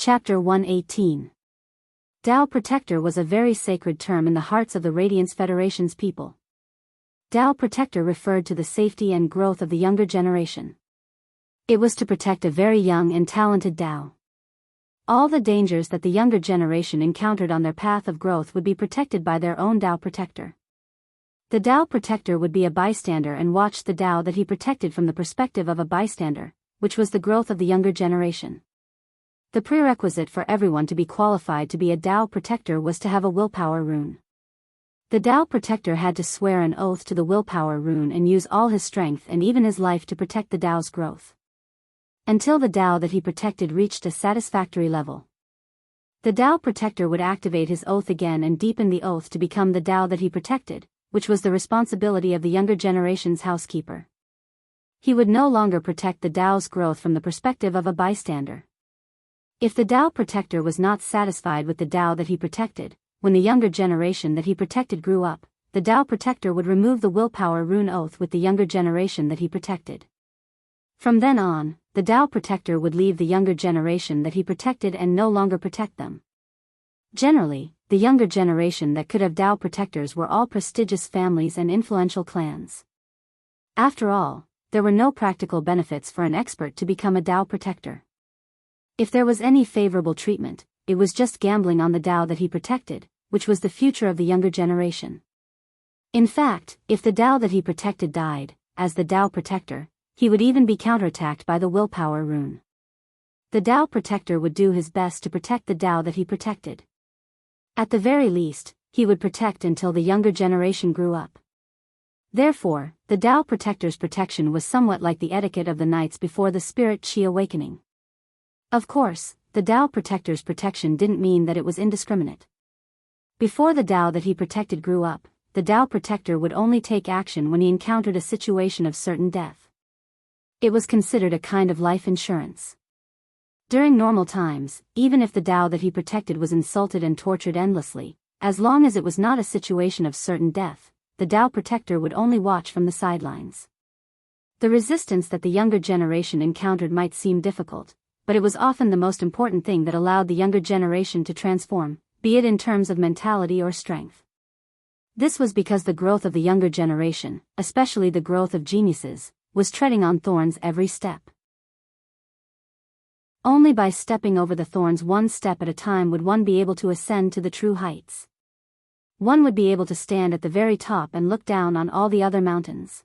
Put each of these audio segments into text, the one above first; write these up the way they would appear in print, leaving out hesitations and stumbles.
Chapter 118. Tao Protector was a very sacred term in the hearts of the Radiance Federation's people. Tao Protector referred to the safety and growth of the younger generation. It was to protect a very young and talented Tao. All the dangers that the younger generation encountered on their path of growth would be protected by their own Tao Protector. The Tao Protector would be a bystander and watch the Tao that he protected from the perspective of a bystander, which was the growth of the younger generation. The prerequisite for everyone to be qualified to be a Tao Protector was to have a willpower rune. The Tao Protector had to swear an oath to the willpower rune and use all his strength and even his life to protect the Tao's growth. Until the Tao that he protected reached a satisfactory level. The Tao Protector would activate his oath again and deepen the oath to become the Tao that he protected, which was the responsibility of the younger generation's housekeeper. He would no longer protect the Tao's growth from the perspective of a bystander. If the Tao Protector was not satisfied with the Tao that he protected, when the younger generation that he protected grew up, the Tao Protector would remove the willpower rune oath with the younger generation that he protected. From then on, the Tao Protector would leave the younger generation that he protected and no longer protect them. Generally, the younger generation that could have Tao Protectors were all prestigious families and influential clans. After all, there were no practical benefits for an expert to become a Tao Protector. If there was any favorable treatment, it was just gambling on the Tao that he protected, which was the future of the younger generation. In fact, if the Tao that he protected died, as the Tao Protector, he would even be counterattacked by the willpower rune. The Tao Protector would do his best to protect the Tao that he protected. At the very least, he would protect until the younger generation grew up. Therefore, the Tao Protector's protection was somewhat like the etiquette of the knights before the Spirit Qi awakening. Of course, the Tao Protector's protection didn't mean that it was indiscriminate. Before the Tao that he protected grew up, the Tao Protector would only take action when he encountered a situation of certain death. It was considered a kind of life insurance. During normal times, even if the Tao that he protected was insulted and tortured endlessly, as long as it was not a situation of certain death, the Tao Protector would only watch from the sidelines. The resistance that the younger generation encountered might seem difficult, but it was often the most important thing that allowed the younger generation to transform, be it in terms of mentality or strength. This was because the growth of the younger generation, especially the growth of geniuses, was treading on thorns every step. Only by stepping over the thorns one step at a time would one be able to ascend to the true heights. One would be able to stand at the very top and look down on all the other mountains.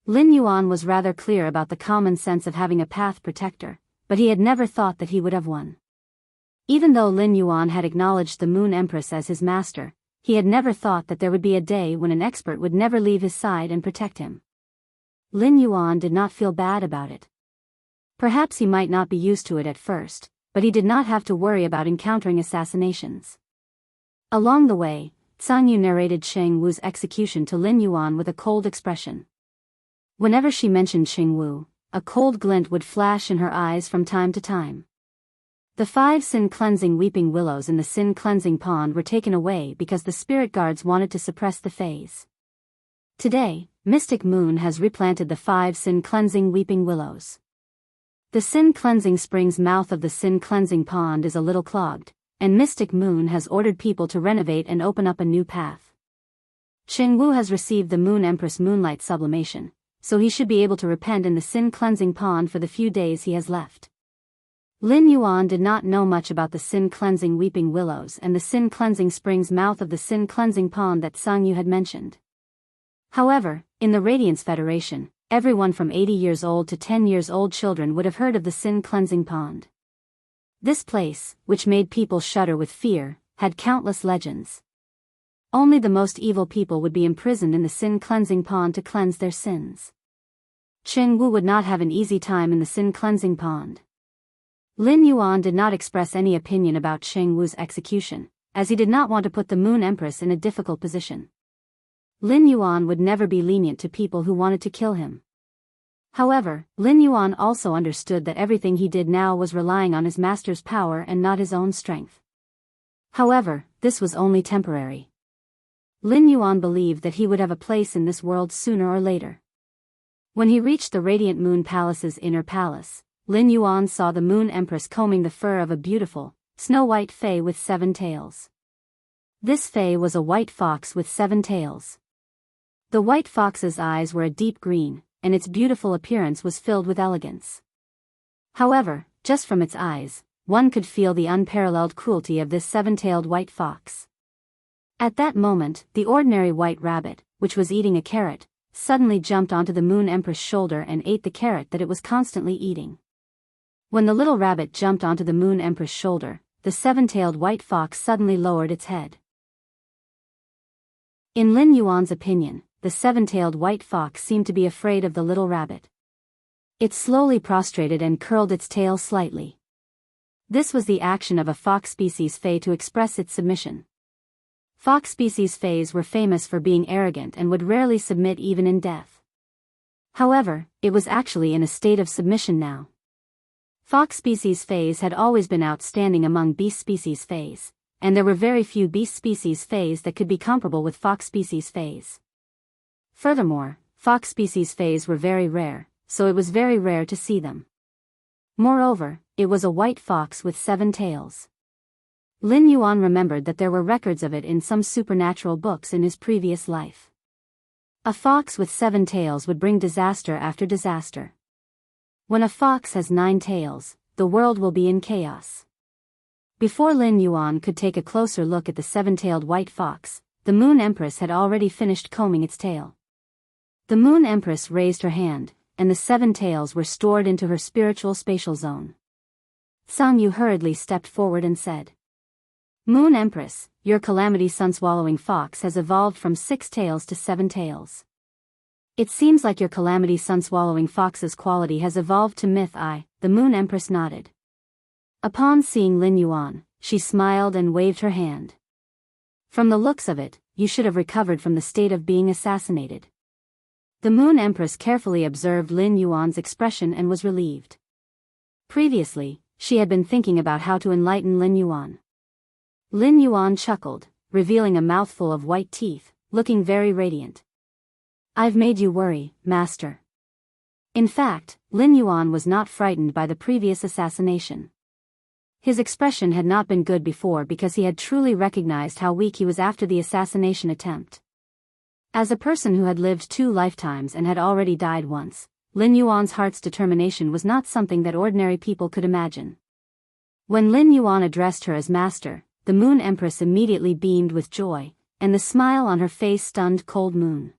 Lin Yuan was rather clear about the common sense of having a path protector, but he had never thought that he would have one. Even though Lin Yuan had acknowledged the Moon Empress as his master, he had never thought that there would be a day when an expert would never leave his side and protect him. Lin Yuan did not feel bad about it. Perhaps he might not be used to it at first, but he did not have to worry about encountering assassinations. Along the way, Zhang Yu narrated Sheng Wu's execution to Lin Yuan with a cold expression. Whenever she mentioned Sheng Wu, a cold glint would flash in her eyes from time to time. The 5 sin-cleansing weeping willows in the sin-cleansing pond were taken away because the spirit guards wanted to suppress the phase. Today, Mystic Moon has replanted the 5 sin-cleansing weeping willows. The sin-cleansing spring's mouth of the sin-cleansing pond is a little clogged, and Mystic Moon has ordered people to renovate and open up a new path. Sheng Wu has received the Moon Empress Moonlight sublimation, so he should be able to repent in the sin-cleansing pond for the few days he has left. Lin Yuan did not know much about the sin-cleansing weeping willows and the sin-cleansing spring's mouth of the sin-cleansing pond that Zhang Yu had mentioned. However, in the Radiance Federation, everyone from 80 years old to 10 years old children would have heard of the sin-cleansing pond. This place, which made people shudder with fear, had countless legends. Only the most evil people would be imprisoned in the sin-cleansing pond to cleanse their sins. Sheng Wu would not have an easy time in the sin-cleansing pond. Lin Yuan did not express any opinion about Sheng Wu's execution, as he did not want to put the Moon Empress in a difficult position. Lin Yuan would never be lenient to people who wanted to kill him. However, Lin Yuan also understood that everything he did now was relying on his master's power and not his own strength. However, this was only temporary. Lin Yuan believed that he would have a place in this world sooner or later. When he reached the Radiant Moon Palace's inner palace, Lin Yuan saw the Moon Empress combing the fur of a beautiful, snow-white fae with 7 tails. This fae was a white fox with 7 tails. The white fox's eyes were a deep green, and its beautiful appearance was filled with elegance. However, just from its eyes, one could feel the unparalleled cruelty of this 7-tailed white fox. At that moment, the ordinary white rabbit, which was eating a carrot, suddenly jumped onto the Moon Empress' shoulder and ate the carrot that it was constantly eating. When the little rabbit jumped onto the Moon Empress' shoulder, the 7-tailed white fox suddenly lowered its head. In Lin Yuan's opinion, the 7-tailed white fox seemed to be afraid of the little rabbit. It slowly prostrated and curled its tail slightly. This was the action of a fox species fae to express its submission. Fox species fays were famous for being arrogant and would rarely submit even in death. However, it was actually in a state of submission now. Fox species fays had always been outstanding among beast species fays, and there were very few beast species fays that could be comparable with fox species fays. Furthermore, fox species fays were very rare, so it was very rare to see them. Moreover, it was a white fox with 7 tails. Lin Yuan remembered that there were records of it in some supernatural books in his previous life. A fox with 7 tails would bring disaster after disaster. When a fox has 9 tails, the world will be in chaos. Before Lin Yuan could take a closer look at the 7-tailed white fox, the Moon Empress had already finished combing its tail. The Moon Empress raised her hand, and the 7 tails were stored into her spiritual spatial zone. Sang Yu hurriedly stepped forward and said, "Moon Empress, your calamity sun-swallowing fox has evolved from 6 tails to 7 tails. It seems like your calamity sun-swallowing fox's quality has evolved to myth I." The Moon Empress nodded. Upon seeing Lin Yuan, she smiled and waved her hand. "From the looks of it, you should have recovered from the state of being assassinated." The Moon Empress carefully observed Lin Yuan's expression and was relieved. Previously, she had been thinking about how to enlighten Lin Yuan. Lin Yuan chuckled, revealing a mouthful of white teeth, looking very radiant. "I've made you worry, master." In fact, Lin Yuan was not frightened by the previous assassination. His expression had not been good before because he had truly recognized how weak he was after the assassination attempt. As a person who had lived 2 lifetimes and had already died once, Lin Yuan's heart's determination was not something that ordinary people could imagine. When Lin Yuan addressed her as master, the Moon Empress immediately beamed with joy, and the smile on her face stunned Cold Moon.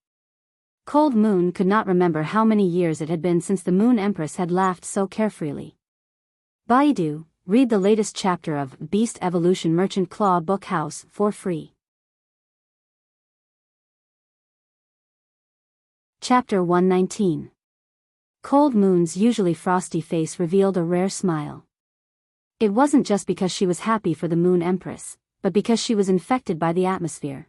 Cold Moon could not remember how many years it had been since the Moon Empress had laughed so carefreely. Baidu, read the latest chapter of Beast Evolution Merchant Claw Book House for free. Chapter 119. Cold Moon's usually frosty face revealed a rare smile. It wasn't just because she was happy for the Moon Empress, but because she was infected by the atmosphere.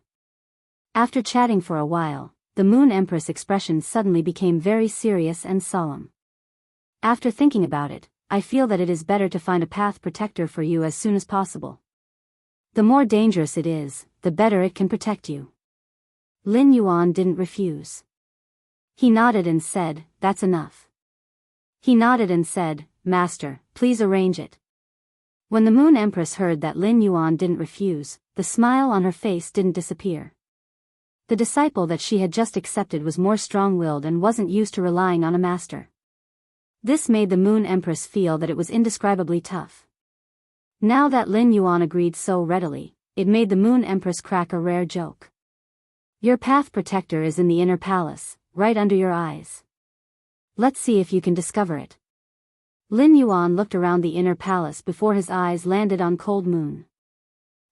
After chatting for a while, the Moon Empress' expression suddenly became very serious and solemn. "After thinking about it, I feel that it is better to find a path protector for you as soon as possible. The more dangerous it is, the better it can protect you." Lin Yuan didn't refuse. He nodded and said, "That's enough." He nodded and said, "Master, please arrange it." When the Moon Empress heard that Lin Yuan didn't refuse, the smile on her face didn't disappear. The disciple that she had just accepted was more strong-willed and wasn't used to relying on a master. This made the Moon Empress feel that it was indescribably tough. Now that Lin Yuan agreed so readily, it made the Moon Empress crack a rare joke. "Your path protector is in the inner palace, right under your eyes. Let's see if you can discover it." Lin Yuan looked around the inner palace before his eyes landed on Cold Moon.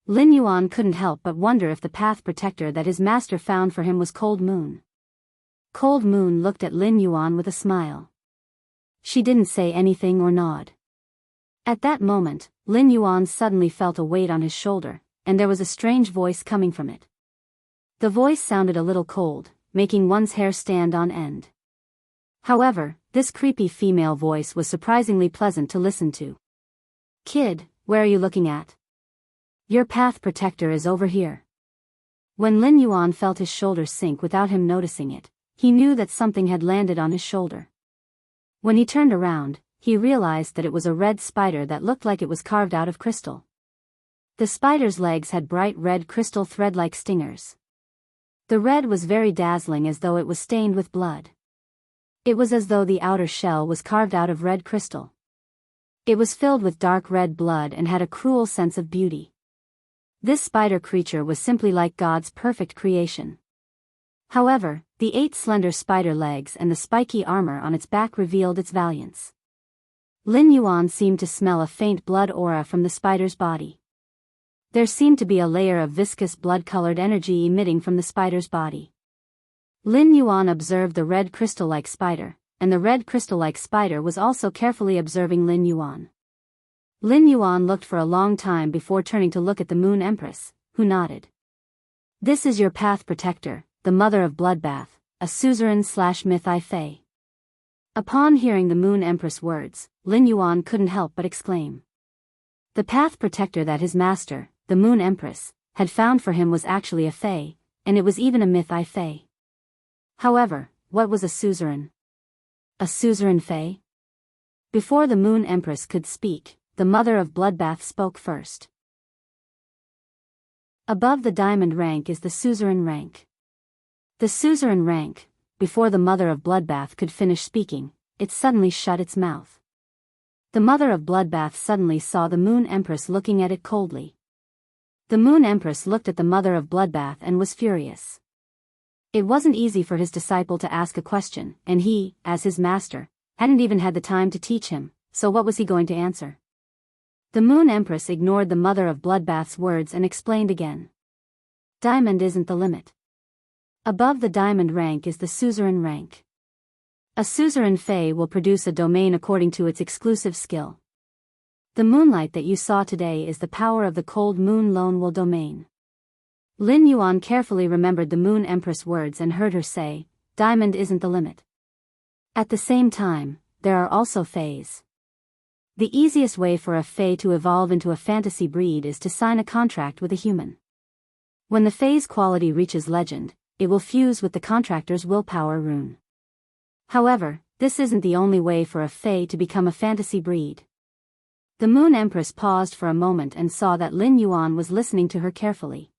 Lin Yuan couldn't help but wonder if the path protector that his master found for him was Cold Moon. Cold Moon looked at Lin Yuan with a smile. She didn't say anything or nod. At that moment, Lin Yuan suddenly felt a weight on his shoulder, and there was a strange voice coming from it. The voice sounded a little cold, making one's hair stand on end. However, this creepy female voice was surprisingly pleasant to listen to. "Kid, where are you looking at? Your path protector is over here." When Lin Yuan felt his shoulder sink without him noticing it, he knew that something had landed on his shoulder. When he turned around, he realized that it was a red spider that looked like it was carved out of crystal. The spider's legs had bright red crystal thread-like stingers. The red was very dazzling, as though it was stained with blood. It was as though the outer shell was carved out of red crystal. It was filled with dark red blood and had a cruel sense of beauty. This spider creature was simply like God's perfect creation. However, the 8 slender spider legs and the spiky armor on its back revealed its valiance. Lin Yuan seemed to smell a faint blood aura from the spider's body. There seemed to be a layer of viscous blood-colored energy emitting from the spider's body. Lin Yuan observed the red crystal-like spider, and the red crystal-like spider was also carefully observing Lin Yuan. Lin Yuan looked for a long time before turning to look at the Moon Empress, who nodded. "This is your path protector, the mother of bloodbath, a suzerain/myth Fei." Upon hearing the Moon Empress words, Lin Yuan couldn't help but exclaim. The path protector that his master, the Moon Empress, had found for him was actually a Fei, and it was even a myth Fei. However, what was a suzerain? A suzerain Fei? Before the Moon Empress could speak, the mother of bloodbath spoke first. Above the diamond rank is the suzerain rank. The suzerain rank, before the mother of bloodbath could finish speaking, it suddenly shut its mouth. The mother of bloodbath suddenly saw the Moon Empress looking at it coldly. The Moon Empress looked at the mother of bloodbath and was furious. It wasn't easy for his disciple to ask a question, and he, as his master, hadn't even had the time to teach him, so what was he going to answer? The Moon Empress ignored the mother of bloodbath's words and explained again. Diamond isn't the limit. Above the diamond rank is the suzerain rank. A suzerain Fei will produce a domain according to its exclusive skill. The moonlight that you saw today is the power of the cold moon lone wool domain. Lin Yuan carefully remembered the Moon Empress words and heard her say, "Diamond isn't the limit." At the same time, there are also Feis. The easiest way for a Fei to evolve into a fantasy breed is to sign a contract with a human. When the Fei's quality reaches legend, it will fuse with the contractor's willpower rune. However, this isn't the only way for a Fei to become a fantasy breed. The Moon Empress paused for a moment and saw that Lin Yuan was listening to her carefully.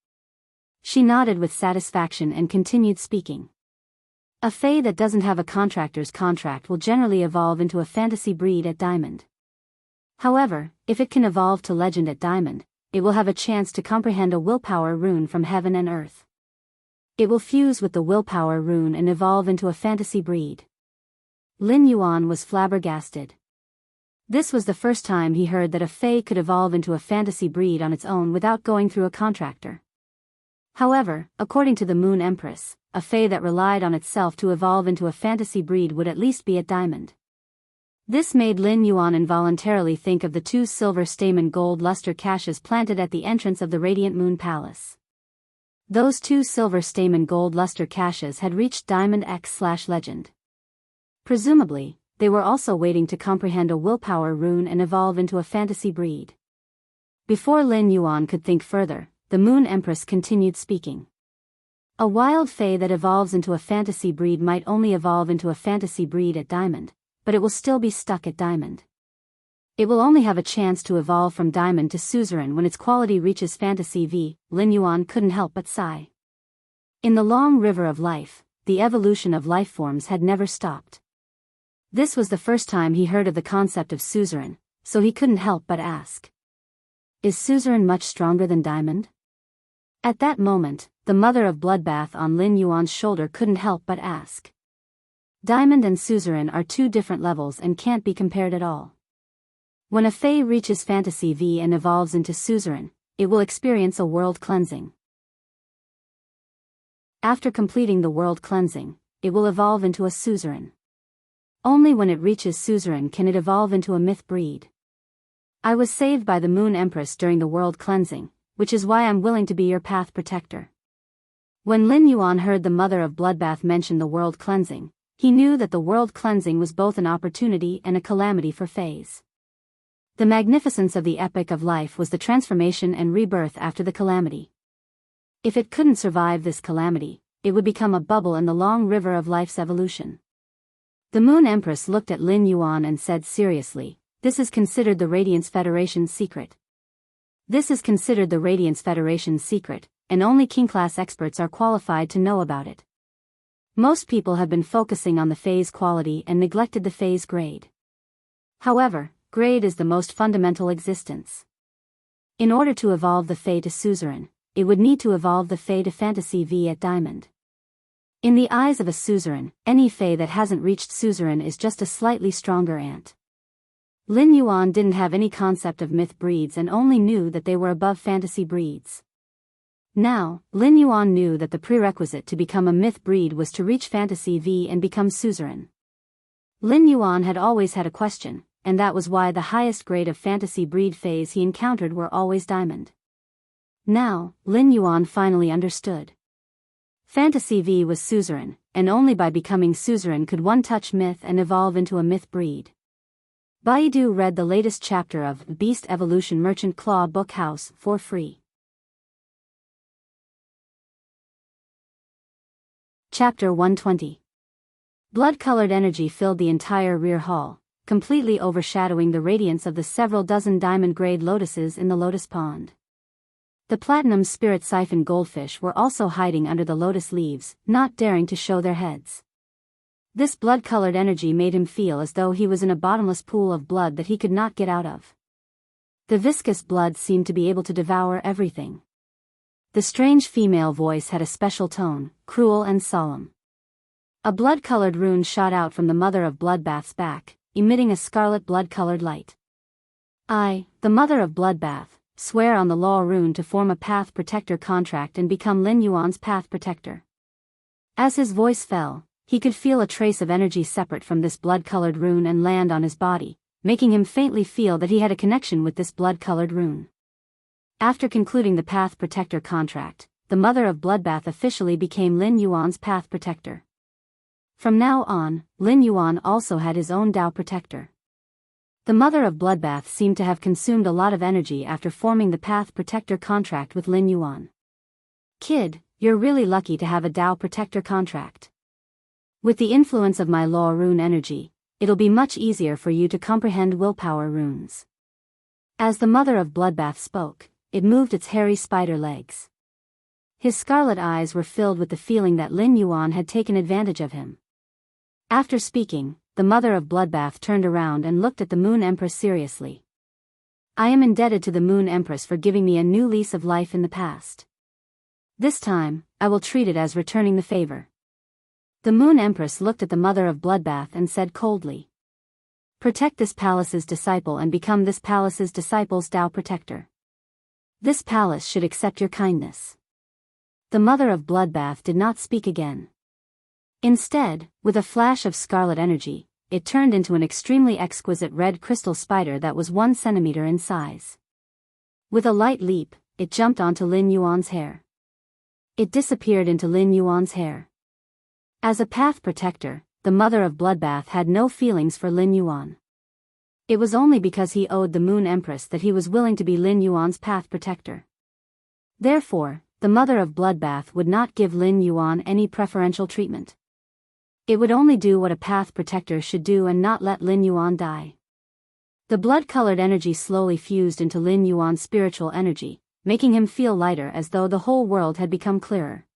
She nodded with satisfaction and continued speaking. A Fei that doesn't have a contractor's contract will generally evolve into a fantasy breed at Diamond. However, if it can evolve to legend at Diamond, it will have a chance to comprehend a willpower rune from heaven and earth. It will fuse with the willpower rune and evolve into a fantasy breed. Lin Yuan was flabbergasted. This was the first time he heard that a Fei could evolve into a fantasy breed on its own without going through a contractor. However, according to the Moon Empress, a Fei that relied on itself to evolve into a fantasy breed would at least be at Diamond. This made Lin Yuan involuntarily think of the 2 silver stamen gold luster caches planted at the entrance of the Radiant Moon Palace. Those 2 silver stamen gold luster caches had reached Diamond X/legend. Presumably, they were also waiting to comprehend a willpower rune and evolve into a fantasy breed. Before Lin Yuan could think further, the Moon Empress continued speaking. A wild Fei that evolves into a fantasy breed might only evolve into a fantasy breed at Diamond, but it will still be stuck at Diamond. It will only have a chance to evolve from Diamond to suzerain when its quality reaches fantasy V. Lin Yuan couldn't help but sigh. In the long river of life, the evolution of life forms had never stopped. This was the first time he heard of the concept of suzerain, so he couldn't help but ask. Is suzerain much stronger than Diamond? At that moment, the mother of bloodbath on Lin Yuan's shoulder couldn't help but ask. Diamond and suzerain are 2 different levels and can't be compared at all. When a Fei reaches fantasy V and evolves into suzerain, it will experience a world cleansing. After completing the world cleansing, it will evolve into a suzerain. Only when it reaches suzerain can it evolve into a myth breed. I was saved by the Moon Empress during the world cleansing, which is why I'm willing to be your path protector. When Lin Yuan heard the mother of bloodbath mention the world cleansing, he knew that the world cleansing was both an opportunity and a calamity for Feis. The magnificence of the epic of life was the transformation and rebirth after the calamity. If it couldn't survive this calamity, it would become a bubble in the long river of life's evolution. The Moon Empress looked at Lin Yuan and said seriously, "This is considered the Radiance Federation's secret. This is considered the Radiance Federation's secret, and only King-class experts are qualified to know about it. Most people have been focusing on the phase quality and neglected the phase grade. However, grade is the most fundamental existence. In order to evolve the Fae to Suzerain, it would need to evolve the Fae to Fantasy V at Diamond. In the eyes of a Suzerain, any Fae that hasn't reached Suzerain is just a slightly stronger ant." Lin Yuan didn't have any concept of myth breeds and only knew that they were above fantasy breeds. Now, Lin Yuan knew that the prerequisite to become a myth breed was to reach Fantasy V and become Suzerain. Lin Yuan had always had a question, and that was why the highest grade of fantasy breed phase he encountered were always Diamond. Now, Lin Yuan finally understood. Fantasy V was Suzerain, and only by becoming Suzerain could one touch myth and evolve into a myth breed. Baidu read the latest chapter of Beast Evolution Merchant Claw Book House for free. Chapter 120. Blood-colored energy filled the entire rear hall, completely overshadowing the radiance of the several dozen diamond-grade lotuses in the lotus pond. The platinum spirit siphon goldfish were also hiding under the lotus leaves, not daring to show their heads. This blood-colored energy made him feel as though he was in a bottomless pool of blood that he could not get out of. The viscous blood seemed to be able to devour everything. The strange female voice had a special tone, cruel and solemn. A blood-colored rune shot out from the Mother of Bloodbath's back, emitting a scarlet blood-colored light. "I, the Mother of Bloodbath, swear on the law rune to form a Path Protector contract and become Lin Yuan's Path Protector." As his voice fell, he could feel a trace of energy separate from this blood-colored rune and land on his body, making him faintly feel that he had a connection with this blood-colored rune. After concluding the Path Protector contract, the Mother of Bloodbath officially became Lin Yuan's Path Protector. From now on, Lin Yuan also had his own Tao Protector. The Mother of Bloodbath seemed to have consumed a lot of energy after forming the Path Protector contract with Lin Yuan. "Kid, you're really lucky to have a Tao Protector contract. With the influence of my law rune energy, it'll be much easier for you to comprehend willpower runes." As the Mother of Bloodbath spoke, it moved its hairy spider legs. His scarlet eyes were filled with the feeling that Lin Yuan had taken advantage of him. After speaking, the Mother of Bloodbath turned around and looked at the Moon Empress seriously. "I am indebted to the Moon Empress for giving me a new lease of life in the past. This time, I will treat it as returning the favor." The Moon Empress looked at the Mother of Bloodbath and said coldly, "Protect this palace's disciple and become this palace's disciple's Tao Protector. This palace should accept your kindness." The Mother of Bloodbath did not speak again. Instead, with a flash of scarlet energy, it turned into an extremely exquisite red crystal spider that was 1 centimeter in size. With a light leap, it jumped onto Lin Yuan's hair. It disappeared into Lin Yuan's hair. As a Path Protector, the Mother of Bloodbath had no feelings for Lin Yuan. It was only because he owed the Moon Empress that he was willing to be Lin Yuan's Path Protector. Therefore, the Mother of Bloodbath would not give Lin Yuan any preferential treatment. It would only do what a Path Protector should do and not let Lin Yuan die. The blood-colored energy slowly fused into Lin Yuan's spiritual energy, making him feel lighter as though the whole world had become clearer.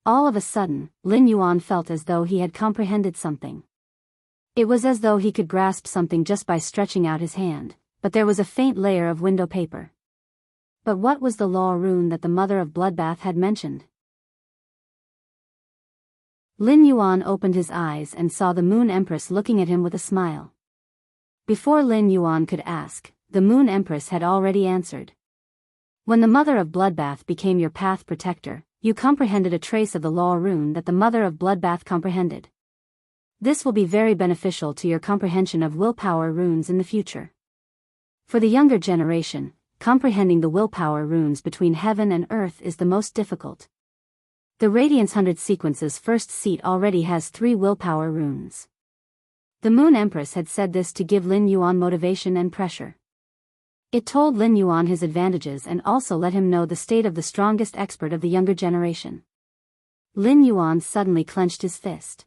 All of a sudden, Lin Yuan felt as though he had comprehended something. It was as though he could grasp something just by stretching out his hand, but there was a faint layer of window paper. But what was the law rune that the Mother of Bloodbath had mentioned? Lin Yuan opened his eyes and saw the Moon Empress looking at him with a smile. Before Lin Yuan could ask, the Moon Empress had already answered. "When the Mother of Bloodbath became your Path Protector, you comprehended a trace of the law rune that the Mother of Bloodbath comprehended. This will be very beneficial to your comprehension of willpower runes in the future. For the younger generation, comprehending the willpower runes between heaven and earth is the most difficult. The Radiance 100 sequence's first seat already has 3 willpower runes." The Moon Empress had said this to give Lin Yuan motivation and pressure. It told Lin Yuan his advantages and also let him know the state of the strongest expert of the younger generation. Lin Yuan suddenly clenched his fist.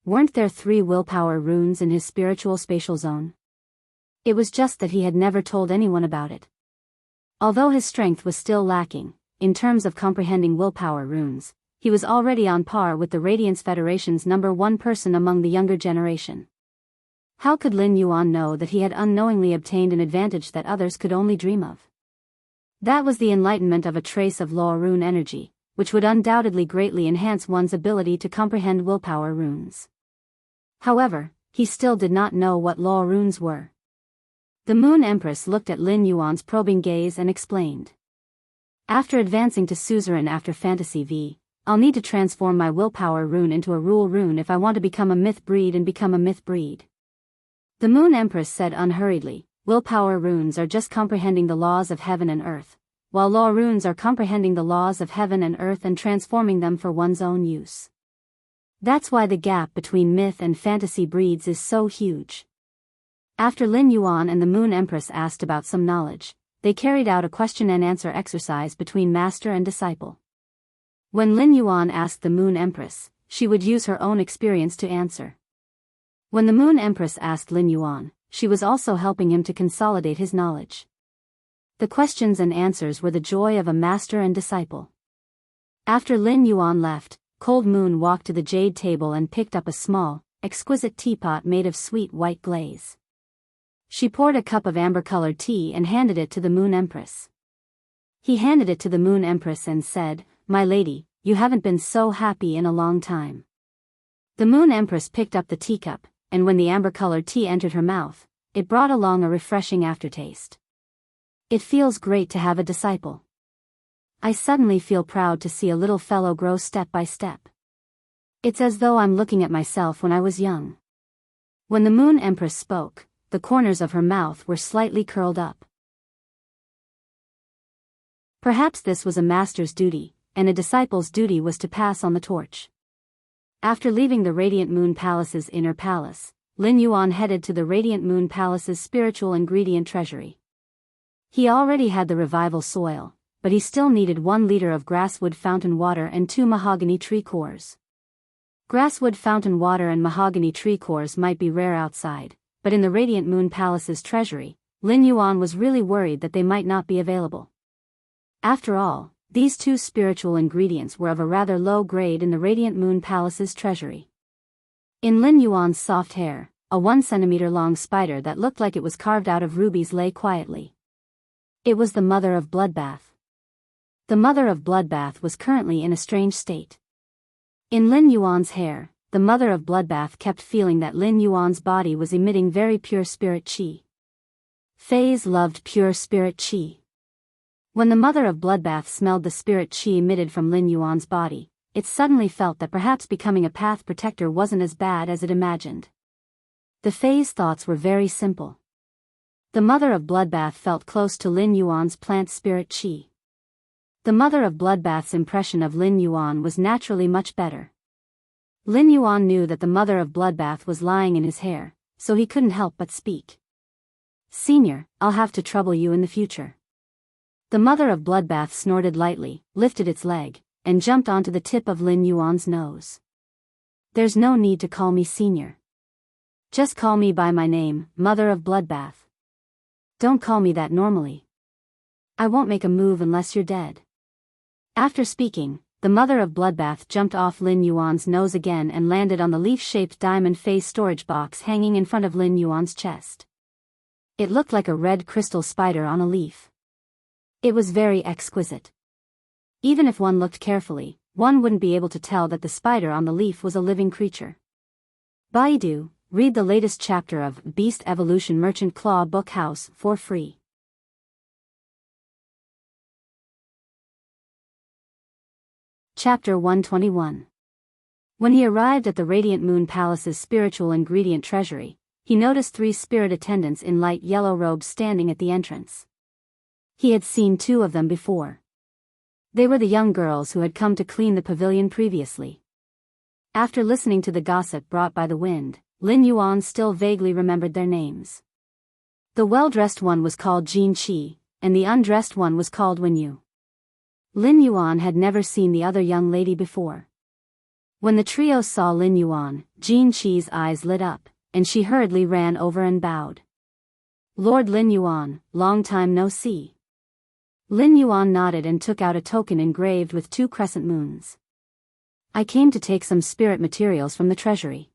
Weren't there 3 willpower runes in his spiritual spatial zone? It was just that he had never told anyone about it. Although his strength was still lacking, in terms of comprehending willpower runes, he was already on par with the Radiance Federation's #1 person among the younger generation. How could Lin Yuan know that he had unknowingly obtained an advantage that others could only dream of? That was the enlightenment of a trace of law rune energy, which would undoubtedly greatly enhance one's ability to comprehend willpower runes. However, he still did not know what law runes were. The Moon Empress looked at Lin Yuan's probing gaze and explained. After advancing to suzerain after Fantasy V, I'll need to transform my willpower rune into a rule rune if I want to become a myth breed and become a myth breed. The Moon Empress said unhurriedly, willpower runes are just comprehending the laws of heaven and earth, while law runes are comprehending the laws of heaven and earth and transforming them for one's own use. That's why the gap between myth and fantasy breeds is so huge. After Lin Yuan and the Moon Empress asked about some knowledge, they carried out a question and answer exercise between master and disciple. When Lin Yuan asked the Moon Empress, she would use her own experience to answer. When the Moon Empress asked Lin Yuan, she was also helping him to consolidate his knowledge. The questions and answers were the joy of a master and disciple. After Lin Yuan left, Cold Moon walked to the jade table and picked up a small, exquisite teapot made of sweet white glaze. She poured a cup of amber-colored tea and handed it to the Moon Empress. He handed it to the Moon Empress and said, "My lady, you haven't been so happy in a long time." The Moon Empress picked up the teacup, and when the amber-colored tea entered her mouth, it brought along a refreshing aftertaste. It feels great to have a disciple. I suddenly feel proud to see a little fellow grow step by step. It's as though I'm looking at myself when I was young. When the Moon Empress spoke, the corners of her mouth were slightly curled up. Perhaps this was a master's duty, and a disciple's duty was to pass on the torch. After leaving the Radiant Moon Palace's inner palace, Lin Yuan headed to the Radiant Moon Palace's spiritual ingredient treasury. He already had the revival soil, but he still needed 1 liter of grasswood fountain water and 2 mahogany tree cores. Grasswood fountain water and mahogany tree cores might be rare outside, but in the Radiant Moon Palace's treasury, Lin Yuan was really worried that they might not be available. After all, these 2 spiritual ingredients were of a rather low grade in the Radiant Moon Palace's treasury. In Lin Yuan's soft hair, a 1 centimeter long spider that looked like it was carved out of rubies lay quietly. It was the Mother of Bloodbath. The Mother of Bloodbath was currently in a strange state. In Lin Yuan's hair, the Mother of Bloodbath kept feeling that Lin Yuan's body was emitting very pure spirit qi. Faze loved pure spirit qi. When the Mother of Bloodbath smelled the spirit qi emitted from Lin Yuan's body, it suddenly felt that perhaps becoming a path protector wasn't as bad as it imagined. The Faze thoughts were very simple. The Mother of Bloodbath felt close to Lin Yuan's plant spirit qi. The Mother of Bloodbath's impression of Lin Yuan was naturally much better. Lin Yuan knew that the Mother of Bloodbath was lying in his hair, so he couldn't help but speak. "Senior, I'll have to trouble you in the future." The Mother of Bloodbath snorted lightly, lifted its leg, and jumped onto the tip of Lin Yuan's nose. "There's no need to call me senior. Just call me by my name, Mother of Bloodbath. Don't call me that normally. I won't make a move unless you're dead." After speaking, the Mother of Bloodbath jumped off Lin Yuan's nose again and landed on the leaf-shaped diamond face storage box hanging in front of Lin Yuan's chest. It looked like a red crystal spider on a leaf. It was very exquisite. Even if one looked carefully, one wouldn't be able to tell that the spider on the leaf was a living creature. Baidu, read the latest chapter of Beast Evolution Merchant Claw Book House for free. Chapter 121. When he arrived at the Radiant Moon Palace's spiritual ingredient treasury, he noticed 3 spirit attendants in light yellow robes standing at the entrance. He had seen 2 of them before. They were the young girls who had come to clean the pavilion previously. After listening to the gossip brought by the wind, Lin Yuan still vaguely remembered their names. The well-dressed one was called Jin Qi, and the undressed one was called Wen Yu. Lin Yuan had never seen the other young lady before. When the trio saw Lin Yuan, Jin Qi's eyes lit up, and she hurriedly ran over and bowed. Lord Lin Yuan, long time no see. Lin Yuan nodded and took out a token engraved with 2 crescent moons. I came to take some spirit materials from the treasury.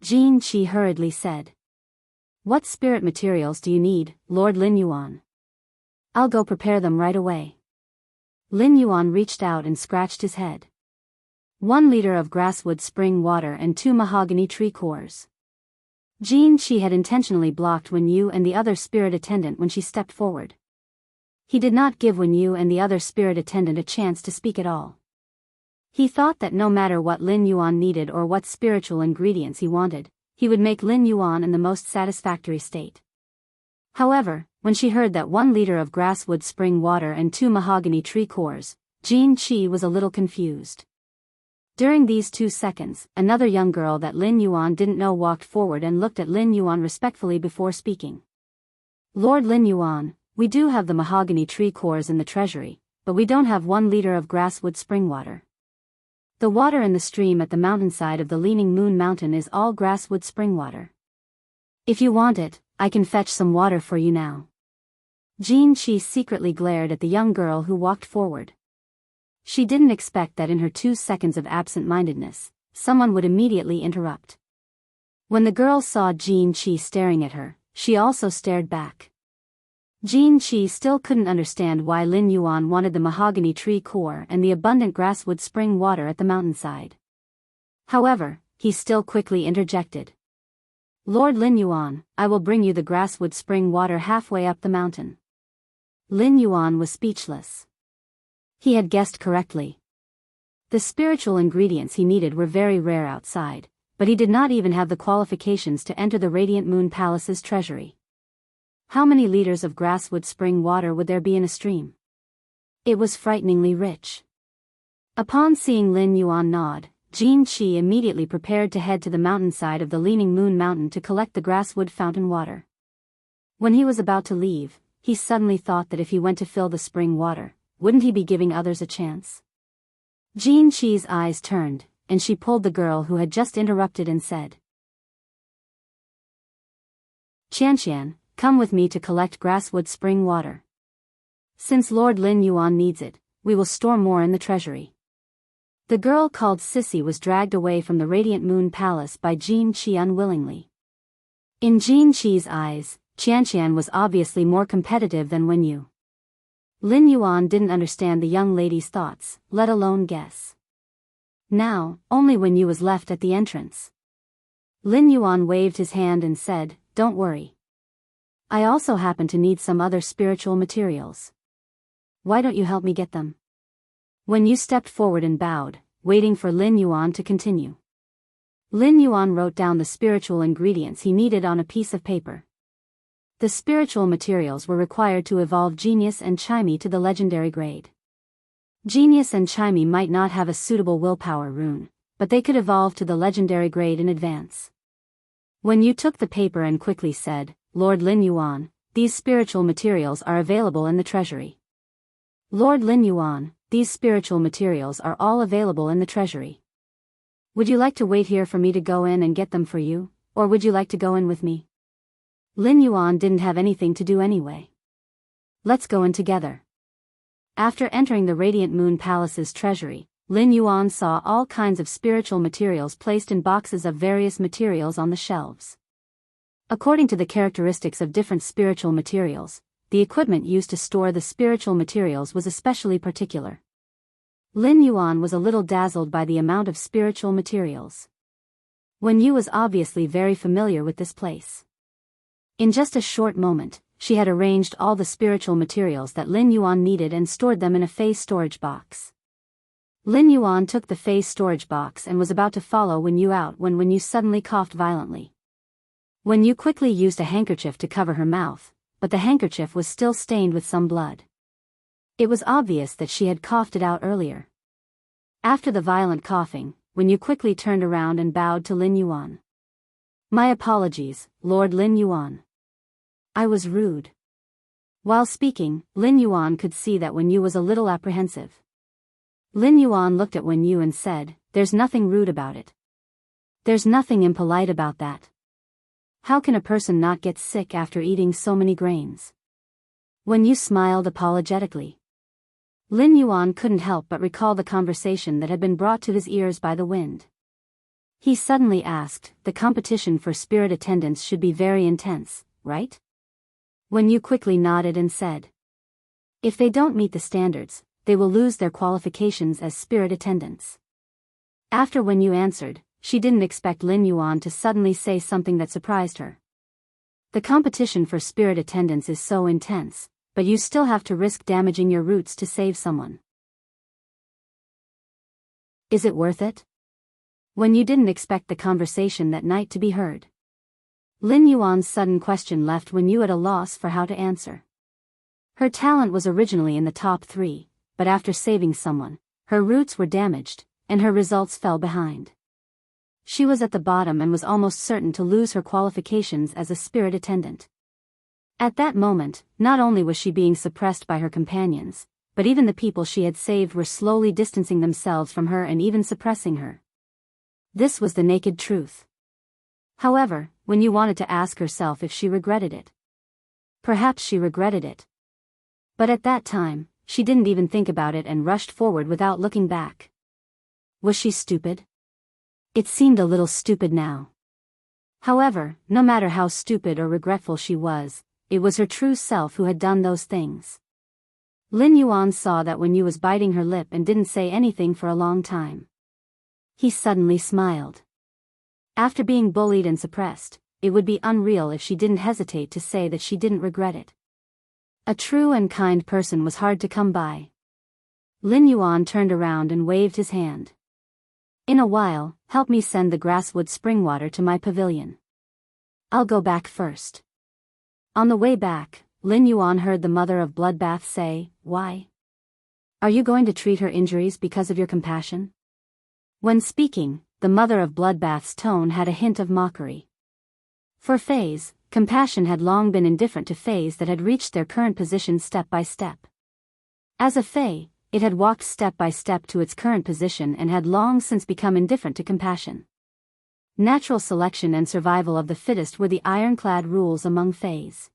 Jin Qi hurriedly said. What spirit materials do you need, Lord Lin Yuan? I'll go prepare them right away. Lin Yuan reached out and scratched his head. 1 liter of grasswood spring water and 2 mahogany tree cores. Jin Qi had intentionally blocked Wen Yu and the other spirit attendant when she stepped forward. He did not give Wen Yu and the other spirit attendant a chance to speak at all. He thought that no matter what Lin Yuan needed or what spiritual ingredients he wanted, he would make Lin Yuan in the most satisfactory state. However, when she heard that 1 liter of grasswood spring water and 2 mahogany tree cores, Jin Qi was a little confused. During these 2 seconds, another young girl that Lin Yuan didn't know walked forward and looked at Lin Yuan respectfully before speaking. Lord Lin Yuan, we do have the mahogany tree cores in the treasury, but we don't have 1 liter of grasswood spring water. The water in the stream at the mountainside of the Leaning Moon Mountain is all grasswood spring water. If you want it, I can fetch some water for you now. Jin Qi secretly glared at the young girl who walked forward. She didn't expect that in her 2 seconds of absent-mindedness, someone would immediately interrupt. When the girl saw Jin Qi staring at her, she also stared back. Jin Qi still couldn't understand why Lin Yuan wanted the mahogany tree core and the abundant grasswood spring water at the mountainside. However, he still quickly interjected. Lord Lin Yuan, I will bring you the grasswood spring water halfway up the mountain. Lin Yuan was speechless. He had guessed correctly. The spiritual ingredients he needed were very rare outside, but he did not even have the qualifications to enter the Radiant Moon Palace's treasury. How many liters of grasswood spring water would there be in a stream? It was frighteningly rich. Upon seeing Lin Yuan nod, Jin Qi immediately prepared to head to the mountainside of the Leaning Moon Mountain to collect the grasswood fountain water. When he was about to leave, he suddenly thought that if he went to fill the spring water, wouldn't he be giving others a chance? Jin Qi's eyes turned, and she pulled the girl who had just interrupted and said, Qianqian, come with me to collect grasswood spring water. Since Lord Lin Yuan needs it, we will store more in the treasury. The girl called Sissy was dragged away from the Radiant Moon Palace by Jin Qi unwillingly. In Jin Qi's eyes, Qianqian was obviously more competitive than Wen Yu. Lin Yuan didn't understand the young lady's thoughts, let alone guess. Now, only Wen Yu was left at the entrance. Lin Yuan waved his hand and said, Don't worry. I also happen to need some other spiritual materials. Why don't you help me get them? Wen Yu stepped forward and bowed, waiting for Lin Yuan to continue. Lin Yuan wrote down the spiritual ingredients he needed on a piece of paper. The spiritual materials were required to evolve Genius and Chimey to the legendary grade. Genius and Chimey might not have a suitable willpower rune, but they could evolve to the legendary grade in advance. Wen Yu took the paper and quickly said, Lord Lin Yuan, these spiritual materials are available in the treasury. Lord Lin Yuan, these spiritual materials are all available in the treasury. Would you like to wait here for me to go in and get them for you, or would you like to go in with me? Lin Yuan didn't have anything to do anyway. Let's go in together. After entering the Radiant Moon Palace's treasury, Lin Yuan saw all kinds of spiritual materials placed in boxes of various materials on the shelves. According to the characteristics of different spiritual materials, the equipment used to store the spiritual materials was especially particular. Lin Yuan was a little dazzled by the amount of spiritual materials. Wen Yu was obviously very familiar with this place. In just a short moment, she had arranged all the spiritual materials that Lin Yuan needed and stored them in a phase storage box. Lin Yuan took the phase storage box and was about to follow Wen Yu out when Wen Yu suddenly coughed violently. Wen Yu quickly used a handkerchief to cover her mouth, but the handkerchief was still stained with some blood. It was obvious that she had coughed it out earlier. After the violent coughing, Wen Yu quickly turned around and bowed to Lin Yuan. My apologies, Lord Lin Yuan. I was rude. While speaking, Lin Yuan could see that Wen Yu was a little apprehensive. Lin Yuan looked at Wen Yu and said, there's nothing rude about it. There's nothing impolite about that. How can a person not get sick after eating so many grains? Wen Yu smiled apologetically. Lin Yuan couldn't help but recall the conversation that had been brought to his ears by the wind. He suddenly asked, the competition for spirit attendants should be very intense, right? Wen Yu quickly nodded and said, if they don't meet the standards, they will lose their qualifications as spirit attendants. After Wen Yu answered, she didn't expect Lin Yuan to suddenly say something that surprised her. The competition for spirit attendants is so intense, but you still have to risk damaging your roots to save someone. Is it worth it? When you didn't expect the conversation that night to be heard. Lin Yuan's sudden question left Wen Yu at a loss for how to answer. Her talent was originally in the top 3, but after saving someone, her roots were damaged, and her results fell behind. She was at the bottom and was almost certain to lose her qualifications as a spirit attendant. At that moment, not only was she being suppressed by her companions, but even the people she had saved were slowly distancing themselves from her and even suppressing her. This was the naked truth. However, Wen Yu wanted to ask herself if she regretted it. Perhaps she regretted it. But at that time, she didn't even think about it and rushed forward without looking back. Was she stupid? It seemed a little stupid now. However, no matter how stupid or regretful she was, it was her true self who had done those things. Lin Yuan saw that Wen Yu was biting her lip and didn't say anything for a long time. He suddenly smiled. After being bullied and suppressed, it would be unreal if she didn't hesitate to say that she didn't regret it. A true and kind person was hard to come by. Lin Yuan turned around and waved his hand. In a while, help me send the grasswood spring water to my pavilion. I'll go back first. On the way back, Lin Yuan heard the mother of Bloodbath say, why? Are you going to treat her injuries because of your compassion? When speaking, the mother of Bloodbath's tone had a hint of mockery. For Fays, compassion had long been indifferent to Fays that had reached their current position step by step. As a Fay, it had walked step by step to its current position and had long since become indifferent to compassion. Natural selection and survival of the fittest were the ironclad rules among Fays.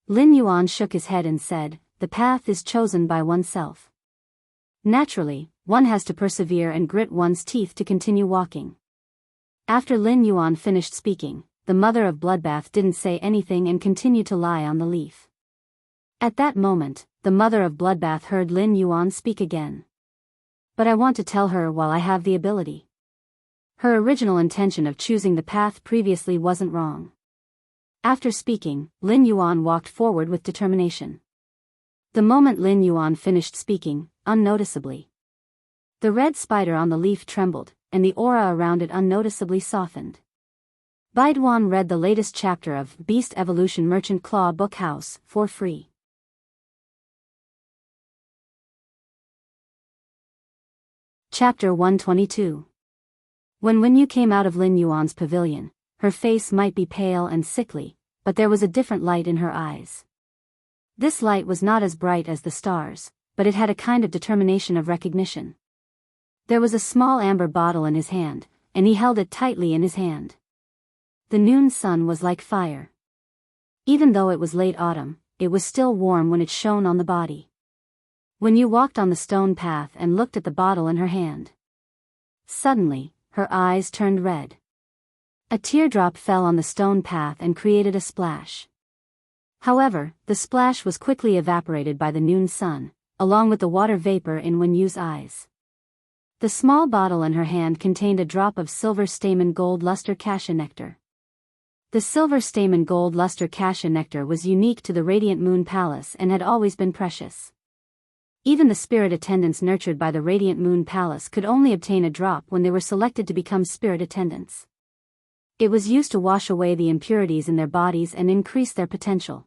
Lin Yuan shook his head and said, the path is chosen by oneself. Naturally, one has to persevere and grit one's teeth to continue walking. After Lin Yuan finished speaking, the mother of Bloodbath didn't say anything and continued to lie on the leaf. At that moment, the mother of Bloodbath heard Lin Yuan speak again. But I want to tell her while I have the ability. Her original intention of choosing the path previously wasn't wrong. After speaking, Lin Yuan walked forward with determination. The moment Lin Yuan finished speaking, unnoticeably, the red spider on the leaf trembled, and the aura around it unnoticeably softened. Baiduan read the latest chapter of Beast Evolution Merchant Claw Bookhouse for free. Chapter 122. When Wen Yu came out of Lin Yuan's pavilion, her face might be pale and sickly, but there was a different light in her eyes. This light was not as bright as the stars, but it had a kind of determination of recognition. There was a small amber bottle in his hand, and he held it tightly in his hand. The noon sun was like fire. Even though it was late autumn, it was still warm when it shone on the body. When you walked on the stone path and looked at the bottle in her hand. Suddenly, her eyes turned red. A teardrop fell on the stone path and created a splash. However, the splash was quickly evaporated by the noon sun, along with the water vapor in Wen Yu's eyes. The small bottle in her hand contained a drop of silver stamen gold luster cassia nectar. The silver stamen gold luster cassia nectar was unique to the Radiant Moon Palace and had always been precious. Even the spirit attendants nurtured by the Radiant Moon Palace could only obtain a drop when they were selected to become spirit attendants. It was used to wash away the impurities in their bodies and increase their potential.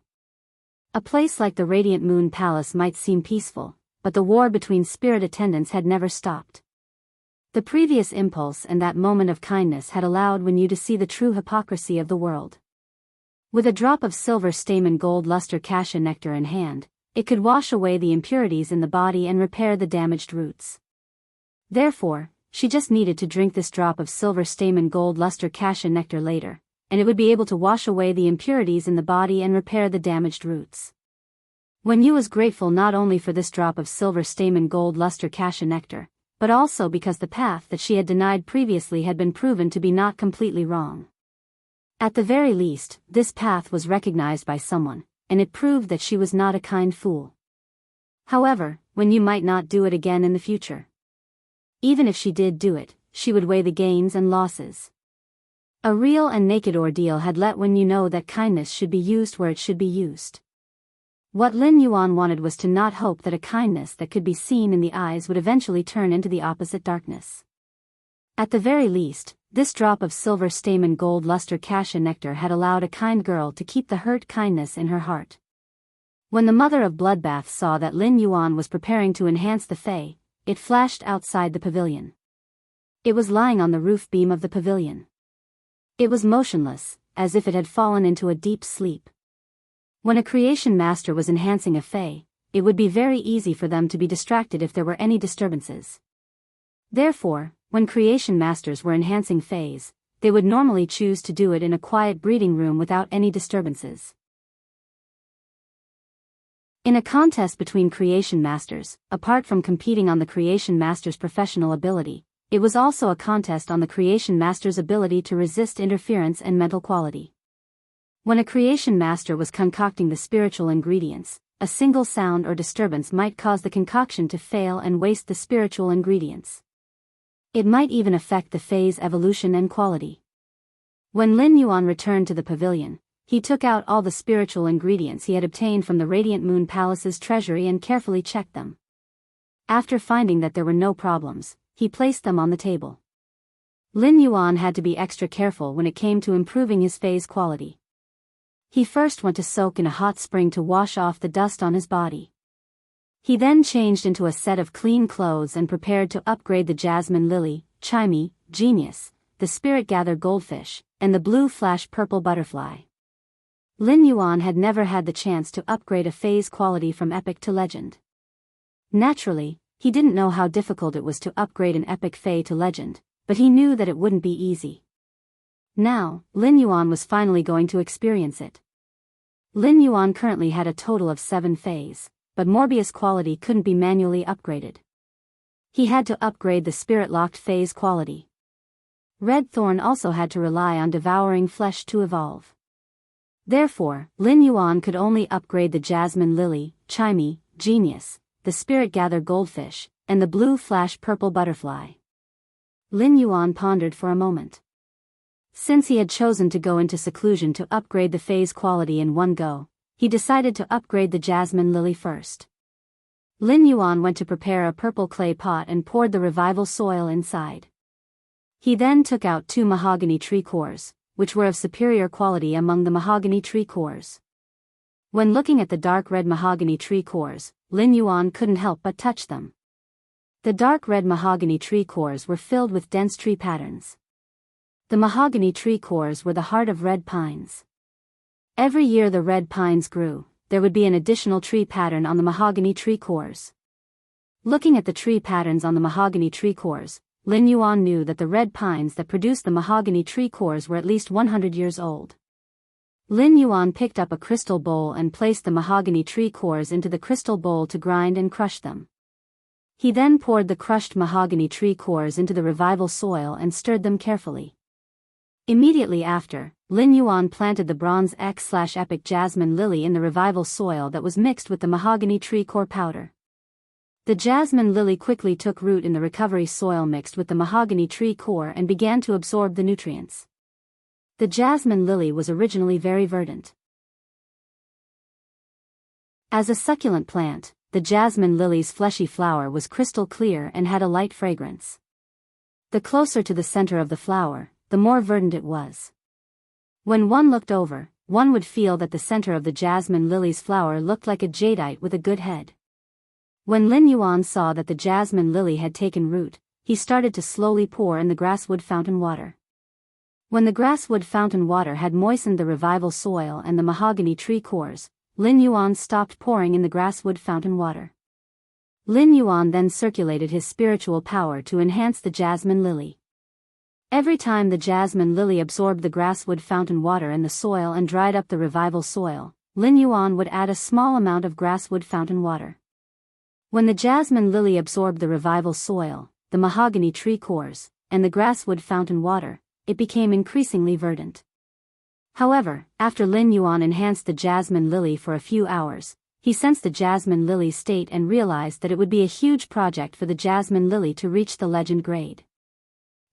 A place like the Radiant Moon Palace might seem peaceful, but the war between spirit attendants had never stopped. The previous impulse and that moment of kindness had allowed Wen Yu to see the true hypocrisy of the world. With a drop of silver stamen gold luster cassia nectar in hand, it could wash away the impurities in the body and repair the damaged roots. Therefore, she just needed to drink this drop of silver stamen gold luster cassia nectar later, and it would be able to wash away the impurities in the body and repair the damaged roots. Wen Yu was grateful not only for this drop of silver stamen gold luster cassia nectar, but also because the path that she had denied previously had been proven to be not completely wrong. At the very least, this path was recognized by someone, and it proved that she was not a kind fool. However, Wen Yu might not do it again in the future. Even if she did do it, she would weigh the gains and losses. A real and naked ordeal had let Wen Yu know that kindness should be used where it should be used. What Lin Yuan wanted was to not hope that a kindness that could be seen in the eyes would eventually turn into the opposite darkness. At the very least, this drop of silver stamen gold luster cassia nectar had allowed a kind girl to keep the hurt kindness in her heart. When the mother of Bloodbath saw that Lin Yuan was preparing to enhance the Fae, it flashed outside the pavilion. It was lying on the roof beam of the pavilion. It was motionless, as if it had fallen into a deep sleep. When a creation master was enhancing a Fae, it would be very easy for them to be distracted if there were any disturbances. Therefore, when creation masters were enhancing Faes, they would normally choose to do it in a quiet breeding room without any disturbances. In a contest between creation masters, apart from competing on the creation master's professional ability, it was also a contest on the creation master's ability to resist interference and mental quality. When a creation master was concocting the spiritual ingredients, a single sound or disturbance might cause the concoction to fail and waste the spiritual ingredients. It might even affect the Fae's evolution and quality. When Lin Yuan returned to the pavilion, he took out all the spiritual ingredients he had obtained from the Radiant Moon Palace's treasury and carefully checked them. After finding that there were no problems, he placed them on the table. Lin Yuan had to be extra careful when it came to improving his Fae's quality. He first went to soak in a hot spring to wash off the dust on his body. He then changed into a set of clean clothes and prepared to upgrade the Jasmine Lily, Chimey, Genius, the Spirit Gather Goldfish, and the Blue Flash Purple Butterfly. Lin Yuan had never had the chance to upgrade a Fae's quality from epic to legend. Naturally, he didn't know how difficult it was to upgrade an epic Fae to legend, but he knew that it wouldn't be easy. Now, Lin Yuan was finally going to experience it. Lin Yuan currently had a total of 7 Faes, but Morbius quality couldn't be manually upgraded. He had to upgrade the Spirit-locked Fae's quality. Red Thorn also had to rely on devouring flesh to evolve. Therefore, Lin Yuan could only upgrade the Jasmine Lily, Chimey, Genius, the Spirit Gather Goldfish, and the Blue Flash Purple Butterfly. Lin Yuan pondered for a moment. Since he had chosen to go into seclusion to upgrade the Fae's quality in one go, he decided to upgrade the Jasmine Lily first. Lin Yuan went to prepare a purple clay pot and poured the revival soil inside. He then took out 2 mahogany tree cores, which were of superior quality among the mahogany tree cores. When looking at the dark red mahogany tree cores, Lin Yuan couldn't help but touch them. The dark red mahogany tree cores were filled with dense tree patterns. The mahogany tree cores were the heart of red pines. Every year the red pines grew, there would be an additional tree pattern on the mahogany tree cores. Looking at the tree patterns on the mahogany tree cores, Lin Yuan knew that the red pines that produced the mahogany tree cores were at least 100 years old. Lin Yuan picked up a crystal bowl and placed the mahogany tree cores into the crystal bowl to grind and crush them. He then poured the crushed mahogany tree cores into the revival soil and stirred them carefully. Immediately after, Lin Yuan planted the bronze X/epic jasmine lily in the revival soil that was mixed with the mahogany tree core powder. The jasmine lily quickly took root in the recovery soil mixed with the mahogany tree core and began to absorb the nutrients. The jasmine lily was originally very verdant. As a succulent plant, the jasmine lily's fleshy flower was crystal clear and had a light fragrance. The closer to the center of the flower, the more verdant it was. When one looked over, one would feel that the center of the jasmine lily's flower looked like a jadeite with a good head. When Lin Yuan saw that the jasmine lily had taken root, he started to slowly pour in the grasswood fountain water. When the grasswood fountain water had moistened the revival soil and the mahogany tree cores, Lin Yuan stopped pouring in the grasswood fountain water. Lin Yuan then circulated his spiritual power to enhance the jasmine lily. Every time the jasmine lily absorbed the grasswood fountain water in the soil and dried up the revival soil, Lin Yuan would add a small amount of grasswood fountain water. When the jasmine lily absorbed the revival soil, the mahogany tree cores, and the grasswood fountain water, it became increasingly verdant. However, after Lin Yuan enhanced the jasmine lily for a few hours, he sensed the jasmine lily's state and realized that it would be a huge project for the jasmine lily to reach the legend grade.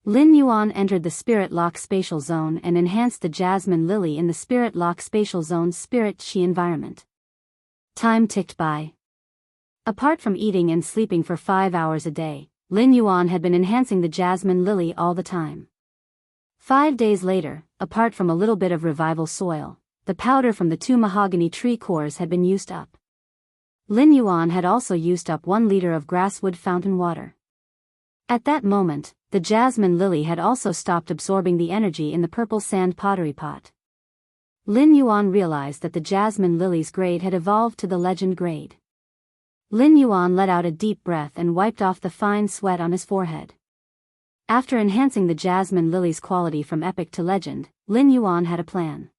Lin Yuan entered the Spirit Lock spatial zone and enhanced the jasmine lily in the Spirit Lock spatial zone's spirit chi environment. Time ticked by. Apart from eating and sleeping for 5 hours a day, Lin Yuan had been enhancing the jasmine lily all the time. 5 days later, apart from a little bit of revival soil, the powder from the 2 mahogany tree cores had been used up. Lin Yuan had also used up 1 liter of grasswood fountain water. At that moment, the jasmine lily had also stopped absorbing the energy in the purple sand pottery pot. Lin Yuan realized that the jasmine lily's grade had evolved to the legend grade. Lin Yuan let out a deep breath and wiped off the fine sweat on his forehead. After enhancing the jasmine lily's quality from epic to legend, Lin Yuan had a plan.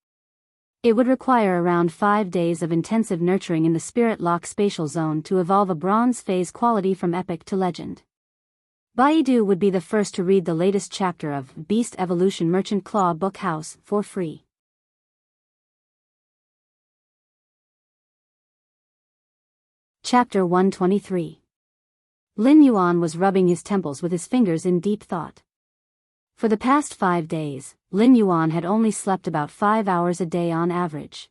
It would require around 5 days of intensive nurturing in the Spirit Lock spatial zone to evolve a bronze phase quality from epic to legend. Biyao would be the first to read the latest chapter of Beast Evolution Merchant Claw Book House for free. Chapter 123. Lin Yuan was rubbing his temples with his fingers in deep thought. For the past 5 days, Lin Yuan had only slept about 5 hours a day on average.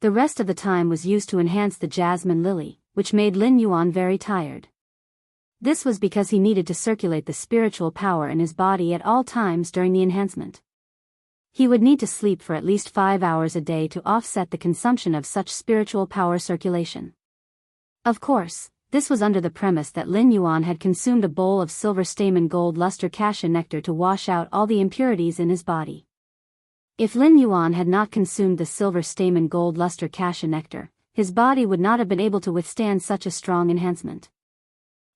The rest of the time was used to enhance the jasmine lily, which made Lin Yuan very tired. This was because he needed to circulate the spiritual power in his body at all times during the enhancement. He would need to sleep for at least 5 hours a day to offset the consumption of such spiritual power circulation. Of course, this was under the premise that Lin Yuan had consumed a bowl of silver stamen gold luster cassia nectar to wash out all the impurities in his body. If Lin Yuan had not consumed the silver stamen gold luster cassia nectar, his body would not have been able to withstand such a strong enhancement.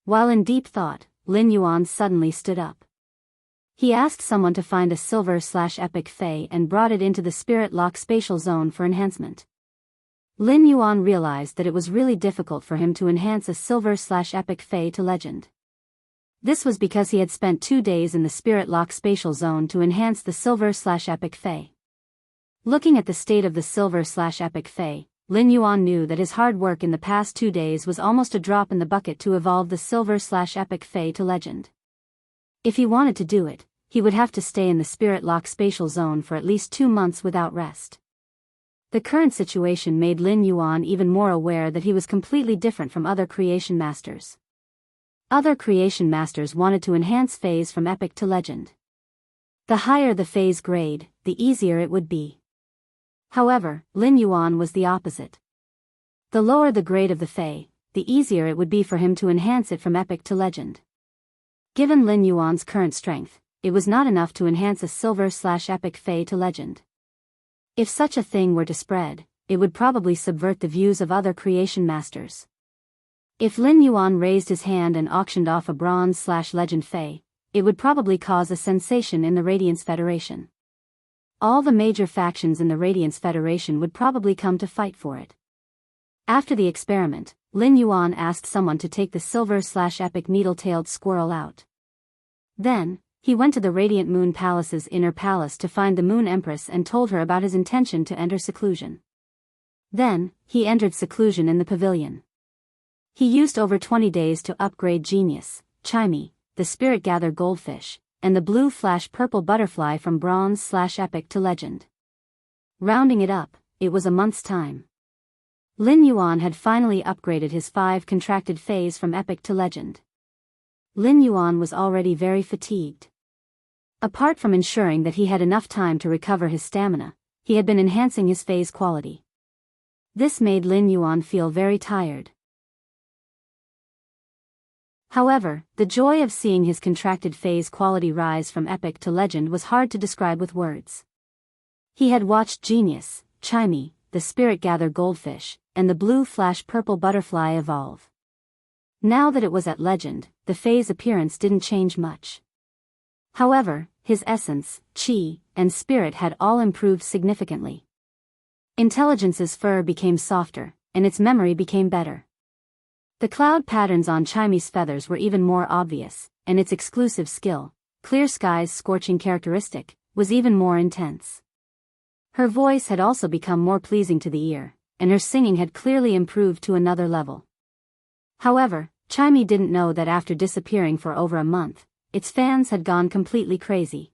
While in deep thought, Lin Yuan suddenly stood up. He asked someone to find a silver/epic fey and brought it into the Spirit Lock spatial zone for enhancement. Lin Yuan realized that it was really difficult for him to enhance a silver/epic fey to legend. This was because he had spent 2 days in the Spirit Lock spatial zone to enhance the silver/epic fey. Looking at the state of the silver/epic fey, Lin Yuan knew that his hard work in the past 2 days was almost a drop in the bucket to evolve the silver/epic fey to legend. If he wanted to do it, he would have to stay in the Spirit Lock spatial zone for at least 2 months without rest. The current situation made Lin Yuan even more aware that he was completely different from other creation masters. Other creation masters wanted to enhance phase from epic to legend. The higher the phase grade, the easier it would be. However, Lin Yuan was the opposite. The lower the grade of the fey, the easier it would be for him to enhance it from epic to legend. Given Lin Yuan's current strength, it was not enough to enhance a silver/epic fey to legend. If such a thing were to spread, it would probably subvert the views of other creation masters. If Lin Yuan raised his hand and auctioned off a bronze/legend fey, it would probably cause a sensation in the Radiance Federation. All the major factions in the Radiance Federation would probably come to fight for it. After the experiment, Lin Yuan asked someone to take the silver/epic needle-tailed squirrel out. Then, he went to the Radiant Moon Palace's inner palace to find the Moon Empress and told her about his intention to enter seclusion. Then, he entered seclusion in the pavilion. He used over 20 days to upgrade Genius, Chimey, the Spirit Gather Goldfish, and the blue flash purple butterfly from bronze/epic to legend. Rounding it up, it was a month's time. Lin Yuan had finally upgraded his 5 contracted phase from epic to legend. Lin Yuan was already very fatigued. Apart from ensuring that he had enough time to recover his stamina, he had been enhancing his phase quality. This made Lin Yuan feel very tired. However, the joy of seeing his contracted phase quality rise from epic to legend was hard to describe with words. He had watched Genius, Chimey, the Spirit Gather Goldfish, and the blue flash purple butterfly evolve. Now that it was at legend, the Fae's appearance didn't change much. However, his essence, qi, and spirit had all improved significantly. Intelligence's fur became softer, and its memory became better. The cloud patterns on Chimy's feathers were even more obvious, and its exclusive skill, clear skies' scorching characteristic, was even more intense. Her voice had also become more pleasing to the ear, and her singing had clearly improved to another level. However, Chimy didn't know that after disappearing for over a month, its fans had gone completely crazy.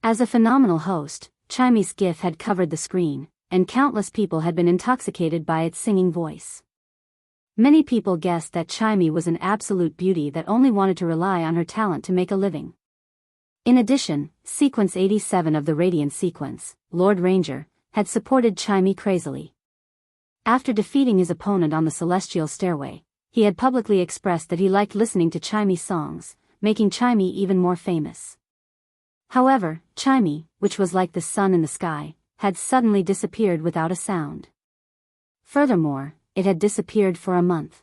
As a phenomenal host, Chimy's gif had covered the screen, and countless people had been intoxicated by its singing voice. Many people guessed that Chimy was an absolute beauty that only wanted to rely on her talent to make a living. In addition, Sequence 87 of the Radiant Sequence, Lord Ranger, had supported Chimy crazily. After defeating his opponent on the Celestial Stairway, he had publicly expressed that he liked listening to Chimy's songs, making Chimy even more famous. However, Chimy, which was like the sun in the sky, had suddenly disappeared without a sound. Furthermore, it had disappeared for a month.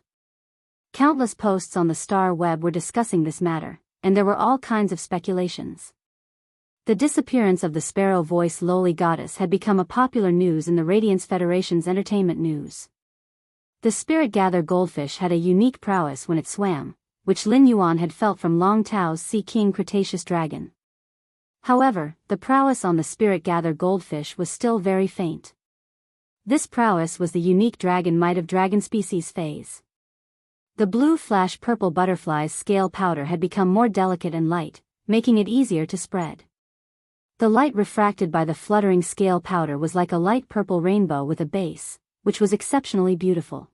Countless posts on the star web were discussing this matter, and there were all kinds of speculations. The disappearance of the sparrow voice lowly goddess had become a popular news in the Radiance Federation's entertainment news. The spirit gather goldfish had a unique prowess when it swam, which Lin Yuan had felt from Long Tao's Sea King Cretaceous dragon. However, the prowess on the spirit gather goldfish was still very faint. This prowess was the unique dragon might of dragon species phase. The blue flash purple butterfly's scale powder had become more delicate and light, making it easier to spread. The light refracted by the fluttering scale powder was like a light purple rainbow with a base, which was exceptionally beautiful.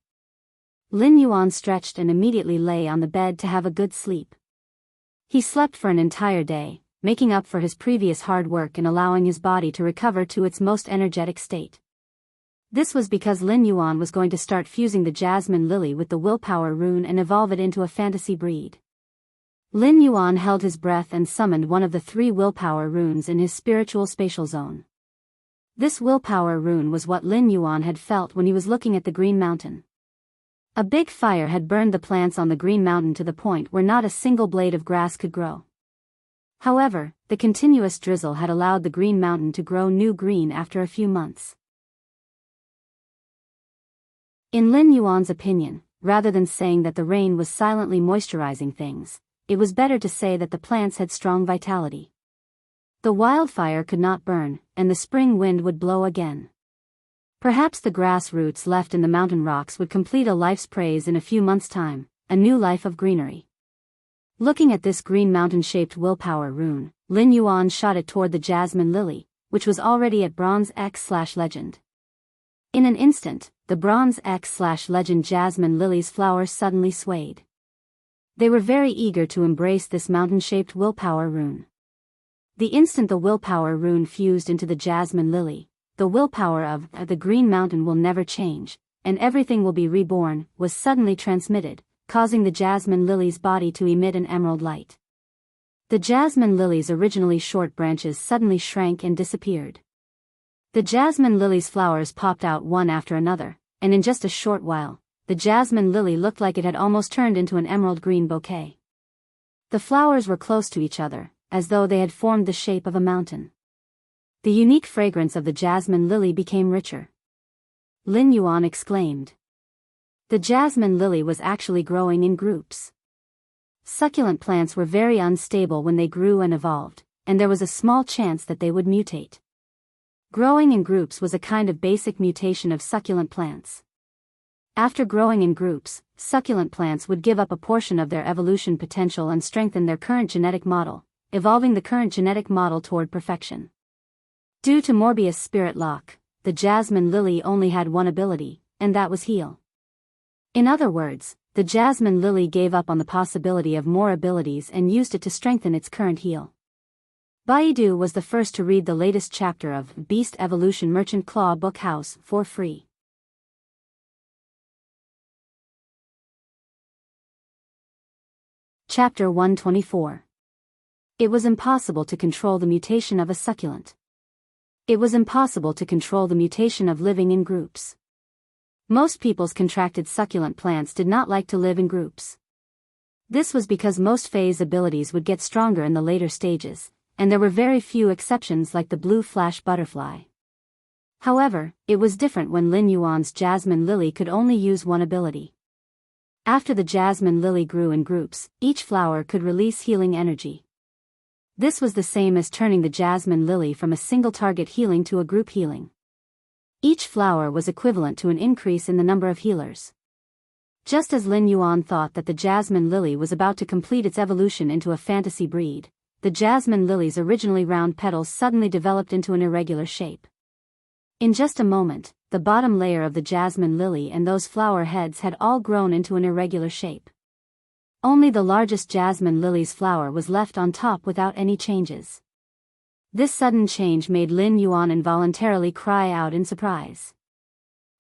Lin Yuan stretched and immediately lay on the bed to have a good sleep. He slept for an entire day, making up for his previous hard work and allowing his body to recover to its most energetic state. This was because Lin Yuan was going to start fusing the Jasmine Lily with the Willpower Rune and evolve it into a fantasy breed. Lin Yuan held his breath and summoned one of the 3 Willpower Runes in his spiritual spatial zone. This Willpower Rune was what Lin Yuan had felt when he was looking at the Green Mountain. A big fire had burned the plants on the Green Mountain to the point where not a single blade of grass could grow. However, the continuous drizzle had allowed the Green Mountain to grow new green after a few months. In Lin Yuan's opinion, rather than saying that the rain was silently moisturizing things, it was better to say that the plants had strong vitality. The wildfire could not burn, and the spring wind would blow again. Perhaps the grass roots left in the mountain rocks would complete a life's praise in a few months' time, a new life of greenery. Looking at this green mountain-shaped willpower rune, Lin Yuan shot it toward the Jasmine Lily, which was already at Bronze X/Legend. In an instant, the Bronze X/Legend Jasmine Lily's flowers suddenly swayed. They were very eager to embrace this mountain-shaped willpower rune. The instant the willpower rune fused into the Jasmine Lily, the willpower of the Green Mountain will never change, and everything will be reborn, was suddenly transmitted, causing the Jasmine Lily's body to emit an emerald light. The Jasmine Lily's originally short branches suddenly shrank and disappeared. The Jasmine Lily's flowers popped out one after another, and in just a short while, the Jasmine Lily looked like it had almost turned into an emerald green bouquet. The flowers were close to each other, as though they had formed the shape of a mountain. The unique fragrance of the Jasmine Lily became richer. Lin Yuan exclaimed. The Jasmine Lily was actually growing in groups. Succulent plants were very unstable when they grew and evolved, and there was a small chance that they would mutate. Growing in groups was a kind of basic mutation of succulent plants. After growing in groups, succulent plants would give up a portion of their evolution potential and strengthen their current genetic model, evolving the current genetic model toward perfection. Due to Morbius' spirit lock, the Jasmine Lily only had one ability, and that was heal. In other words, the Jasmine Lily gave up on the possibility of more abilities and used it to strengthen its current heal. Baidu was the first to read the latest chapter of Beast Evolution Merchant Claw Book House for free. Chapter 124. It was impossible to control the mutation of a succulent. It was impossible to control the mutation of living in groups. Most people's contracted succulent plants did not like to live in groups. This was because most Fae's abilities would get stronger in the later stages, and there were very few exceptions like the blue flash butterfly. However, it was different when Lin Yuan's jasmine lily could only use one ability. After the jasmine lily grew in groups, each flower could release healing energy. This was the same as turning the jasmine lily from a single target healing to a group healing. Each flower was equivalent to an increase in the number of healers. Just as Lin Yuan thought that the jasmine lily was about to complete its evolution into a fantasy breed, the jasmine lily's originally round petals suddenly developed into an irregular shape. In just a moment, the bottom layer of the jasmine lily and those flower heads had all grown into an irregular shape. Only the largest jasmine lily's flower was left on top without any changes. This sudden change made Lin Yuan involuntarily cry out in surprise.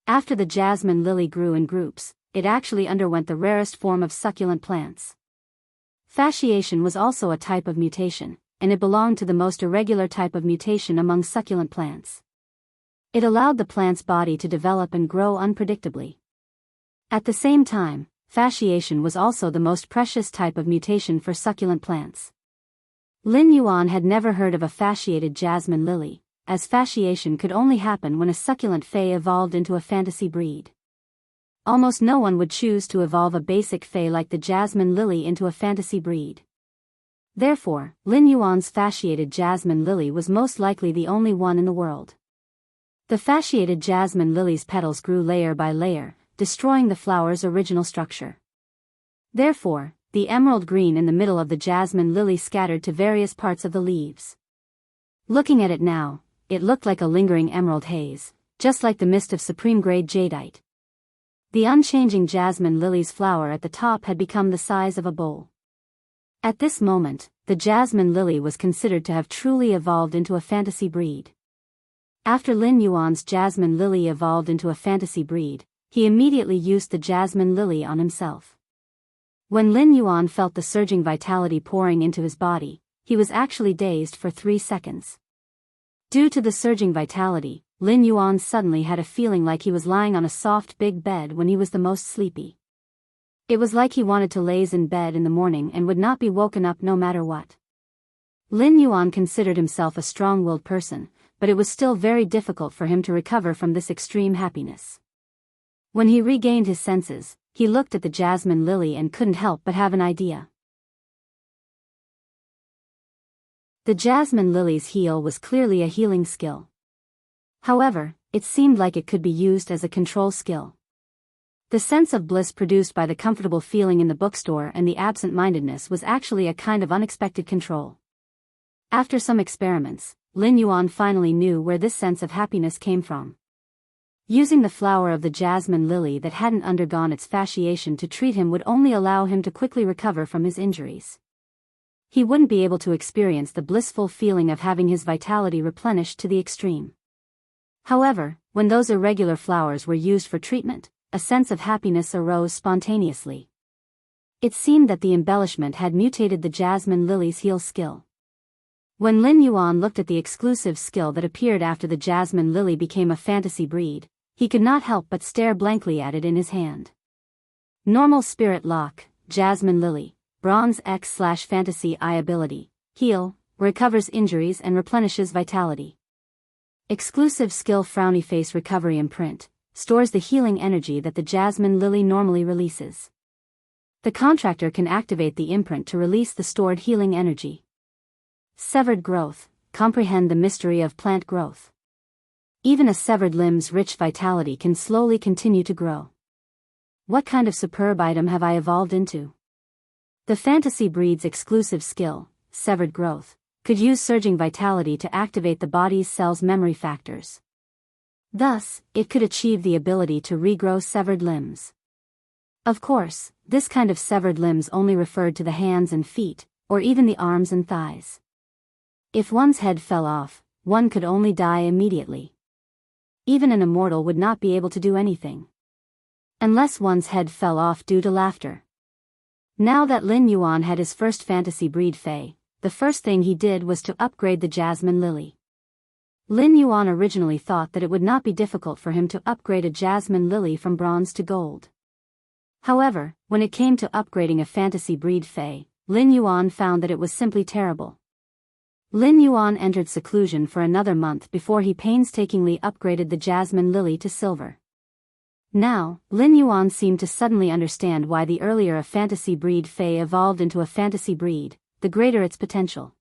After the jasmine lily grew in groups, it actually underwent the rarest form of succulent plants. Fasciation was also a type of mutation, and it belonged to the most irregular type of mutation among succulent plants. It allowed the plant's body to develop and grow unpredictably. At the same time, fasciation was also the most precious type of mutation for succulent plants. Lin Yuan had never heard of a fasciated jasmine lily, as fasciation could only happen when a succulent Fae evolved into a fantasy breed. Almost no one would choose to evolve a basic Fae like the jasmine lily into a fantasy breed. Therefore, Lin Yuan's fasciated jasmine lily was most likely the only one in the world. The fasciated jasmine lily's petals grew layer by layer, destroying the flower's original structure. Therefore, the emerald green in the middle of the jasmine lily scattered to various parts of the leaves. Looking at it now, it looked like a lingering emerald haze, just like the mist of supreme-grade jadeite. The unchanging jasmine lily's flower at the top had become the size of a bowl. At this moment, the jasmine lily was considered to have truly evolved into a fantasy breed. After Lin Yuan's jasmine lily evolved into a fantasy breed, he immediately used the jasmine lily on himself. When Lin Yuan felt the surging vitality pouring into his body, he was actually dazed for 3 seconds. Due to the surging vitality, Lin Yuan suddenly had a feeling like he was lying on a soft big bed when he was the most sleepy. It was like he wanted to laze in bed in the morning and would not be woken up no matter what. Lin Yuan considered himself a strong-willed person, but it was still very difficult for him to recover from this extreme happiness. When he regained his senses, he looked at the jasmine lily and couldn't help but have an idea. The jasmine lily's heal was clearly a healing skill. However, it seemed like it could be used as a control skill. The sense of bliss produced by the comfortable feeling in the bookstore and the absent-mindedness was actually a kind of unexpected control. After some experiments, Lin Yuan finally knew where this sense of happiness came from. Using the flower of the jasmine lily that hadn't undergone its fasciation to treat him would only allow him to quickly recover from his injuries. He wouldn't be able to experience the blissful feeling of having his vitality replenished to the extreme. However, when those irregular flowers were used for treatment, a sense of happiness arose spontaneously. It seemed that the embellishment had mutated the jasmine lily's heal skill. When Lin Yuan looked at the exclusive skill that appeared after the jasmine lily became a fantasy breed, he could not help but stare blankly at it in his hand. Normal Spirit Lock, Jasmine Lily, Bronze X/Fantasy I ability, Heal, recovers injuries and replenishes vitality. Exclusive skill Frowny Face Recovery Imprint, stores the healing energy that the jasmine lily normally releases. The contractor can activate the imprint to release the stored healing energy. Severed Growth, comprehend the mystery of plant growth. Even a severed limb's rich vitality can slowly continue to grow. What kind of superb item have I evolved into? The fantasy breed's exclusive skill, Severed Growth, could use surging vitality to activate the body's cells' memory factors. Thus, it could achieve the ability to regrow severed limbs. Of course, this kind of severed limbs only referred to the hands and feet, or even the arms and thighs. If one's head fell off, one could only die immediately. Even an immortal would not be able to do anything. Unless one's head fell off due to laughter. Now that Lin Yuan had his first fantasy breed Fae, the first thing he did was to upgrade the jasmine lily. Lin Yuan originally thought that it would not be difficult for him to upgrade a jasmine lily from bronze to gold. However, when it came to upgrading a fantasy breed Fae, Lin Yuan found that it was simply terrible. Lin Yuan entered seclusion for another month before he painstakingly upgraded the jasmine lily to silver. Now, Lin Yuan seemed to suddenly understand why the earlier a fantasy breed Fae evolved into a fantasy breed, the greater its potential.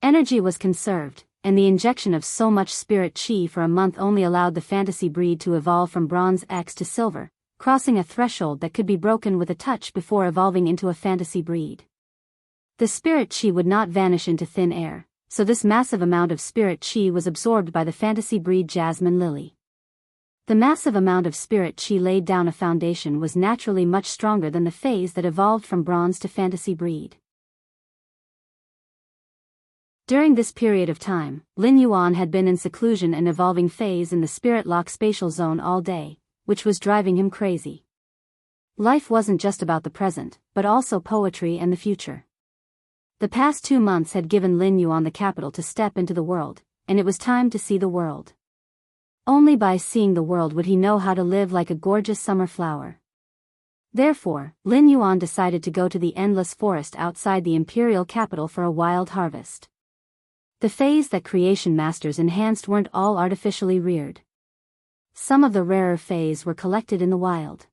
Energy was conserved, and the injection of so much spirit chi for a month only allowed the fantasy breed to evolve from bronze X to silver, crossing a threshold that could be broken with a touch before evolving into a fantasy breed. The spirit chi would not vanish into thin air, so this massive amount of spirit chi was absorbed by the fantasy breed jasmine lily. The massive amount of spirit chi laid down a foundation was naturally much stronger than the phase that evolved from bronze to fantasy breed. During this period of time, Lin Yuan had been in seclusion and evolving phase in the spirit lock spatial zone all day, which was driving him crazy. Life wasn't just about the present, but also poetry and the future. The past 2 months had given Lin Yuan the capital to step into the world, and it was time to see the world. Only by seeing the world would he know how to live like a gorgeous summer flower. Therefore, Lin Yuan decided to go to the endless forest outside the imperial capital for a wild harvest. The phase that creation masters enhanced weren't all artificially reared. Some of the rarer phase were collected in the wild.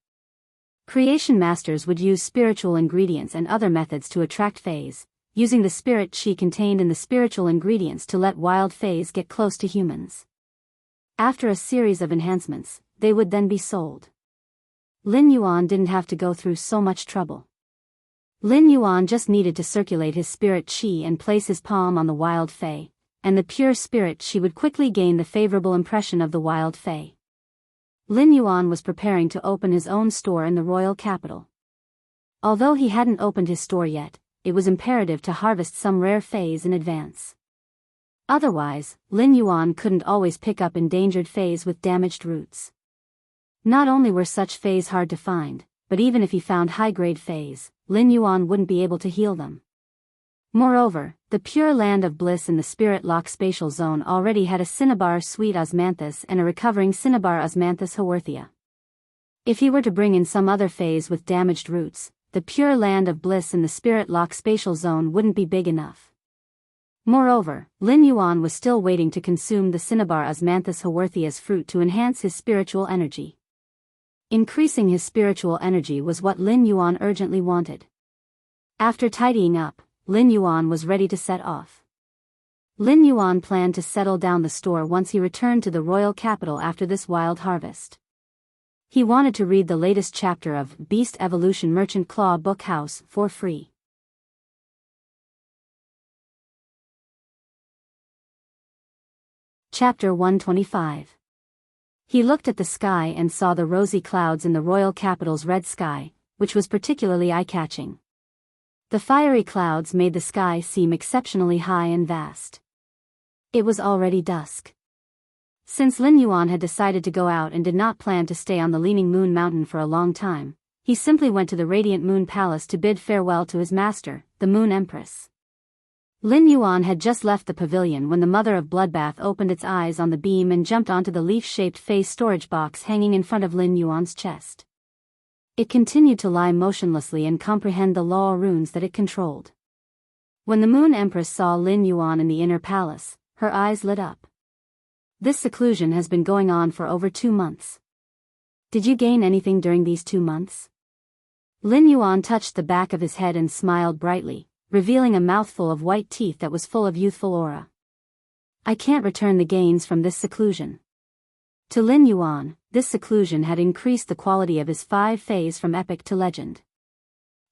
Creation masters would use spiritual ingredients and other methods to attract phase, using the spirit chi contained in the spiritual ingredients to let wild phase get close to humans. After a series of enhancements, they would then be sold. Lin Yuan didn't have to go through so much trouble. Lin Yuan just needed to circulate his spirit chi and place his palm on the wild fae, and the pure spirit chi would quickly gain the favorable impression of the wild fae. Lin Yuan was preparing to open his own store in the royal capital. Although he hadn't opened his store yet, it was imperative to harvest some rare phase in advance. Otherwise, Lin Yuan couldn't always pick up endangered phase with damaged roots. Not only were such phase hard to find, but even if he found high-grade phase, Lin Yuan wouldn't be able to heal them. Moreover, the pure land of bliss in the spirit lock spatial zone already had a cinnabar sweet osmanthus and a recovering cinnabar osmanthus haworthia. If he were to bring in some other phase with damaged roots, the pure land of bliss in the spirit lock spatial zone wouldn't be big enough. Moreover, Lin Yuan was still waiting to consume the cinnabar osmanthus haworthia's fruit to enhance his spiritual energy. Increasing his spiritual energy was what Lin Yuan urgently wanted. After tidying up, Lin Yuan was ready to set off. Lin Yuan planned to settle down the store once he returned to the royal capital after this wild harvest. He wanted to read the latest chapter of Beast Evolution Merchant Claw Book House for free. Chapter 125. He looked at the sky and saw the rosy clouds in the royal capital's red sky, which was particularly eye-catching. The fiery clouds made the sky seem exceptionally high and vast. It was already dusk. Since Lin Yuan had decided to go out and did not plan to stay on the Leaning Moon Mountain for a long time, he simply went to the Radiant Moon Palace to bid farewell to his master, the Moon Empress. Lin Yuan had just left the pavilion when the Mother of Bloodbath opened its eyes on the beam and jumped onto the leaf-shaped face storage box hanging in front of Lin Yuan's chest. It continued to lie motionlessly and comprehend the law runes that it controlled. When the Moon Empress saw Lin Yuan in the inner palace, her eyes lit up. This seclusion has been going on for over 2 months. Did you gain anything during these 2 months? Lin Yuan touched the back of his head and smiled brightly, revealing a mouthful of white teeth that was full of youthful aura. I can't return the gains from this seclusion. To Lin Yuan, this seclusion had increased the quality of his 5 phase from epic to legend.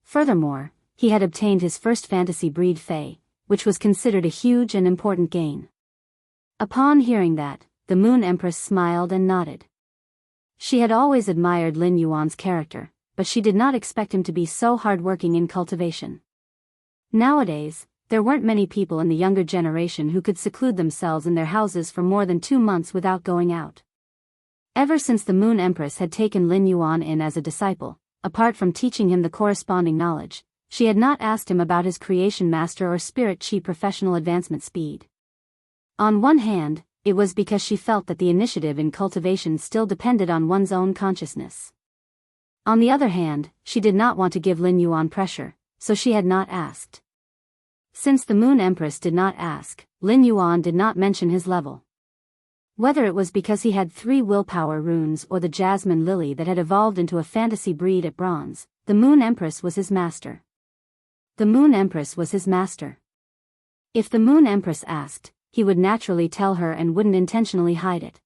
Furthermore, he had obtained his first fantasy breed fae, which was considered a huge and important gain. Upon hearing that, the Moon Empress smiled and nodded. She had always admired Lin Yuan's character, but she did not expect him to be so hardworking in cultivation. Nowadays, there weren't many people in the younger generation who could seclude themselves in their houses for more than 2 months without going out. Ever since the Moon Empress had taken Lin Yuan in as a disciple, apart from teaching him the corresponding knowledge, she had not asked him about his creation master or spirit chi professional advancement speed. On one hand, it was because she felt that the initiative in cultivation still depended on one's own consciousness. On the other hand, she did not want to give Lin Yuan pressure, so she had not asked. Since the Moon Empress did not ask, Lin Yuan did not mention his level. Whether it was because he had 3 willpower runes or the jasmine lily that had evolved into a fantasy breed at bronze, the Moon Empress was his master. The Moon Empress was his master. If the Moon Empress asked, he would naturally tell her and wouldn't intentionally hide it.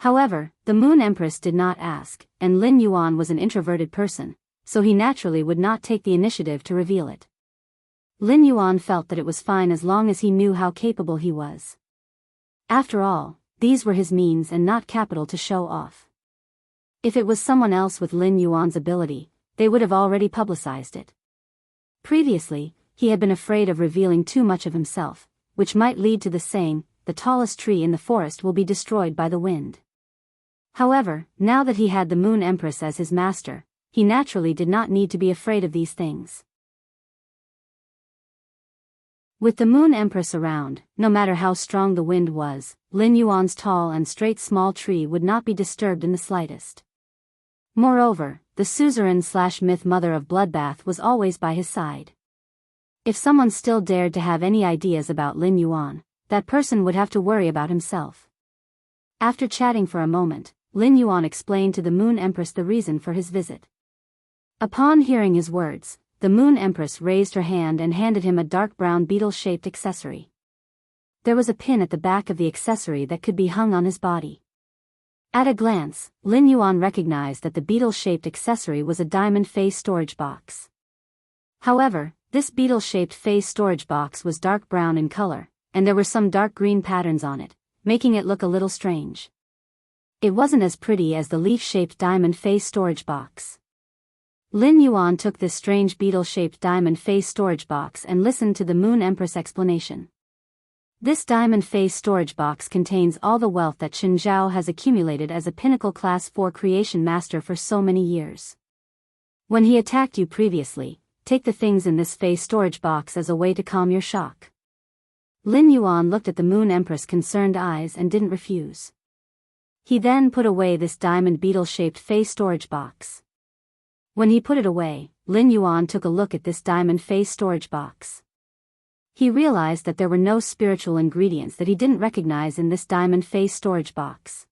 However, the Moon Empress did not ask, and Lin Yuan was an introverted person, so he naturally would not take the initiative to reveal it. Lin Yuan felt that it was fine as long as he knew how capable he was. After all, these were his means and not capital to show off. If it was someone else with Lin Yuan's ability, they would have already publicized it. Previously, he had been afraid of revealing too much of himself, which might lead to the saying, "The tallest tree in the forest will be destroyed by the wind." However, now that he had the Moon Empress as his master, he naturally did not need to be afraid of these things. With the Moon Empress around, no matter how strong the wind was, Lin Yuan's tall and straight small tree would not be disturbed in the slightest. Moreover, the suzerain/myth mother of bloodbath was always by his side. If someone still dared to have any ideas about Lin Yuan, that person would have to worry about himself. After chatting for a moment, Lin Yuan explained to the Moon Empress the reason for his visit. Upon hearing his words, the Moon Empress raised her hand and handed him a dark brown beetle-shaped accessory. There was a pin at the back of the accessory that could be hung on his body. At a glance, Lin Yuan recognized that the beetle-shaped accessory was a diamond face storage box. However, this beetle-shaped face storage box was dark brown in color, and there were some dark green patterns on it, making it look a little strange. It wasn't as pretty as the leaf-shaped diamond face storage box. Lin Yuan took this strange beetle-shaped diamond face storage box and listened to the Moon Empress explanation. This diamond face storage box contains all the wealth that Chen Zhao has accumulated as a pinnacle class 4 creation master for so many years. When he attacked you previously, take the things in this face storage box as a way to calm your shock. Lin Yuan looked at the Moon Empress' concerned eyes and didn't refuse. He then put away this diamond beetle-shaped face storage box. When he put it away, Lin Yuan took a look at this diamond face storage box. He realized that there were no spiritual ingredients that he didn't recognize in this diamond face storage box.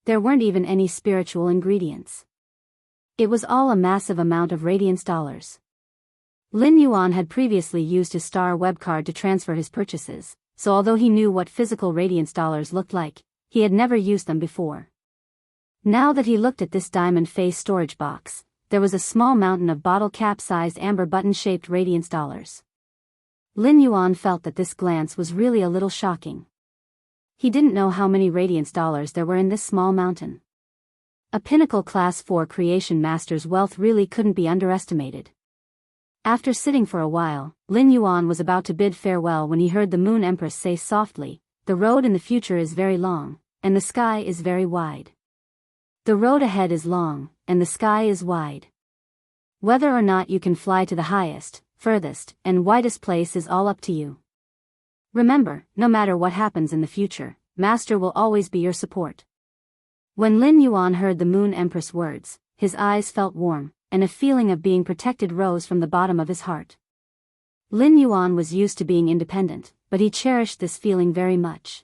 There weren't even any spiritual ingredients. It was all a massive amount of radiance dollars. Lin Yuan had previously used his star web card to transfer his purchases, so although he knew what physical radiance dollars looked like, he had never used them before. Now that he looked at this diamond face storage box, there was a small mountain of bottle cap-sized amber button-shaped radiance dollars. Lin Yuan felt that this glance was really a little shocking. He didn't know how many radiance dollars there were in this small mountain. A pinnacle class 4 creation master's wealth really couldn't be underestimated. After sitting for a while, Lin Yuan was about to bid farewell when he heard the Moon Empress say softly, "The road in the future is very long, and the sky is very wide. The road ahead is long, and the sky is wide. Whether or not you can fly to the highest, furthest, and widest place is all up to you. Remember, no matter what happens in the future, Master will always be your support." When Lin Yuan heard the Moon Empress' words, his eyes felt warm, and a feeling of being protected rose from the bottom of his heart. Lin Yuan was used to being independent, but he cherished this feeling very much.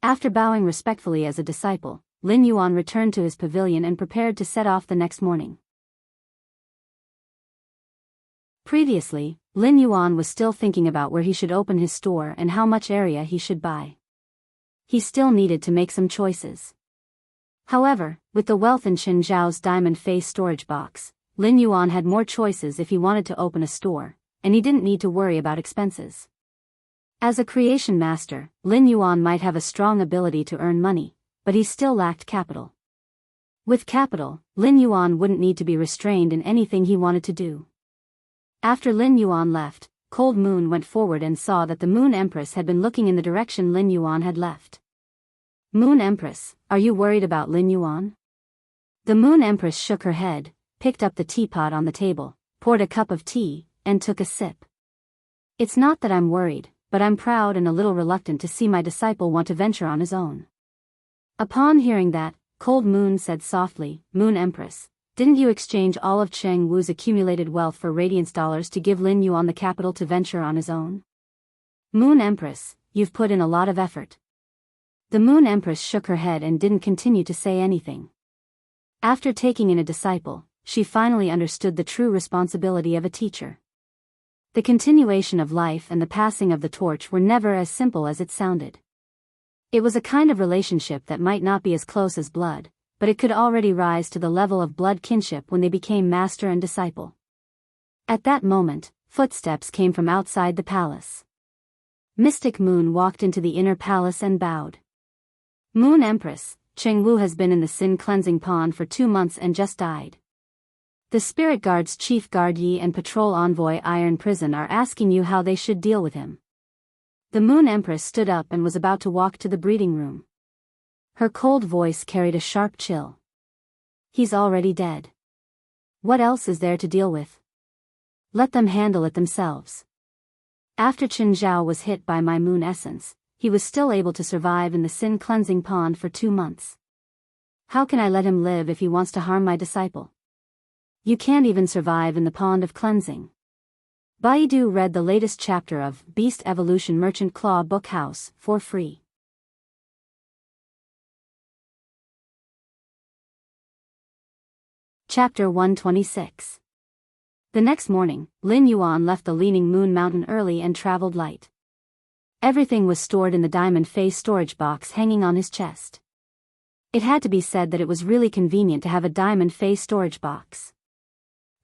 After bowing respectfully as a disciple, Lin Yuan returned to his pavilion and prepared to set off the next morning. Previously, Lin Yuan was still thinking about where he should open his store and how much area he should buy. He still needed to make some choices. However, with the wealth in Chen Zhao's diamond face storage box, Lin Yuan had more choices if he wanted to open a store, and he didn't need to worry about expenses. As a creation master, Lin Yuan might have a strong ability to earn money, but he still lacked capital. With capital, Lin Yuan wouldn't need to be restrained in anything he wanted to do. After Lin Yuan left, Cold Moon went forward and saw that the Moon Empress had been looking in the direction Lin Yuan had left. "Moon Empress, are you worried about Lin Yuan?" The Moon Empress shook her head, picked up the teapot on the table, poured a cup of tea, and took a sip. "It's not that I'm worried, but I'm proud and a little reluctant to see my disciple want to venture on his own." Upon hearing that, Cold Moon said softly, "Moon Empress, didn't you exchange all of Cheng Wu's accumulated wealth for radiance dollars to give Lin Yuan the capital to venture on his own? Moon Empress, you've put in a lot of effort." The Moon Empress shook her head and didn't continue to say anything. After taking in a disciple, she finally understood the true responsibility of a teacher. The continuation of life and the passing of the torch were never as simple as it sounded. It was a kind of relationship that might not be as close as blood, but it could already rise to the level of blood kinship when they became master and disciple. At that moment, footsteps came from outside the palace. Mystic Moon walked into the inner palace and bowed. "Moon Empress, Cheng Wu has been in the Sin cleansing pond for 2 months and just died. The Spirit Guard's Chief Guard Yi and Patrol Envoy Iron Prison are asking you how they should deal with him." The Moon Empress stood up and was about to walk to the breeding room. Her cold voice carried a sharp chill. "He's already dead. What else is there to deal with? Let them handle it themselves. After Chen Zhao was hit by my moon essence, he was still able to survive in the Sin cleansing pond for 2 months. How can I let him live if he wants to harm my disciple? You can't even survive in the pond of cleansing." Baidu read the latest chapter of Beast Evolution Merchant Claw Book House for free. Chapter 126. The next morning, Lin Yuan left the Leaning Moon Mountain early and traveled light. Everything was stored in the diamond face storage box hanging on his chest. It had to be said that it was really convenient to have a diamond face storage box.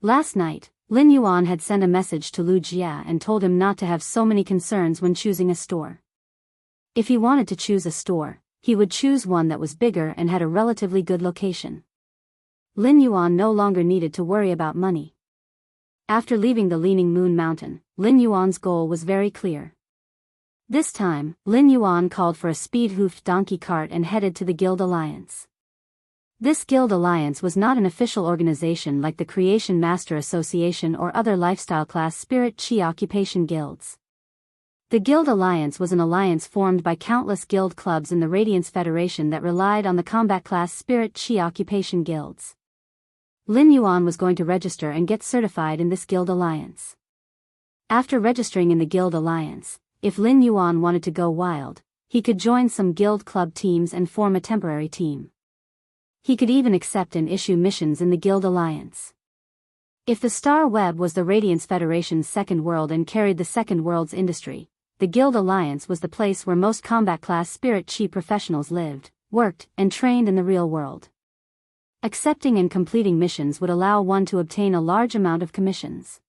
Last night, Lin Yuan had sent a message to Lu Jia and told him not to have so many concerns when choosing a store. If he wanted to choose a store, he would choose one that was bigger and had a relatively good location. Lin Yuan no longer needed to worry about money. After leaving the Leaning Moon Mountain, Lin Yuan's goal was very clear. This time, Lin Yuan called for a speed-hoofed donkey cart and headed to the Guild Alliance. This Guild Alliance was not an official organization like the Creation Master Association or other lifestyle class Spirit Chi occupation guilds. The Guild Alliance was an alliance formed by countless guild clubs in the Radiance Federation that relied on the combat class Spirit Chi occupation guilds. Lin Yuan was going to register and get certified in this Guild Alliance. After registering in the Guild Alliance, if Lin Yuan wanted to go wild, he could join some guild club teams and form a temporary team. He could even accept and issue missions in the Guild Alliance. If the Star Web was the Radiance Federation's second world and carried the second world's industry, the Guild Alliance was the place where most combat class Spirit Chi professionals lived, worked, and trained in the real world. Accepting and completing missions would allow one to obtain a large amount of commissions.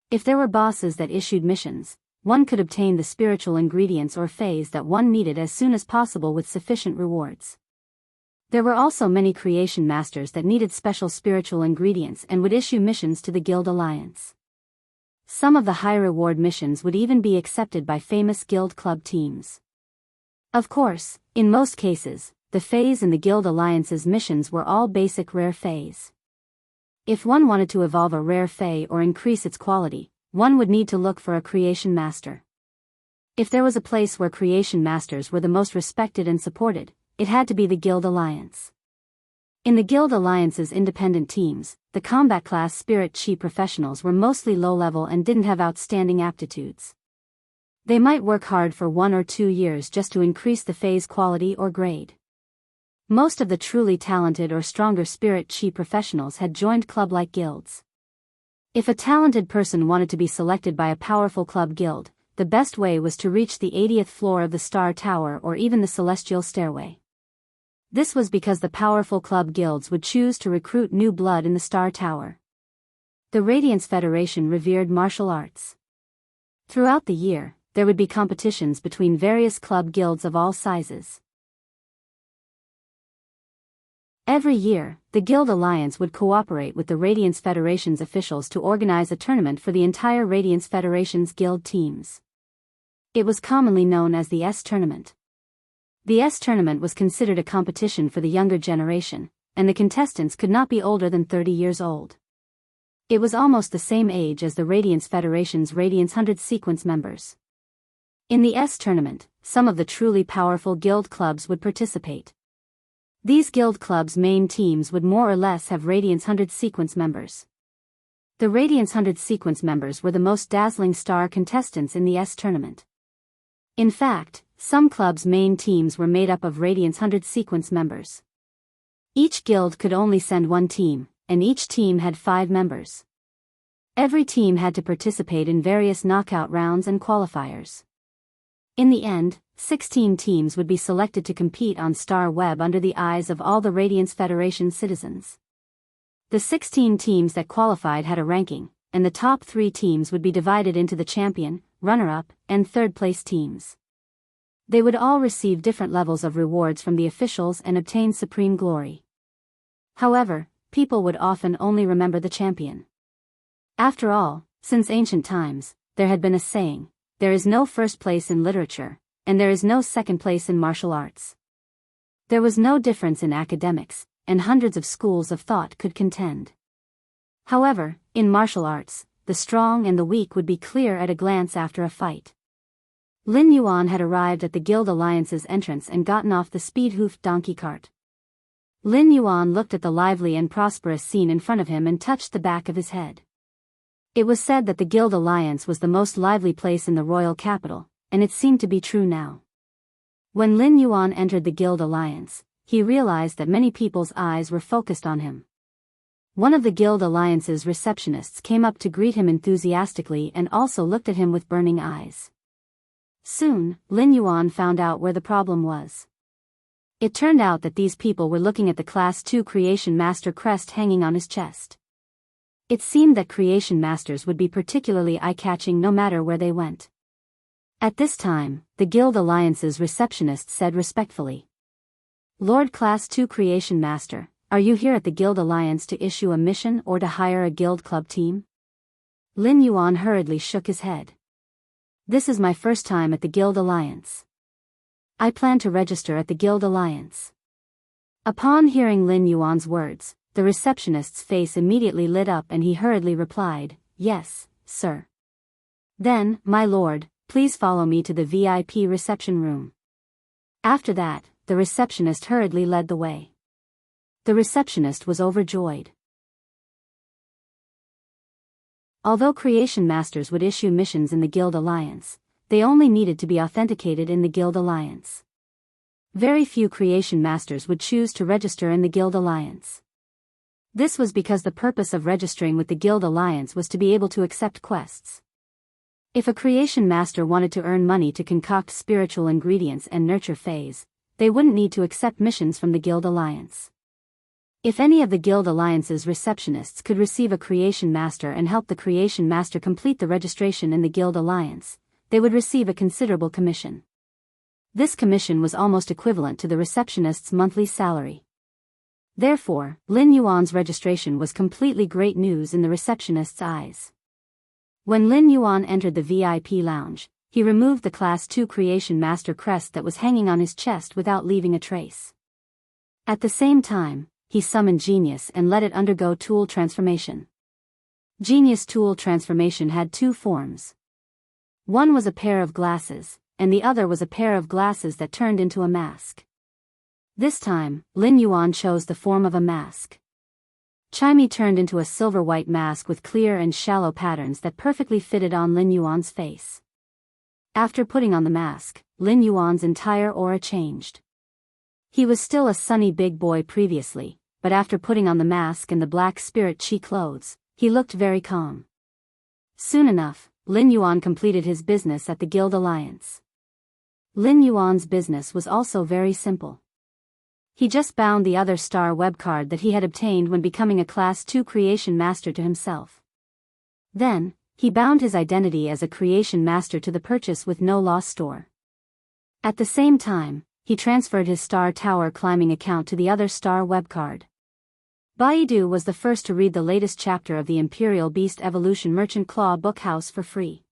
If there were bosses that issued missions, one could obtain the spiritual ingredients or phase that one needed as soon as possible with sufficient rewards. There were also many creation masters that needed special spiritual ingredients and would issue missions to the Guild Alliance. Some of the high-reward missions would even be accepted by famous guild club teams. Of course, in most cases, the phase in the Guild Alliance's missions were all basic rare phase. If one wanted to evolve a rare phase or increase its quality, one would need to look for a creation master. If there was a place where creation masters were the most respected and supported, it had to be the Guild Alliance. In the Guild Alliance's independent teams, the combat class Spirit Chi professionals were mostly low-level and didn't have outstanding aptitudes. They might work hard for 1 or 2 years just to increase the phase quality or grade. Most of the truly talented or stronger Spirit Chi professionals had joined club-like guilds. If a talented person wanted to be selected by a powerful club guild, the best way was to reach the 80th floor of the Star Tower or even the Celestial Stairway. This was because the powerful club guilds would choose to recruit new blood in the Star Tower. The Radiance Federation revered martial arts. Throughout the year, there would be competitions between various club guilds of all sizes. Every year, the Guild Alliance would cooperate with the Radiance Federation's officials to organize a tournament for the entire Radiance Federation's guild teams. It was commonly known as the S-Tournament. The S-Tournament was considered a competition for the younger generation, and the contestants could not be older than 30 years old. It was almost the same age as the Radiance Federation's Radiance 100 sequence members. In the S tournament, some of the truly powerful guild clubs would participate. These guild clubs' main teams would more or less have Radiance 100 sequence members. The Radiance 100 sequence members were the most dazzling star contestants in the S tournament. In fact, some clubs' main teams were made up of Radiance 100 sequence members. Each guild could only send one team, and each team had 5 members. Every team had to participate in various knockout rounds and qualifiers. In the end, 16 teams would be selected to compete on Star Web under the eyes of all the Radiance Federation citizens. The 16 teams that qualified had a ranking, and the top 3 teams would be divided into the champion, runner-up, and third-place teams. They would all receive different levels of rewards from the officials and obtain supreme glory. However, people would often only remember the champion. After all, since ancient times, there had been a saying, there is no first place in literature, and there is no second place in martial arts. There was no difference in academics, and hundreds of schools of thought could contend. However, in martial arts, the strong and the weak would be clear at a glance after a fight. Lin Yuan had arrived at the Guild Alliance's entrance and gotten off the speed-hoofed donkey cart. Lin Yuan looked at the lively and prosperous scene in front of him and touched the back of his head. It was said that the Guild Alliance was the most lively place in the royal capital, and it seemed to be true now. When Lin Yuan entered the Guild Alliance, he realized that many people's eyes were focused on him. One of the Guild Alliance's receptionists came up to greet him enthusiastically and also looked at him with burning eyes. Soon, Lin Yuan found out where the problem was. It turned out that these people were looking at the Class 2 Creation Master crest hanging on his chest. It seemed that Creation Masters would be particularly eye-catching no matter where they went. At this time, the Guild Alliance's receptionist said respectfully, "Lord Class 2 Creation Master, are you here at the Guild Alliance to issue a mission or to hire a guild club team?" Lin Yuan hurriedly shook his head. "This is my first time at the Guild Alliance. I plan to register at the Guild Alliance." Upon hearing Lin Yuan's words, the receptionist's face immediately lit up and he hurriedly replied, "Yes, sir." "Then, my lord, please follow me to the VIP reception room." After that, the receptionist hurriedly led the way. The receptionist was overjoyed. Although Creation Masters would issue missions in the Guild Alliance, they only needed to be authenticated in the Guild Alliance. Very few Creation Masters would choose to register in the Guild Alliance. This was because the purpose of registering with the Guild Alliance was to be able to accept quests. If a Creation Master wanted to earn money to concoct spiritual ingredients and nurture phase, they wouldn't need to accept missions from the Guild Alliance. If any of the Guild Alliance's receptionists could receive a Creation Master and help the Creation Master complete the registration in the Guild Alliance, they would receive a considerable commission. This commission was almost equivalent to the receptionist's monthly salary. Therefore, Lin Yuan's registration was completely great news in the receptionist's eyes. When Lin Yuan entered the VIP lounge, he removed the Class 2 Creation Master crest that was hanging on his chest without leaving a trace. At the same time, he summoned Genius and let it undergo tool transformation. Genius tool transformation had 2 forms. One was a pair of glasses, and the other was a pair of glasses that turned into a mask. This time, Lin Yuan chose the form of a mask. Chimey turned into a silver-white mask with clear and shallow patterns that perfectly fitted on Lin Yuan's face. After putting on the mask, Lin Yuan's entire aura changed. He was still a sunny big boy previously, but after putting on the mask and the black spirit chi clothes, he looked very calm. Soon enough, Lin Yuan completed his business at the Guild Alliance. Lin Yuan's business was also very simple. He just bound the other star web card that he had obtained when becoming a Class 2 Creation Master to himself. Then, he bound his identity as a Creation Master to the purchase with no loss store. At the same time, he transferred his Star Tower climbing account to the other star web card. Baidu was the first to read the latest chapter of the Imperial Beast Evolution Merchant Claw Bookhouse for free.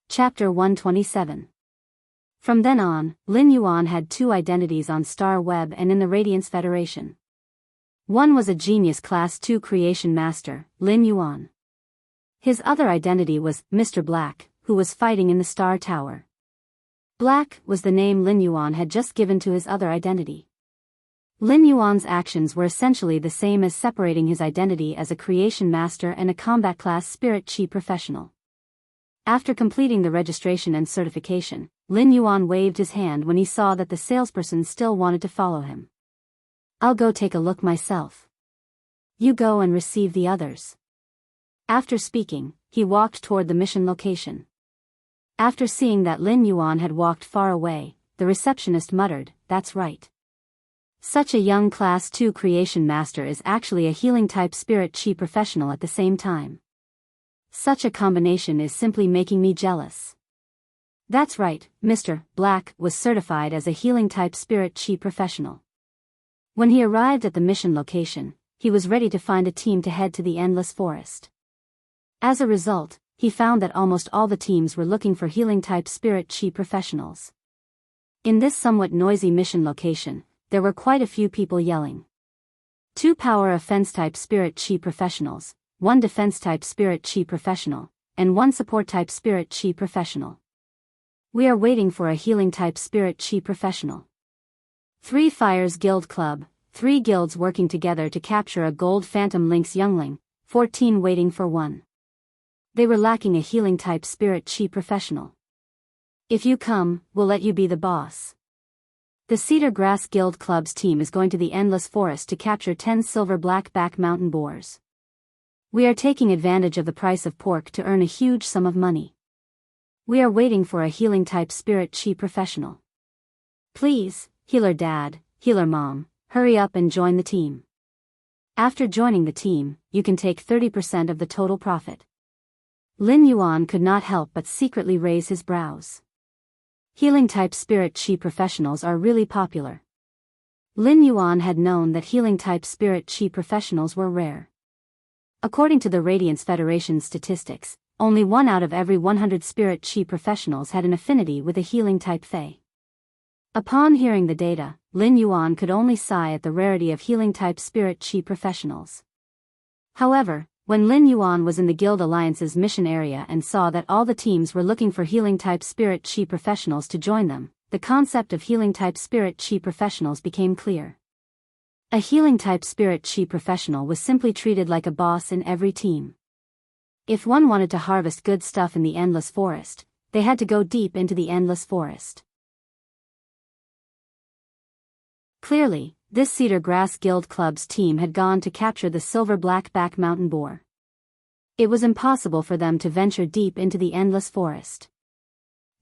Chapter 127. From then on, Lin Yuan had 2 identities on Star Web and in the Radiance Federation. One was a genius Class 2 creation master, Lin Yuan. His other identity was Mr. Black, who was fighting in the Star Tower. Black was the name Lin Yuan had just given to his other identity. Lin Yuan's actions were essentially the same as separating his identity as a creation master and a combat class spirit chi professional. After completing the registration and certification, Lin Yuan waved his hand when he saw that the salesperson still wanted to follow him. "I'll go take a look myself. You go and receive the others." After speaking, he walked toward the mission location. After seeing that Lin Yuan had walked far away, the receptionist muttered, "That's right. Such a young Class 2 creation master is actually a healing-type spirit chi professional at the same time. Such a combination is simply making me jealous." That's right, Mr. Black was certified as a healing-type spirit chi professional. When he arrived at the mission location, he was ready to find a team to head to the Endless Forest. As a result, he found that almost all the teams were looking for healing-type spirit chi professionals. In this somewhat noisy mission location, there were quite a few people yelling. 2 power offense-type spirit chi professionals, 1 defense-type spirit chi professional, and 1 support-type spirit chi professional. "We are waiting for a healing-type spirit chi professional." 3 Fires Guild Club, 3 guilds working together to capture a gold Phantom Lynx youngling, 14 waiting for one. They were lacking a healing-type spirit chi professional. "If you come, we'll let you be the boss." The Cedar Grass Guild Club's team is going to the Endless Forest to capture 10 silver black-back mountain boars. "We are taking advantage of the price of pork to earn a huge sum of money. We are waiting for a healing-type spirit chi professional. Please, healer dad, healer mom, hurry up and join the team. After joining the team, you can take 30% of the total profit." Lin Yuan could not help but secretly raise his brows. Healing-type spirit chi professionals are really popular. Lin Yuan had known that healing-type spirit chi professionals were rare. According to the Radiance Federation's statistics, only 1 out of every 100 spirit chi professionals had an affinity with a healing-type fae. Upon hearing the data, Lin Yuan could only sigh at the rarity of healing-type spirit chi professionals. However, when Lin Yuan was in the Guild Alliance's mission area and saw that all the teams were looking for healing-type spirit chi professionals to join them, the concept of healing-type spirit chi professionals became clear. A healing-type spirit chi professional was simply treated like a boss in every team. If one wanted to harvest good stuff in the Endless Forest, they had to go deep into the Endless Forest. Clearly, this Cedar Grass Guild Club's team had gone to capture the silver black-back mountain boar. It was impossible for them to venture deep into the Endless Forest,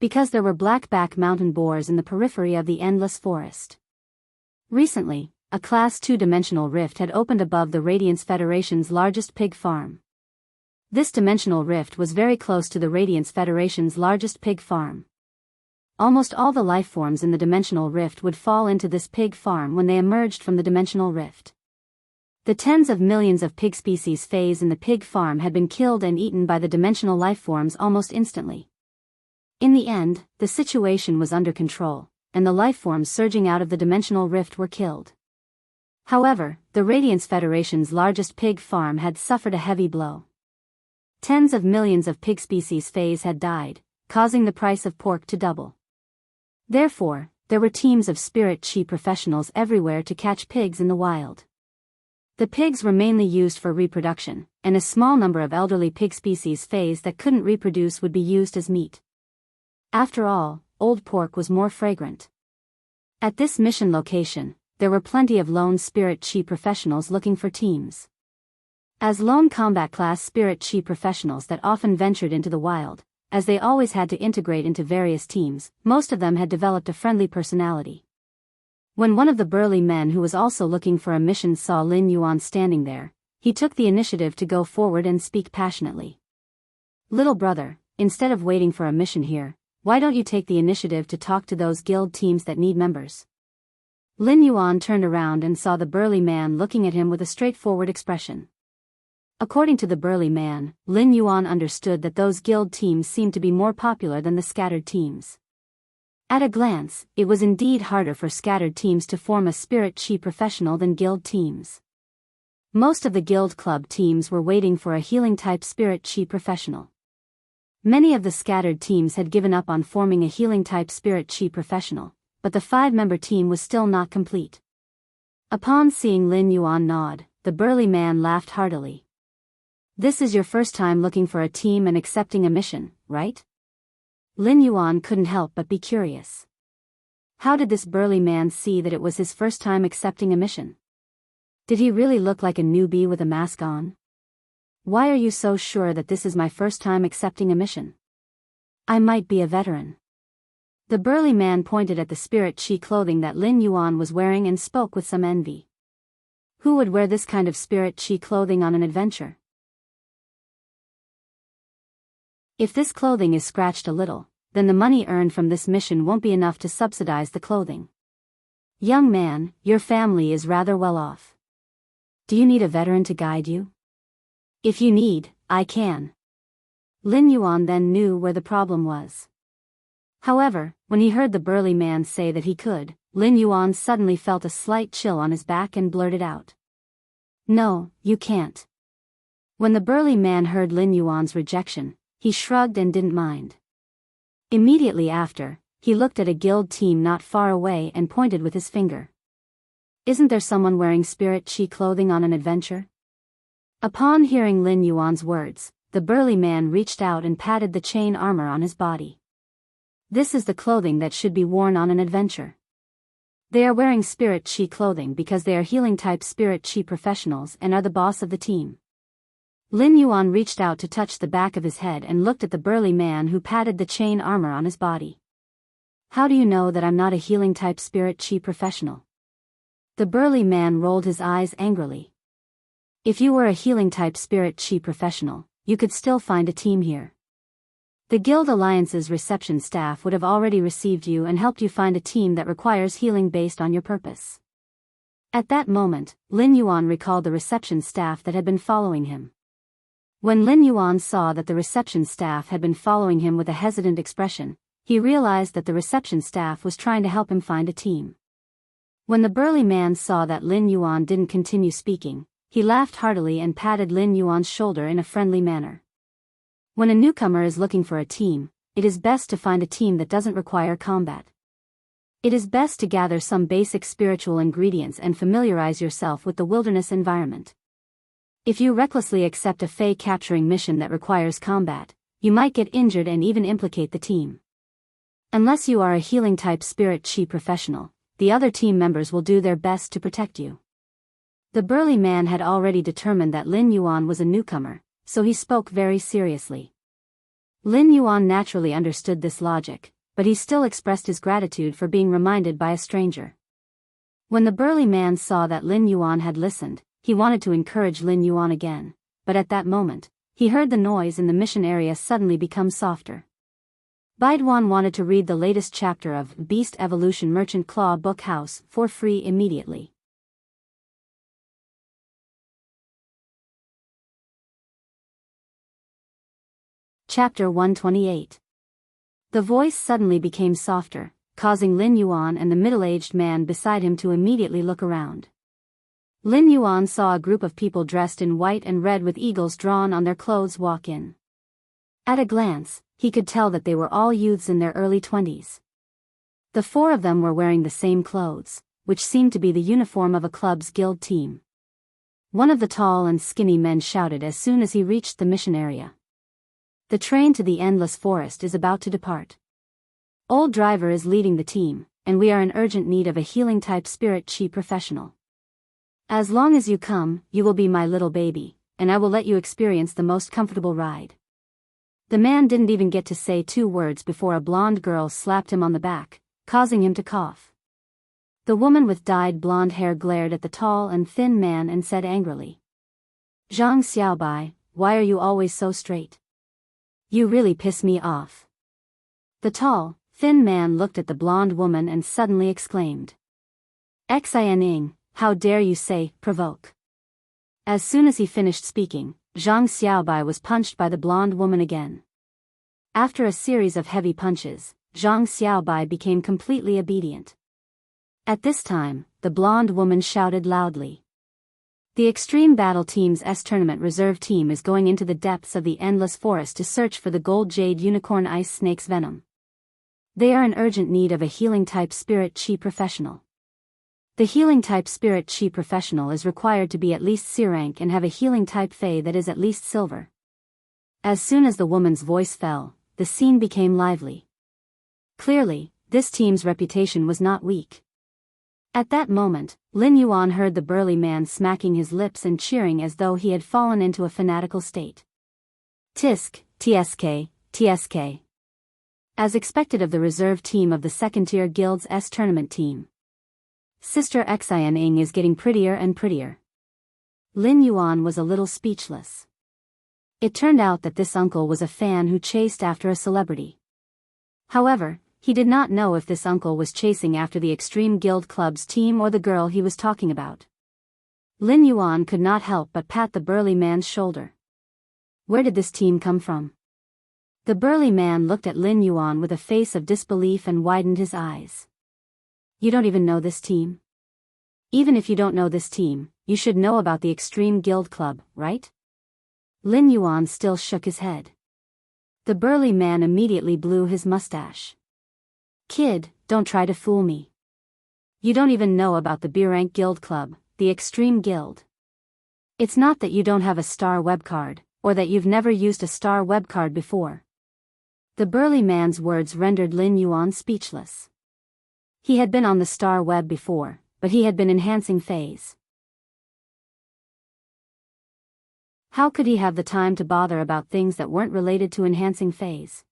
because there were black-back mountain boars in the periphery of the Endless Forest. Recently, a Class 2 dimensional rift had opened above the Radiance Federation's largest pig farm. This dimensional rift was very close to the Radiance Federation's largest pig farm. Almost all the life forms in the dimensional rift would fall into this pig farm when they emerged from the dimensional rift. The tens of millions of pig species phase in the pig farm had been killed and eaten by the dimensional life forms almost instantly. In the end, the situation was under control, and the life forms surging out of the dimensional rift were killed. However, the Radiance Federation's largest pig farm had suffered a heavy blow. Tens of millions of pig species phase had died, causing the price of pork to double. Therefore, there were teams of spirit chi professionals everywhere to catch pigs in the wild. The pigs were mainly used for reproduction, and a small number of elderly pig species phase that couldn't reproduce would be used as meat. After all, old pork was more fragrant. At this mission location, there were plenty of lone spirit chi professionals looking for teams. As lone combat class spirit chi professionals that often ventured into the wild, as they always had to integrate into various teams, most of them had developed a friendly personality. When one of the burly men who was also looking for a mission saw Lin Yuan standing there, he took the initiative to go forward and speak passionately. "Little brother, instead of waiting for a mission here, why don't you take the initiative to talk to those guild teams that need members?" Lin Yuan turned around and saw the burly man looking at him with a straightforward expression. According to the burly man, Lin Yuan understood that those guild teams seemed to be more popular than the scattered teams. At a glance, it was indeed harder for scattered teams to form a spirit chi professional than guild teams. Most of the guild club teams were waiting for a healing-type spirit chi professional. Many of the scattered teams had given up on forming a healing-type spirit chi professional, but the 5-member team was still not complete. Upon seeing Lin Yuan nod, the burly man laughed heartily. "This is your first time looking for a team and accepting a mission, right?" Lin Yuan couldn't help but be curious. How did this burly man see that it was his first time accepting a mission? Did he really look like a newbie with a mask on? "Why are you so sure that this is my first time accepting a mission? I might be a veteran." The burly man pointed at the spirit chi clothing that Lin Yuan was wearing and spoke with some envy. Who would wear this kind of spirit chi clothing on an adventure? If this clothing is scratched a little, then the money earned from this mission won't be enough to subsidize the clothing. Young man, your family is rather well off. Do you need a veteran to guide you? If you need, I can. Lin Yuan then knew where the problem was. However, when he heard the burly man say that he could, Lin Yuan suddenly felt a slight chill on his back and blurted out. "No, you can't." When the burly man heard Lin Yuan's rejection, he shrugged and didn't mind. Immediately after, he looked at a guild team not far away and pointed with his finger. "Isn't there someone wearing spirit chi clothing on an adventure?" Upon hearing Lin Yuan's words, the burly man reached out and patted the chain armor on his body. "This is the clothing that should be worn on an adventure." They are wearing spirit chi clothing because they are healing-type spirit chi professionals and are the boss of the team. Lin Yuan reached out to touch the back of his head and looked at the burly man who patted the chain armor on his body. "How do you know that I'm not a healing-type spirit chi professional?" The burly man rolled his eyes angrily. "If you were a healing-type spirit chi professional, you could still find a team here. The Guild Alliance's reception staff would have already received you and helped you find a team that requires healing based on your purpose." At that moment, Lin Yuan recalled the reception staff that had been following him. When Lin Yuan saw that the reception staff had been following him with a hesitant expression, he realized that the reception staff was trying to help him find a team. When the burly man saw that Lin Yuan didn't continue speaking, he laughed heartily and patted Lin Yuan's shoulder in a friendly manner. When a newcomer is looking for a team, it is best to find a team that doesn't require combat. It is best to gather some basic spiritual ingredients and familiarize yourself with the wilderness environment. If you recklessly accept a Fey capturing mission that requires combat, you might get injured and even implicate the team. Unless you are a healing-type spirit chi professional, the other team members will do their best to protect you. The burly man had already determined that Lin Yuan was a newcomer, so he spoke very seriously. Lin Yuan naturally understood this logic, but he still expressed his gratitude for being reminded by a stranger. When the burly man saw that Lin Yuan had listened, he wanted to encourage Lin Yuan again, but at that moment, he heard the noise in the mission area suddenly become softer. Baiduan wanted to read the latest chapter of Beast Evolution Merchant Claw Book House for free immediately. Chapter 128. The voice suddenly became softer, causing Lin Yuan and the middle-aged man beside him to immediately look around. Lin Yuan saw a group of people dressed in white and red with eagles drawn on their clothes walk in. At a glance, he could tell that they were all youths in their early 20s. The 4 of them were wearing the same clothes, which seemed to be the uniform of a club's guild team. One of the tall and skinny men shouted as soon as he reached the mission area. "The train to the Endless Forest is about to depart. Old Driver is leading the team, and we are in urgent need of a healing-type spirit chi professional. As long as you come, you will be my little baby, and I will let you experience the most comfortable ride." The man didn't even get to say 2 words before a blonde girl slapped him on the back, causing him to cough. The woman with dyed blonde hair glared at the tall and thin man and said angrily, "Zhang Xiaobai, why are you always so straight? You really piss me off." The tall, thin man looked at the blonde woman and suddenly exclaimed, "Xianing, how dare you say, provoke." As soon as he finished speaking, Zhang Xiaobai was punched by the blonde woman again. After a series of heavy punches, Zhang Xiaobai became completely obedient. At this time, the blonde woman shouted loudly, The Extreme Battle Team's S-Tournament Reserve Team is going into the depths of the Endless Forest to search for the Gold Jade Unicorn Ice Snake's venom. They are in urgent need of a Healing-type Spirit Chi professional. The Healing-type Spirit Chi professional is required to be at least C rank and have a Healing-type Fey that is at least Silver. As soon as the woman's voice fell, the scene became lively. Clearly, this team's reputation was not weak. At that moment, Lin Yuan heard the burly man smacking his lips and cheering as though he had fallen into a fanatical state. Tisk, TSK, TSK. As expected of the reserve team of the second-tier guild's S-Tournament team. Sister Xian is getting prettier and prettier. Lin Yuan was a little speechless. It turned out that this uncle was a fan who chased after a celebrity. However, he did not know if this uncle was chasing after the Extreme Guild Club's team or the girl he was talking about. Lin Yuan could not help but pat the burly man's shoulder. Where did this team come from? The burly man looked at Lin Yuan with a face of disbelief and widened his eyes. You don't even know this team? Even if you don't know this team, you should know about the Extreme Guild Club, right? Lin Yuan still shook his head. The burly man immediately blew his mustache. Kid, don't try to fool me. You don't even know about the B-Rank Guild Club, the Extreme Guild. It's not that you don't have a star web card, or that you've never used a star web card before. The burly man's words rendered Lin Yuan speechless. He had been on the star web before, but he had been enhancing phase. How could he have the time to bother about things that weren't related to enhancing phase?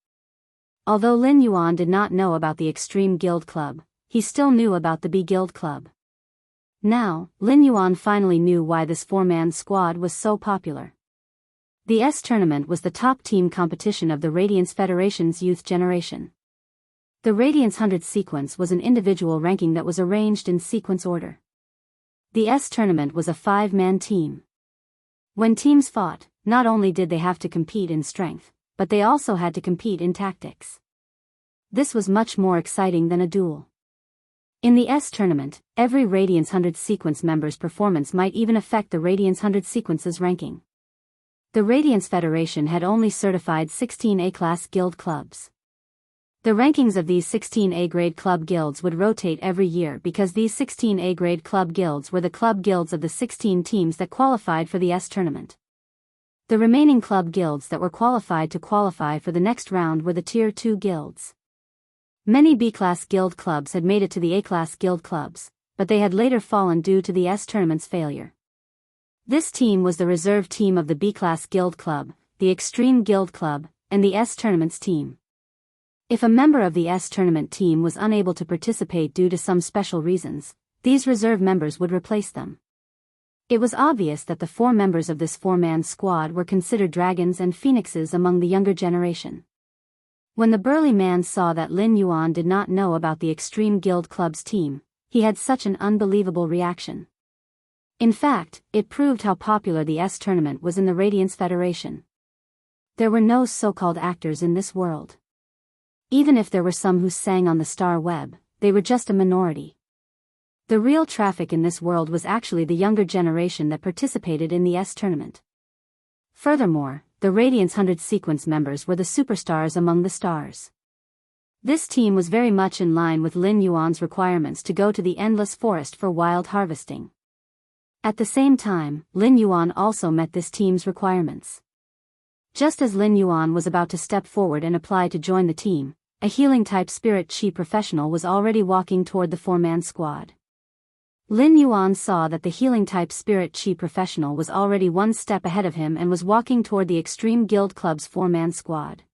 Although Lin Yuan did not know about the Extreme Guild Club, he still knew about the B Guild Club. Now, Lin Yuan finally knew why this four-man squad was so popular. The S-Tournament was the top team competition of the Radiance Federation's youth generation. The Radiance 100 sequence was an individual ranking that was arranged in sequence order. The S-Tournament was a 5-man team. When teams fought, not only did they have to compete in strength, but they also had to compete in tactics. This was much more exciting than a duel. In the S-Tournament, every Radiance 100 sequence member's performance might even affect the Radiance 100 sequence's ranking. The Radiance Federation had only certified 16 A-class guild clubs. The rankings of these 16 A-grade club guilds would rotate every year because these 16 A-grade club guilds were the club guilds of the 16 teams that qualified for the S-Tournament. The remaining club guilds that were qualified to qualify for the next round were the Tier 2 guilds. Many B-class guild clubs had made it to the A-class guild clubs, but they had later fallen due to the S-Tournament's failure. This team was the reserve team of the B-class guild club, the Extreme Guild Club, and the S-Tournament's team. If a member of the S-Tournament team was unable to participate due to some special reasons, these reserve members would replace them. It was obvious that the 4 members of this 4-man squad were considered dragons and phoenixes among the younger generation. When the burly man saw that Lin Yuan did not know about the Extreme Guild Club's team, he had such an unbelievable reaction. In fact, it proved how popular the S-Tournament was in the Radiance Federation. There were no so-called actors in this world. Even if there were some who sang on the star web, they were just a minority. The real traffic in this world was actually the younger generation that participated in the S-Tournament. Furthermore, the Radiance 100 sequence members were the superstars among the stars. This team was very much in line with Lin Yuan's requirements to go to the Endless Forest for wild harvesting. At the same time, Lin Yuan also met this team's requirements. Just as Lin Yuan was about to step forward and apply to join the team, a healing-type Spirit Chi professional was already walking toward the 4-man squad. Lin Yuan saw that the healing-type Spirit Chi professional was already one step ahead of him and was walking toward the Extreme Guild Club's 4-man squad.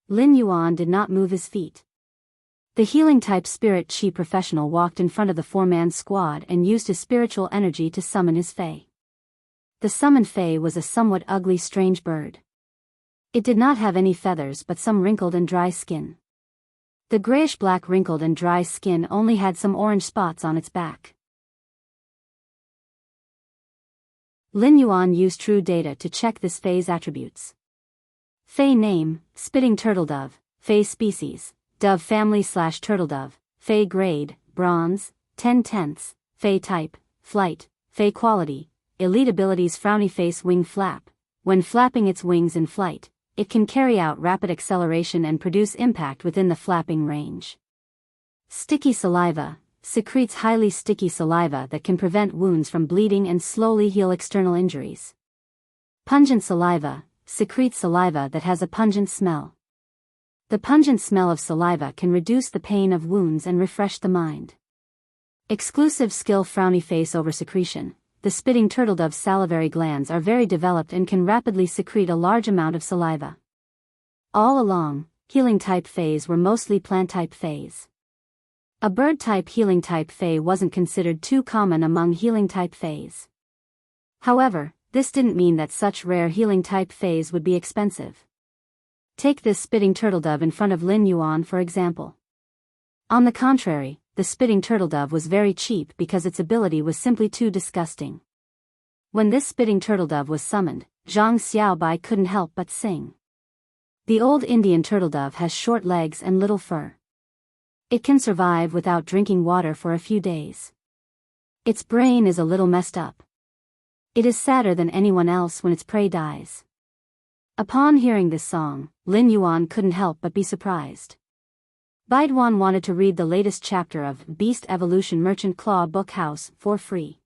Lin Yuan did not move his feet. The healing-type Spirit Chi professional walked in front of the 4-man squad and used his spiritual energy to summon his Fae. The summoned Fae was a somewhat ugly strange bird. It did not have any feathers but some wrinkled and dry skin. The grayish-black wrinkled and dry skin only had some orange spots on its back. Lin Yuan used true data to check this Fae's attributes. Fae name, Spitting Turtledove, Fae species, Dove family/Turtledove, Fae grade, Bronze, 10/10, Fae type, Flight, Fae quality, elite abilities frowny face wing flap. When flapping its wings in flight, it can carry out rapid acceleration and produce impact within the flapping range. Sticky saliva, secretes highly sticky saliva that can prevent wounds from bleeding and slowly heal external injuries. Pungent saliva, secretes saliva that has a pungent smell. The pungent smell of saliva can reduce the pain of wounds and refresh the mind. Exclusive skill frowny face over secretion. The spitting turtledove's salivary glands are very developed and can rapidly secrete a large amount of saliva. All along, healing type fays were mostly plant type fays. A bird type healing type fay wasn't considered too common among healing type fays. However, this didn't mean that such rare healing type fays would be expensive. Take this spitting turtledove in front of Lin Yuan for example. On the contrary, the spitting turtledove was very cheap because its ability was simply too disgusting. When this spitting turtledove was summoned, Zhang Xiaobai couldn't help but sing. The old Indian turtledove has short legs and little fur. It can survive without drinking water for a few days. Its brain is a little messed up. It is sadder than anyone else when its prey dies. Upon hearing this song, Lin Yuan couldn't help but be surprised. Baiduan wanted to read the latest chapter of Beast Evolution Merchant Claw Book House for free.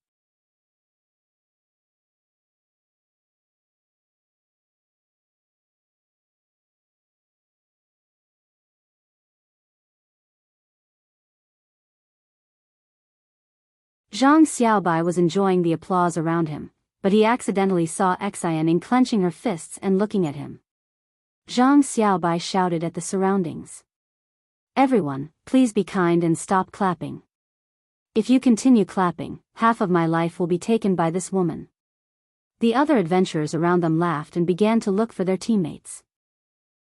Zhang Xiaobai was enjoying the applause around him, but he accidentally saw Xianing clenching her fists and looking at him. Zhang Xiaobai shouted at the surroundings. Everyone, please be kind and stop clapping. If you continue clapping, half of my life will be taken by this woman. The other adventurers around them laughed and began to look for their teammates.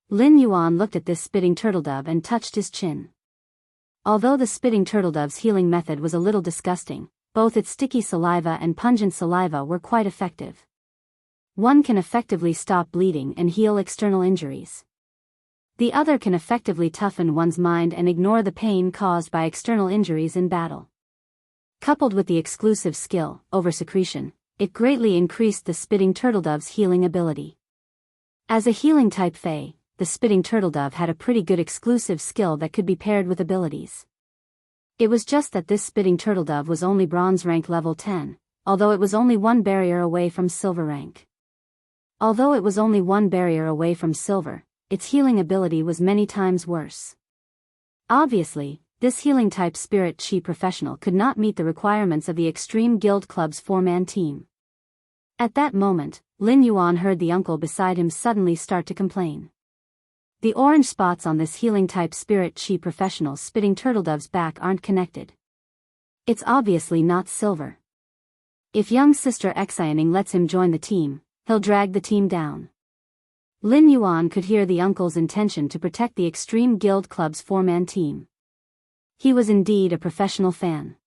Lin Yuan looked at this spitting turtledove and touched his chin. Although the spitting turtledove's healing method was a little disgusting, both its sticky saliva and pungent saliva were quite effective. One can effectively stop bleeding and heal external injuries. The other can effectively toughen one's mind and ignore the pain caused by external injuries in battle. Coupled with the exclusive skill, over secretion, it greatly increased the spitting turtledove's healing ability. As a healing type fey, the spitting turtledove had a pretty good exclusive skill that could be paired with abilities. It was just that this spitting turtledove was only bronze rank level 10, although it was only one barrier away from silver rank. Although it was only one barrier away from silver, its healing ability was many times worse. Obviously, this healing type spirit chi professional could not meet the requirements of the Extreme Guild Club's 4-man team. At that moment, Lin Yuan heard the uncle beside him suddenly start to complain. The orange spots on this healing type spirit chi professional's spitting turtledove's back aren't connected. It's obviously not silver. If young sister Xianing lets him join the team, he'll drag the team down. Lin Yuan could hear the uncle's intention to protect the Extreme Guild Club's 4-man team. He was indeed a professional fan.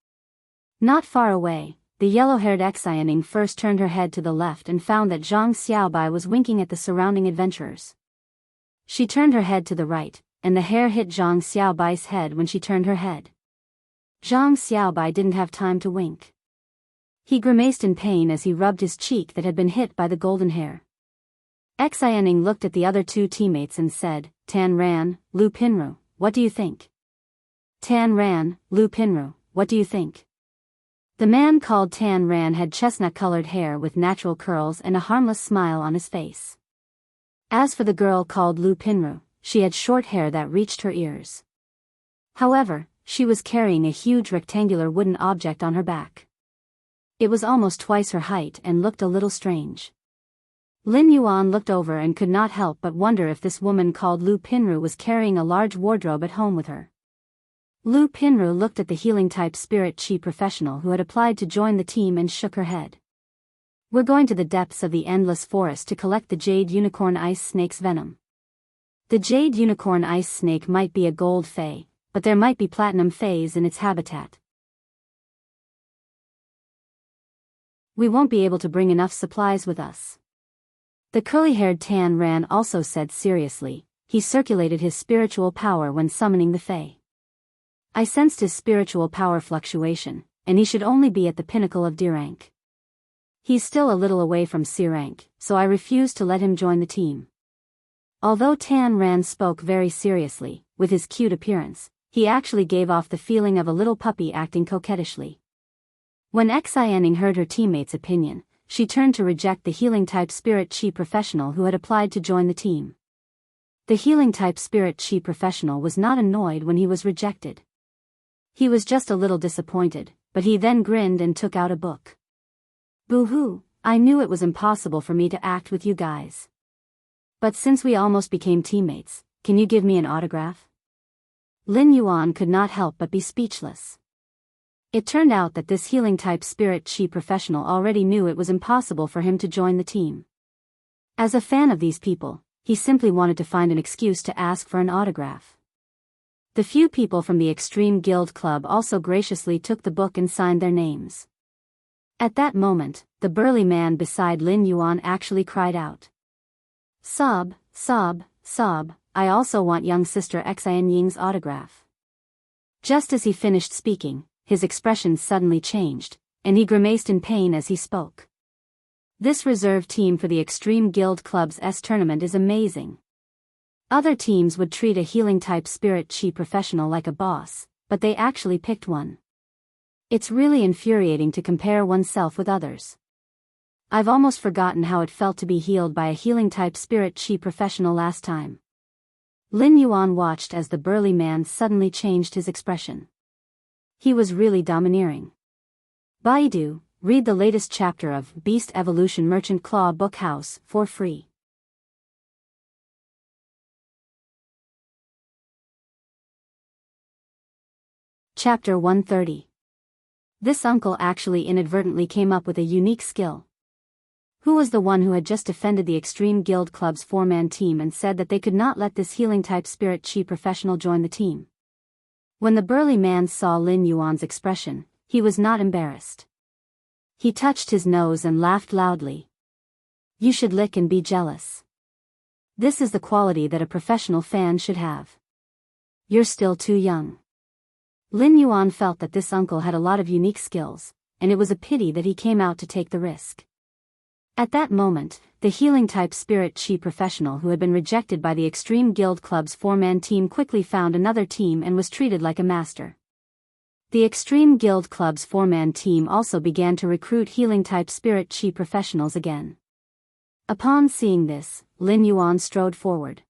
Not far away, the yellow-haired Xianing first turned her head to the left and found that Zhang Xiaobai was winking at the surrounding adventurers. She turned her head to the right, and the hair hit Zhang Xiaobai's head when she turned her head. Zhang Xiaobai didn't have time to wink. He grimaced in pain as he rubbed his cheek that had been hit by the golden hair. Xianing looked at the other two teammates and said, Tan Ran, Lu Pinru, what do you think? Tan Ran, Lu Pinru, what do you think? The man called Tan Ran had chestnut-colored hair with natural curls and a harmless smile on his face. As for the girl called Lu Pinru, she had short hair that reached her ears. However, she was carrying a huge rectangular wooden object on her back. It was almost twice her height and looked a little strange. Lin Yuan looked over and could not help but wonder if this woman called Lu Pinru was carrying a large wardrobe at home with her. Lu Pinru looked at the healing-type spirit chi professional who had applied to join the team and shook her head. We're going to the depths of the endless forest to collect the jade unicorn ice snake's venom. The jade unicorn ice snake might be a gold fey, but there might be platinum feys in its habitat. We won't be able to bring enough supplies with us. The curly-haired Tan Ran also said seriously. He circulated his spiritual power when summoning the Fae. I sensed his spiritual power fluctuation, and he should only be at the pinnacle of D rank. He's still a little away from C rank, so I refuse to let him join the team. Although Tan Ran spoke very seriously, with his cute appearance, he actually gave off the feeling of a little puppy acting coquettishly. When Xianing heard her teammate's opinion, she turned to reject the healing-type spirit chi professional who had applied to join the team. The healing-type spirit chi professional was not annoyed when he was rejected. He was just a little disappointed, but he then grinned and took out a book. Boo-hoo, I knew it was impossible for me to act with you guys. But since we almost became teammates, can you give me an autograph? Lin Yuan could not help but be speechless. It turned out that this healing-type spirit chi professional already knew it was impossible for him to join the team. As a fan of these people, he simply wanted to find an excuse to ask for an autograph. The few people from the Extreme Guild Club also graciously took the book and signed their names. At that moment, the burly man beside Lin Yuan actually cried out. Sob, sob, sob, I also want young sister Xian Ying's autograph. Just as he finished speaking, his expression suddenly changed, and he grimaced in pain as he spoke. This reserve team for the Extreme Guild Club's tournament is amazing. Other teams would treat a healing-type spirit chi professional like a boss, but they actually picked one. It's really infuriating to compare oneself with others. I've almost forgotten how it felt to be healed by a healing-type spirit chi professional last time. Lin Yuan watched as the burly man suddenly changed his expression. He was really domineering. Baidu, read the latest chapter of Beast Evolution Merchant Claw Book House for free. Chapter 130. This uncle actually inadvertently came up with a unique skill. Who was the one who had just defended the Extreme Guild Club's 4-man team and said that they could not let this healing-type spirit chi professional join the team? When the burly man saw Lin Yuan's expression, he was not embarrassed. He touched his nose and laughed loudly. You should lick and be jealous. This is the quality that a professional fan should have. You're still too young. Lin Yuan felt that this uncle had a lot of unique skills, and it was a pity that he came out to take the risk. At that moment, the healing-type spirit chi professional who had been rejected by the Extreme Guild Club's 4-man team quickly found another team and was treated like a master. The Extreme Guild Club's 4-man team also began to recruit healing-type spirit chi professionals again. Upon seeing this, Lin Yuan strode forward.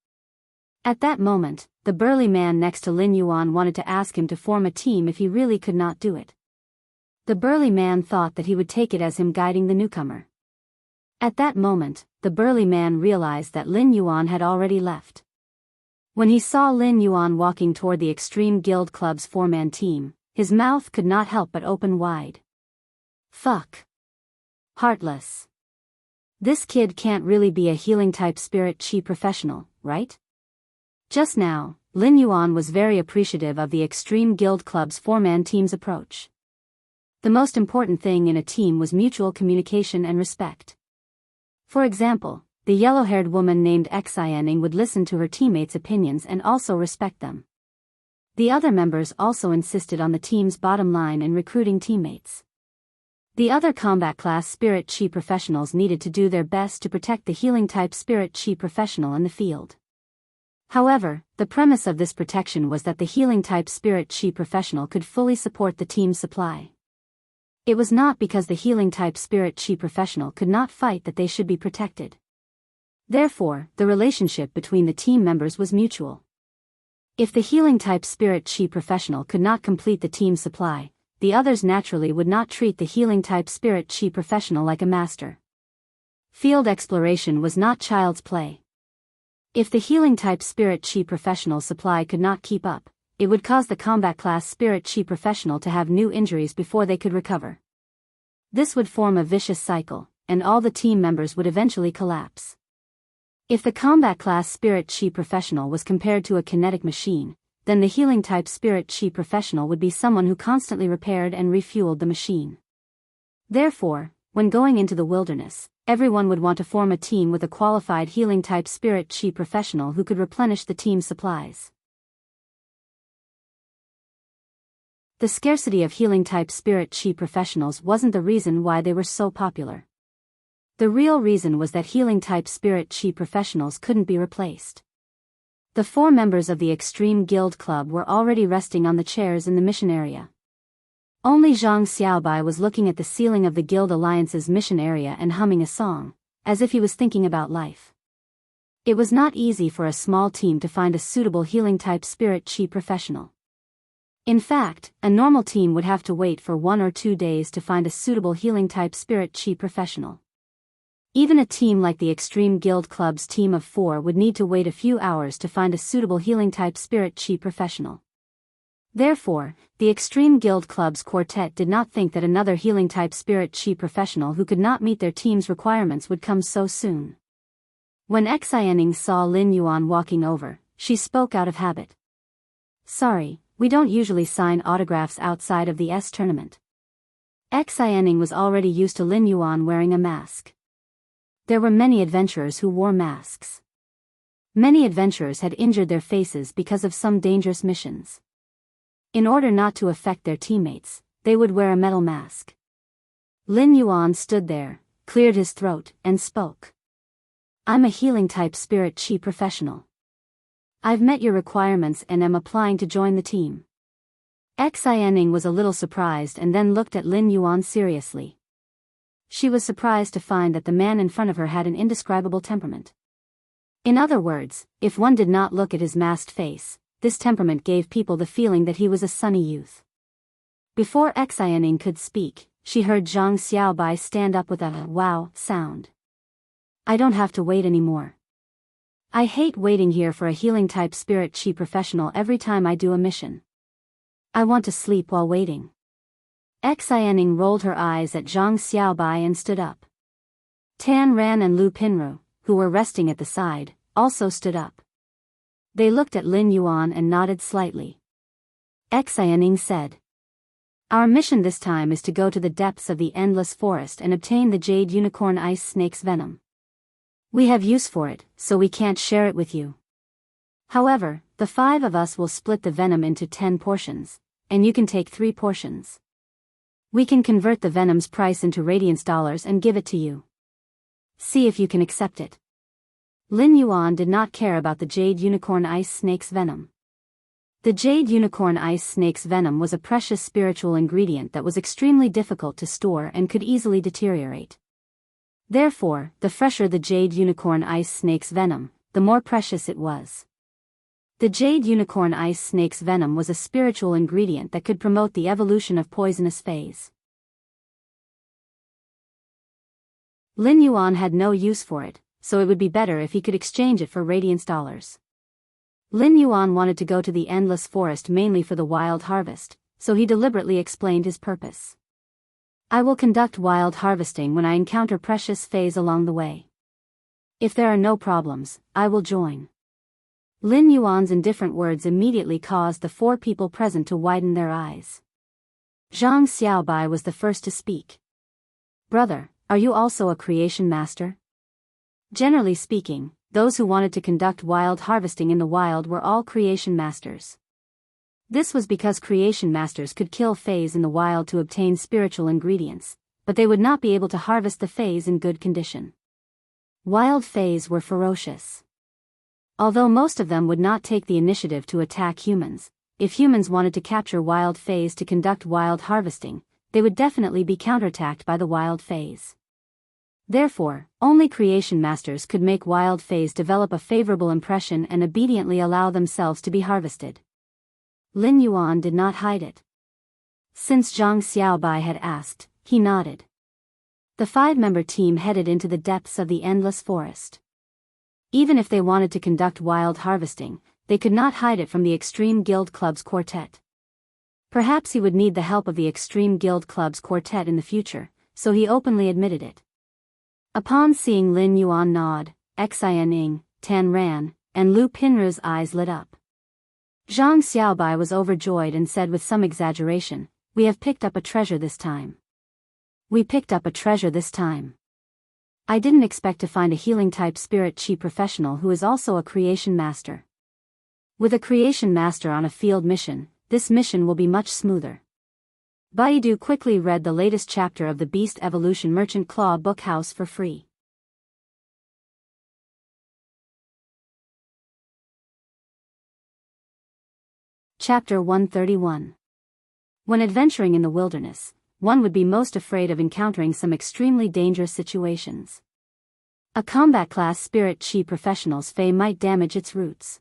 At that moment, the burly man next to Lin Yuan wanted to ask him to form a team if he really could not do it. The burly man thought that he would take it as him guiding the newcomer. At that moment, the burly man realized that Lin Yuan had already left. When he saw Lin Yuan walking toward the Extreme Guild Club's 4-man team, his mouth could not help but open wide. Fuck. Heartless. This kid can't really be a healing-type spirit chi professional, right? Just now, Lin Yuan was very appreciative of the Extreme Guild Club's 4-man team's approach. The most important thing in a team was mutual communication and respect. For example, the yellow-haired woman named Xianing would listen to her teammates' opinions and also respect them. The other members also insisted on the team's bottom line in recruiting teammates. The other combat class spirit chi professionals needed to do their best to protect the healing-type spirit chi professional in the field. However, the premise of this protection was that the healing-type spirit chi professional could fully support the team's supply. It was not because the healing-type spirit chi professional could not fight that they should be protected. Therefore, the relationship between the team members was mutual. If the healing-type spirit chi professional could not complete the team's supply, the others naturally would not treat the healing-type spirit chi professional like a master. Field exploration was not child's play. If the healing-type spirit chi professional supply could not keep up, it would cause the combat class spirit chi professional to have new injuries before they could recover. This would form a vicious cycle, and all the team members would eventually collapse. If the combat class spirit chi professional was compared to a kinetic machine, then the healing type spirit chi professional would be someone who constantly repaired and refueled the machine. Therefore, when going into the wilderness, everyone would want to form a team with a qualified healing type spirit chi professional who could replenish the team's supplies. The scarcity of healing-type spirit chi professionals wasn't the reason why they were so popular. The real reason was that healing-type spirit chi professionals couldn't be replaced. The 4 members of the Extreme Guild Club were already resting on the chairs in the mission area. Only Zhang Xiaobai was looking at the ceiling of the Guild Alliance's mission area and humming a song, as if he was thinking about life. It was not easy for a small team to find a suitable healing-type spirit chi professional. In fact, a normal team would have to wait for 1 or 2 days to find a suitable healing-type spirit chi professional. Even a team like the Extreme Guild Club's team of 4 would need to wait a few hours to find a suitable healing-type spirit chi professional. Therefore, the Extreme Guild Club's quartet did not think that another healing-type spirit chi professional who could not meet their team's requirements would come so soon. When Xianing saw Lin Yuan walking over, she spoke out of habit. "Sorry, we don't usually sign autographs outside of the S tournament." Xianing was already used to Lin Yuan wearing a mask. There were many adventurers who wore masks. Many adventurers had injured their faces because of some dangerous missions. In order not to affect their teammates, they would wear a metal mask. Lin Yuan stood there, cleared his throat, and spoke. "I'm a healing-type spirit chi professional. I've met your requirements and am applying to join the team." Xianing was a little surprised and then looked at Lin Yuan seriously. She was surprised to find that the man in front of her had an indescribable temperament. In other words, if one did not look at his masked face, this temperament gave people the feeling that he was a sunny youth. Before Xianing could speak, she heard Zhang Xiaobai stand up with a "wow" sound. "I don't have to wait anymore. I hate waiting here for a healing-type spirit chi professional every time I do a mission. I want to sleep while waiting." Xianing rolled her eyes at Zhang Xiaobai and stood up. Tan Ran and Lu Pinru, who were resting at the side, also stood up. They looked at Lin Yuan and nodded slightly. Xianing said, "Our mission this time is to go to the depths of the endless forest and obtain the jade unicorn ice snake's venom. We have use for it, so we can't share it with you. However, the 5 of us will split the venom into 10 portions, and you can take 3 portions. We can convert the venom's price into radiance dollars and give it to you. See if you can accept it." Lin Yuan did not care about the jade unicorn ice snake's venom. The jade unicorn ice snake's venom was a precious spiritual ingredient that was extremely difficult to store and could easily deteriorate. Therefore, the fresher the jade unicorn ice snake's venom, the more precious it was. The jade unicorn ice snake's venom was a spiritual ingredient that could promote the evolution of poisonous phase. Lin Yuan had no use for it, so it would be better if he could exchange it for radiance dollars. Lin Yuan wanted to go to the endless forest mainly for the wild harvest, so he deliberately explained his purpose. "I will conduct wild harvesting when I encounter precious phase along the way. If there are no problems, I will join." Lin Yuan's indifferent words immediately caused the 4 people present to widen their eyes. Zhang Xiaobai was the first to speak. "Brother, are you also a creation master?" Generally speaking, those who wanted to conduct wild harvesting in the wild were all creation masters. This was because creation masters could kill phase in the wild to obtain spiritual ingredients, but they would not be able to harvest the phase in good condition. Wild phase were ferocious. Although most of them would not take the initiative to attack humans, if humans wanted to capture wild phase to conduct wild harvesting, they would definitely be counterattacked by the wild phase. Therefore, only creation masters could make wild phase develop a favorable impression and obediently allow themselves to be harvested. Lin Yuan did not hide it. Since Zhang Xiaobai had asked, he nodded. The 5-member team headed into the depths of the endless forest. Even if they wanted to conduct wild harvesting, they could not hide it from the Extreme Guild Club's quartet. Perhaps he would need the help of the Extreme Guild Club's quartet in the future, so he openly admitted it. Upon seeing Lin Yuan nod, Xianing, Tan Ran, and Lu Pinru's eyes lit up. Zhang Xiaobai was overjoyed and said with some exaggeration, "We have picked up a treasure this time. We picked up a treasure this time. I didn't expect to find a healing-type spirit chi professional who is also a creation master. With a creation master on a field mission, this mission will be much smoother." Biyao quickly read the latest chapter of the Beast Evolution Merchant Claw Book House for free. Chapter 131. When adventuring in the wilderness, one would be most afraid of encountering some extremely dangerous situations. A combat-class spirit chi professional's fey might damage its roots.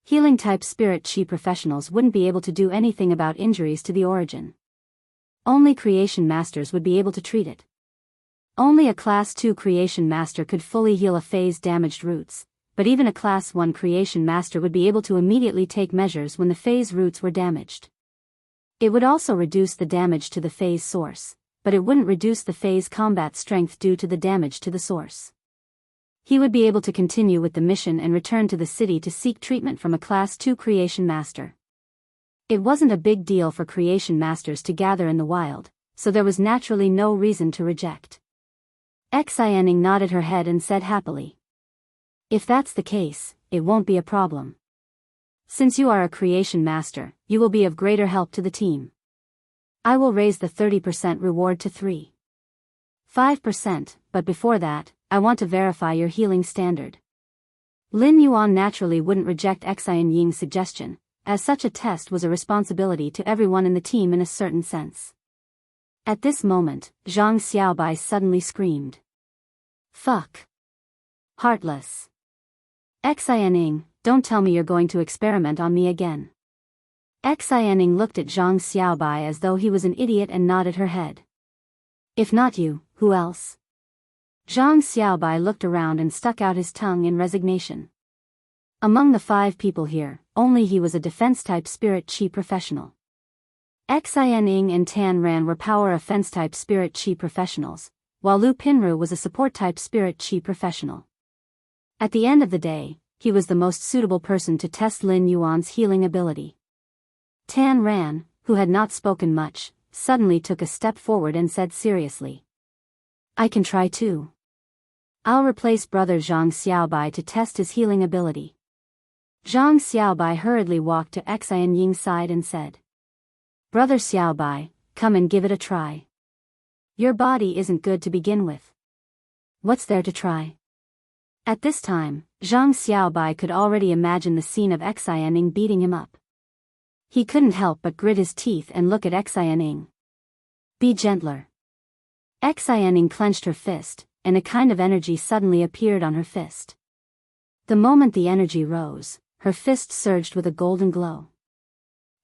Healing-type spirit chi professionals wouldn't be able to do anything about injuries to the origin. Only creation masters would be able to treat it. Only a Class 2 creation master could fully heal a fey's damaged roots, but even a Class 1 creation master would be able to immediately take measures when the fey's roots were damaged. It would also reduce the damage to the fey's source, but it wouldn't reduce the fey's combat strength due to the damage to the source. He would be able to continue with the mission and return to the city to seek treatment from a Class 2 creation master. It wasn't a big deal for creation masters to gather in the wild, so there was naturally no reason to reject. Xianing nodded her head and said happily, "If that's the case, it won't be a problem. Since you are a creation master, you will be of greater help to the team. I will raise the 30% reward to 5%, but before that, I want to verify your healing standard." Lin Yuan naturally wouldn't reject Xianying's suggestion, as such a test was a responsibility to everyone in the team in a certain sense. At this moment, Zhang Xiaobai suddenly screamed, "Fuck! Heartless! Xianing, don't tell me you're going to experiment on me again." Xianing looked at Zhang Xiaobai as though he was an idiot and nodded her head. "If not you, who else?" Zhang Xiaobai looked around and stuck out his tongue in resignation. Among the 5 people here, only he was a defense-type spirit chi professional. Xianing and Tan Ran were power offense-type spirit chi professionals, while Lu Pinru was a support-type spirit chi professional. At the end of the day, he was the most suitable person to test Lin Yuan's healing ability. Tan Ran, who had not spoken much, suddenly took a step forward and said seriously, "I can try too. I'll replace brother Zhang Xiaobai to test his healing ability." Zhang Xiaobai hurriedly walked to Xianying's side and said, "Brother Xiaobai, come and give it a try. Your body isn't good to begin with. What's there to try?" At this time, Zhang Xiaobai could already imagine the scene of Xianying beating him up. He couldn't help but grit his teeth and look at Xianying. "Be gentler." Xianying clenched her fist, and a kind of energy suddenly appeared on her fist. The moment the energy rose, her fist surged with a golden glow.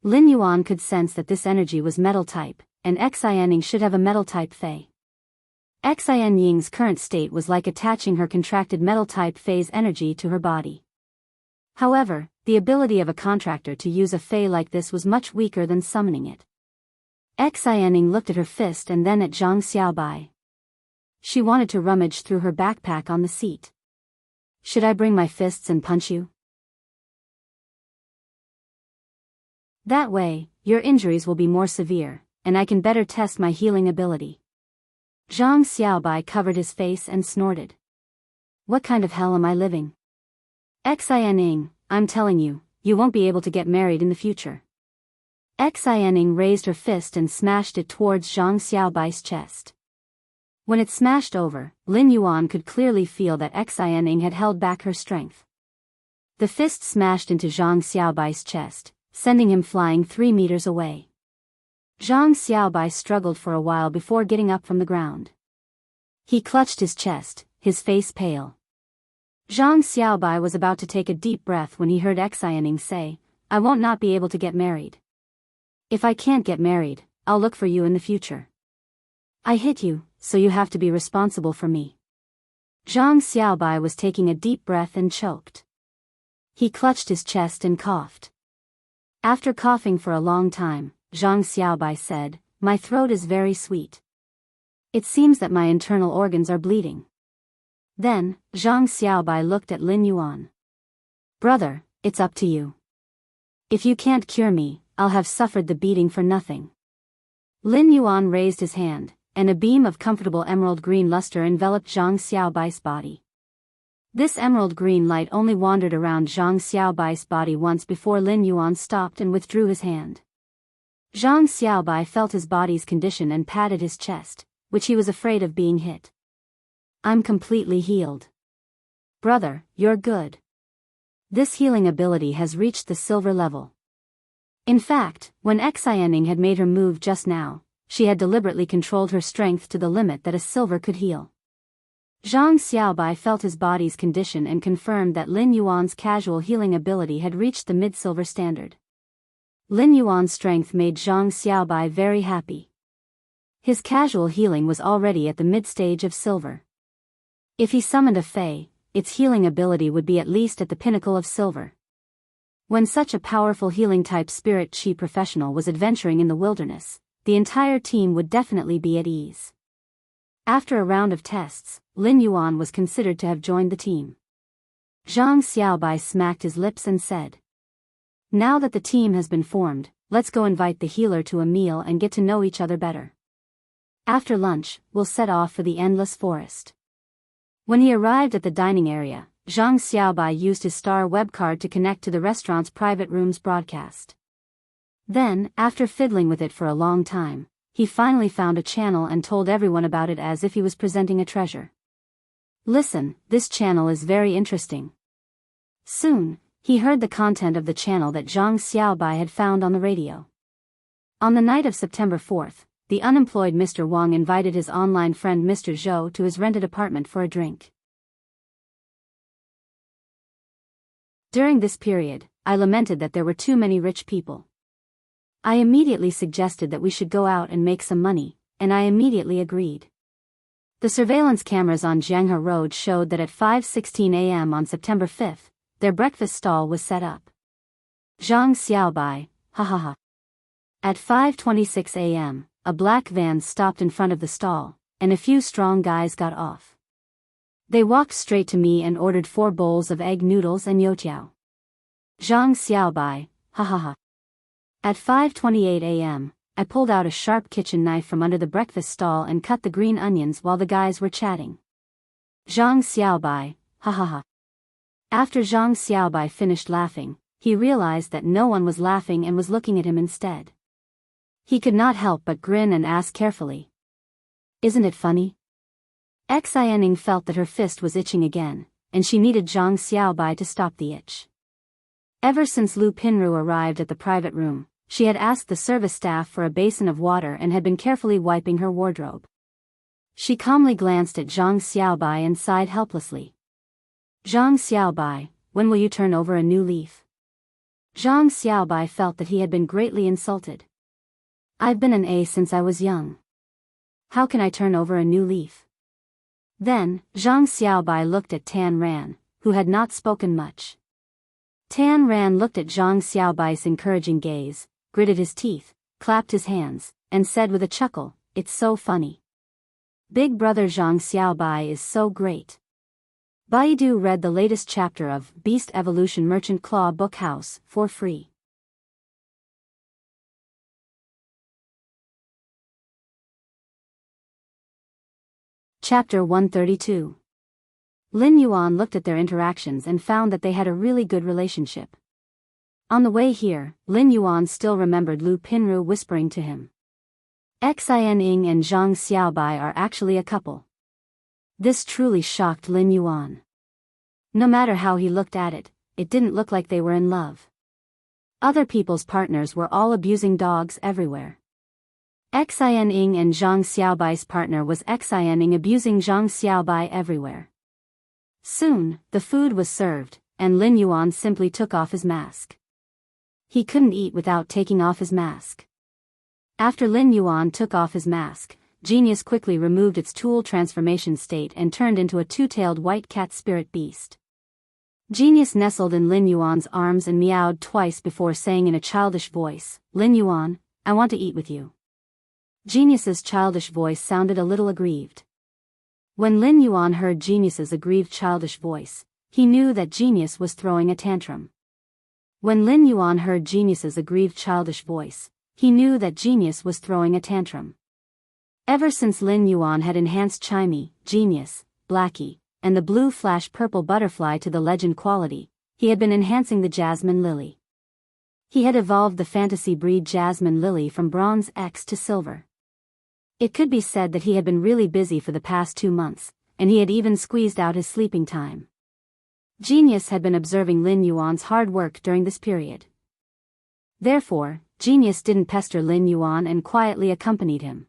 Lin Yuan could sense that this energy was metal type, and Xianying should have a metal type fey. Xianying's current state was like attaching her contracted metal type fey's energy to her body. However, the ability of a contractor to use a fey like this was much weaker than summoning it. Xianying looked at her fist and then at Zhang Xiaobai. She wanted to rummage through her backpack on the seat. "Should I bring my fists and punch you? That way, your injuries will be more severe, and I can better test my healing ability." Zhang Xiaobai covered his face and snorted. "What kind of hell am I living? Xianying, I'm telling you, you won't be able to get married in the future." Xianying raised her fist and smashed it towards Zhang Xiaobai's chest. When it smashed over, Lin Yuan could clearly feel that Xianying had held back her strength. The fist smashed into Zhang Xiaobai's chest, sending him flying 3 meters away. Zhang Xiaobai struggled for a while before getting up from the ground. He clutched his chest, his face pale. Zhang Xiaobai was about to take a deep breath when he heard Xianying say, "I won't not be able to get married. If I can't get married, I'll look for you in the future. I hit you, so you have to be responsible for me." Zhang Xiaobai was taking a deep breath and choked. He clutched his chest and coughed. After coughing for a long time, Zhang Xiaobai said, "My throat is very sweet. It seems that my internal organs are bleeding." Then, Zhang Xiaobai looked at Lin Yuan. "Brother, it's up to you. If you can't cure me, I'll have suffered the beating for nothing." Lin Yuan raised his hand, and a beam of comfortable emerald green luster enveloped Zhang Xiaobai's body. This emerald green light only wandered around Zhang Xiaobai's body once before Lin Yuan stopped and withdrew his hand. Zhang Xiaobai felt his body's condition and patted his chest, which he was afraid of being hit. "I'm completely healed. Brother, you're good. This healing ability has reached the silver level. In fact, when Xianing had made her move just now, she had deliberately controlled her strength to the limit that a silver could heal. Zhang Xiaobai felt his body's condition and confirmed that Lin Yuan's casual healing ability had reached the mid-silver standard. Lin Yuan's strength made Zhang Xiaobai very happy. His casual healing was already at the mid-stage of silver. If he summoned a Fey, its healing ability would be at least at the pinnacle of silver. When such a powerful healing-type spirit chi professional was adventuring in the wilderness, the entire team would definitely be at ease. After a round of tests, Lin Yuan was considered to have joined the team. Zhang Xiaobai smacked his lips and said, "Now that the team has been formed, let's go invite the healer to a meal and get to know each other better. After lunch, we'll set off for the endless forest." When he arrived at the dining area, Zhang Xiaobai used his star web card to connect to the restaurant's private room's broadcast. Then, after fiddling with it for a long time, he finally found a channel and told everyone about it as if he was presenting a treasure. "Listen, this channel is very interesting." Soon, he heard the content of the channel that Zhang Xiaobai had found on the radio. On the night of September 4th, the unemployed Mr. Wang invited his online friend Mr. Zhou to his rented apartment for a drink. During this period, I lamented that there were too many rich people. I immediately suggested that we should go out and make some money, and I immediately agreed. The surveillance cameras on Jianghu Road showed that at 5:16 a.m. on September 5th, their breakfast stall was set up. Zhang Xiaobai, ha ha ha. At 5:26 a.m., a black van stopped in front of the stall, and a few strong guys got off. They walked straight to me and ordered 4 bowls of egg noodles and youtiao. Zhang Xiaobai, ha ha ha. At 5:28 a.m., I pulled out a sharp kitchen knife from under the breakfast stall and cut the green onions while the guys were chatting. Zhang Xiaobai, ha ha ha. After Zhang Xiaobai finished laughing, he realized that no one was laughing and was looking at him instead. He could not help but grin and ask carefully, "Isn't it funny?" Xianing felt that her fist was itching again, and she needed Zhang Xiaobai to stop the itch. Ever since Lu Pinru arrived at the private room, she had asked the service staff for a basin of water and had been carefully wiping her wardrobe. She calmly glanced at Zhang Xiaobai and sighed helplessly. "Zhang Xiaobai, when will you turn over a new leaf?" Zhang Xiaobai felt that he had been greatly insulted. "I've been an A since I was young. How can I turn over a new leaf?" Then, Zhang Xiaobai looked at Tan Ran, who had not spoken much. Tan Ran looked at Zhang Xiaobai's encouraging gaze, gritted his teeth, clapped his hands, and said with a chuckle, "It's so funny. Big brother Zhang Xiaobai is so great." Baidu read the latest chapter of Beast Evolution Merchant Claw Book House for free. Chapter 132. Lin Yuan looked at their interactions and found that they had a really good relationship. On the way here, Lin Yuan still remembered Lu Pinru whispering to him, "Xianing and Zhang Xiaobai are actually a couple." This truly shocked Lin Yuan. No matter how he looked at it, it didn't look like they were in love. Other people's partners were all abusing dogs everywhere. Xianing and Zhang Xiaobai's partner was Xianing abusing Zhang Xiaobai everywhere. Soon, the food was served, and Lin Yuan simply took off his mask. He couldn't eat without taking off his mask. After Lin Yuan took off his mask, Genius quickly removed its tool transformation state and turned into a two-tailed white cat spirit beast. Genius nestled in Lin Yuan's arms and meowed twice before saying in a childish voice, "Lin Yuan, I want to eat with you." Genius's childish voice sounded a little aggrieved. When Lin Yuan heard Genius's aggrieved childish voice, he knew that Genius was throwing a tantrum. When Lin Yuan heard Genius's aggrieved childish voice, he knew that Genius was throwing a tantrum. Ever since Lin Yuan had enhanced Chimey, Genius, Blackie, and the blue flash purple butterfly to the legend quality, he had been enhancing the Jasmine Lily. He had evolved the fantasy breed Jasmine Lily from Bronze X to Silver. It could be said that he had been really busy for the past 2 months, and he had even squeezed out his sleeping time. Genius had been observing Lin Yuan's hard work during this period. Therefore, Genius didn't pester Lin Yuan and quietly accompanied him.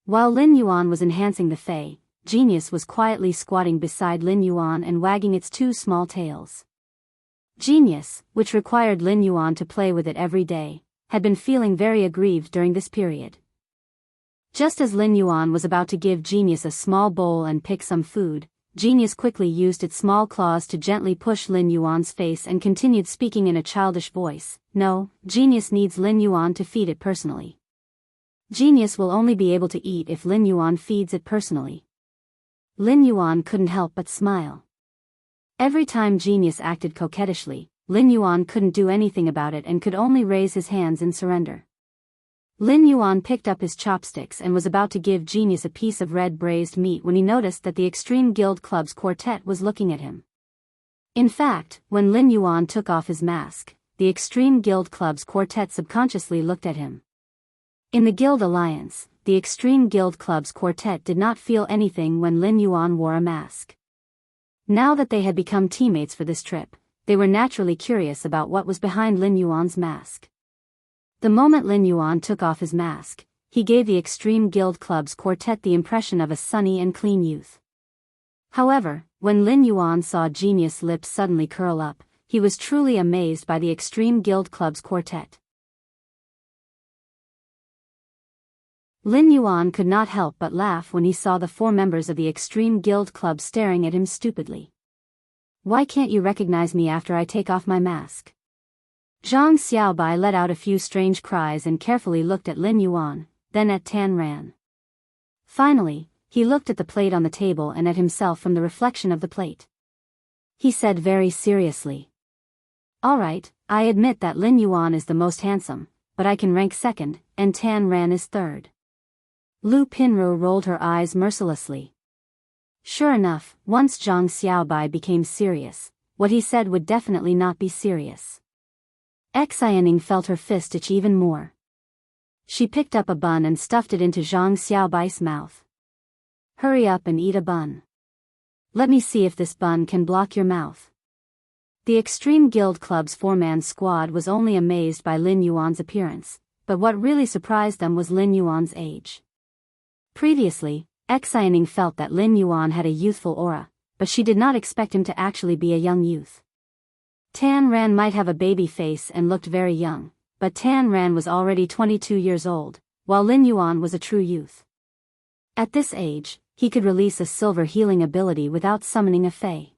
While Lin Yuan was enhancing the Fae, Genius was quietly squatting beside Lin Yuan and wagging its two small tails. Genius, which required Lin Yuan to play with it every day, had been feeling very aggrieved during this period. Just as Lin Yuan was about to give Genius a small bowl and pick some food, Genius quickly used its small claws to gently push Lin Yuan's face and continued speaking in a childish voice. No, Genius needs Lin Yuan to feed it personally. Genius will only be able to eat if Lin Yuan feeds it personally. Lin Yuan couldn't help but smile. Every time Genius acted coquettishly, Lin Yuan couldn't do anything about it and could only raise his hands in surrender. Lin Yuan picked up his chopsticks and was about to give Genius a piece of red braised meat when he noticed that the Extreme Guild Club's quartet was looking at him. In fact, when Lin Yuan took off his mask, the Extreme Guild Club's quartet subconsciously looked at him. In the Guild Alliance, the Extreme Guild Club's quartet did not feel anything when Lin Yuan wore a mask. Now that they had become teammates for this trip, they were naturally curious about what was behind Lin Yuan's mask. The moment Lin Yuan took off his mask, he gave the Extreme Guild Club's quartet the impression of a sunny and clean youth. However, when Lin Yuan saw Genius' lips suddenly curl up, he was truly amazed by the Extreme Guild Club's quartet. Lin Yuan could not help but laugh when he saw the 4 members of the Extreme Guild Club staring at him stupidly. "Why can't you recognize me after I take off my mask?" Zhang Xiaobai let out a few strange cries and carefully looked at Lin Yuan, then at Tan Ran. Finally, he looked at the plate on the table and at himself from the reflection of the plate. He said very seriously, "All right, I admit that Lin Yuan is the most handsome, but I can rank second, and Tan Ran is third." Lu Pinru rolled her eyes mercilessly. Sure enough, once Zhang Xiaobai became serious, what he said would definitely not be serious. Xiaoning felt her fist itch even more. She picked up a bun and stuffed it into Zhang Xiaobai's mouth. "Hurry up and eat a bun. Let me see if this bun can block your mouth." The Extreme Guild Club's 4-man squad was only amazed by Lin Yuan's appearance, but what really surprised them was Lin Yuan's age. Previously, Xiaoning felt that Lin Yuan had a youthful aura, but she did not expect him to actually be a young youth. Tan Ran might have a baby face and looked very young, but Tan Ran was already 22 years old, while Lin Yuan was a true youth. At this age, he could release a silver healing ability without summoning a Fae.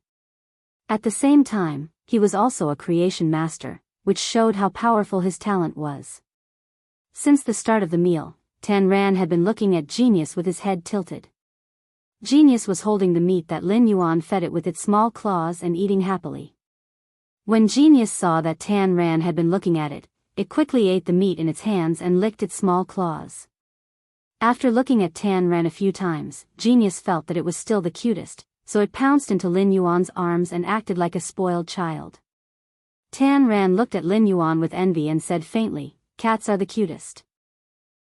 At the same time, he was also a creation master, which showed how powerful his talent was. Since the start of the meal, Tan Ran had been looking at Genius with his head tilted. Genius was holding the meat that Lin Yuan fed it with its small claws and eating happily. When Genius saw that Tan Ran had been looking at it, it quickly ate the meat in its hands and licked its small claws. After looking at Tan Ran a few times, Genius felt that it was still the cutest, so it pounced into Lin Yuan's arms and acted like a spoiled child. Tan Ran looked at Lin Yuan with envy and said faintly, "Cats are the cutest."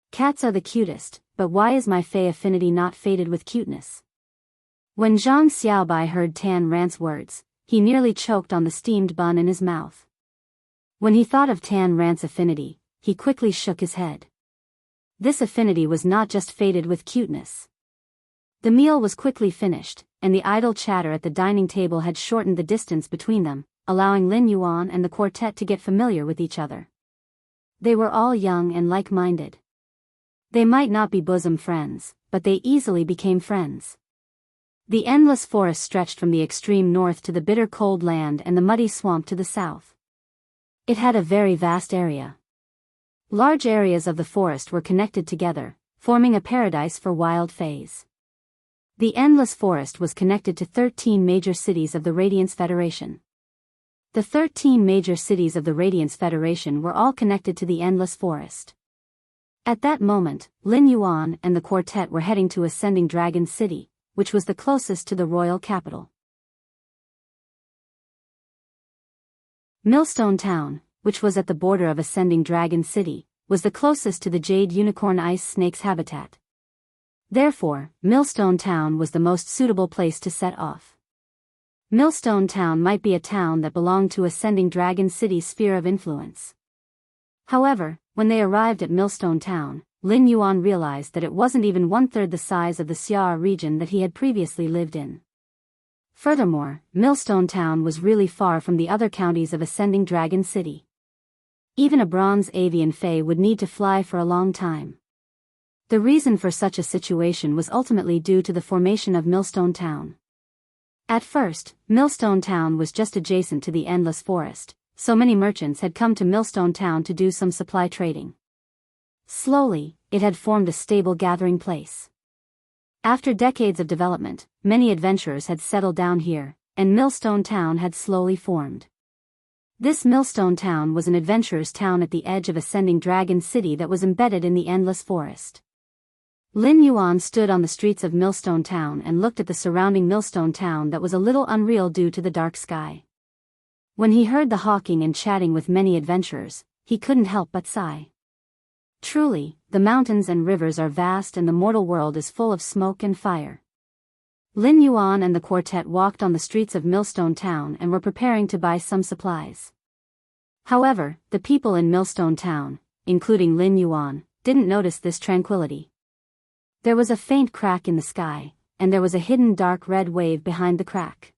"Cats are the cutest, but why is my Fae affinity not faded with cuteness?" When Zhang Xiaobai heard Tan Ran's words, he nearly choked on the steamed bun in his mouth. When he thought of Tan Ran's affinity, he quickly shook his head. This affinity was not just faded with cuteness. The meal was quickly finished, and the idle chatter at the dining table had shortened the distance between them, allowing Lin Yuan and the quartet to get familiar with each other. They were all young and like-minded. They might not be bosom friends, but they easily became friends. The endless forest stretched from the extreme north to the bitter cold land and the muddy swamp to the south. It had a very vast area. Large areas of the forest were connected together, forming a paradise for wild fays. The endless forest was connected to 13 major cities of the Radiance Federation. The 13 major cities of the Radiance Federation were all connected to the endless forest. At that moment, Lin Yuan and the quartet were heading to Ascending Dragon City, which was the closest to the royal capital. Millstone Town, which was at the border of Ascending Dragon City, was the closest to the Jade Unicorn Ice Snake's habitat. Therefore, Millstone Town was the most suitable place to set off. Millstone Town might be a town that belonged to Ascending Dragon City's sphere of influence. However, when they arrived at Millstone Town, Lin Yuan realized that it wasn't even one-third the size of the Xia region that he had previously lived in. Furthermore, Millstone Town was really far from the other counties of Ascending Dragon City. Even a bronze avian fae would need to fly for a long time. The reason for such a situation was ultimately due to the formation of Millstone Town. At first, Millstone Town was just adjacent to the Endless Forest, so many merchants had come to Millstone Town to do some supply trading. Slowly, it had formed a stable gathering place. After decades of development, many adventurers had settled down here, and Millstone Town had slowly formed. This Millstone Town was an adventurer's town at the edge of Ascending Dragon City that was embedded in the Endless Forest. Lin Yuan stood on the streets of Millstone Town and looked at the surrounding Millstone Town that was a little unreal due to the dark sky. When he heard the hawking and chatting with many adventurers, he couldn't help but sigh. Truly, the mountains and rivers are vast and the mortal world is full of smoke and fire. Lin Yuan and the quartet walked on the streets of Millstone Town and were preparing to buy some supplies. However, the people in Millstone Town, including Lin Yuan, didn't notice this tranquility. There was a faint crack in the sky, and there was a hidden dark red wave behind the crack.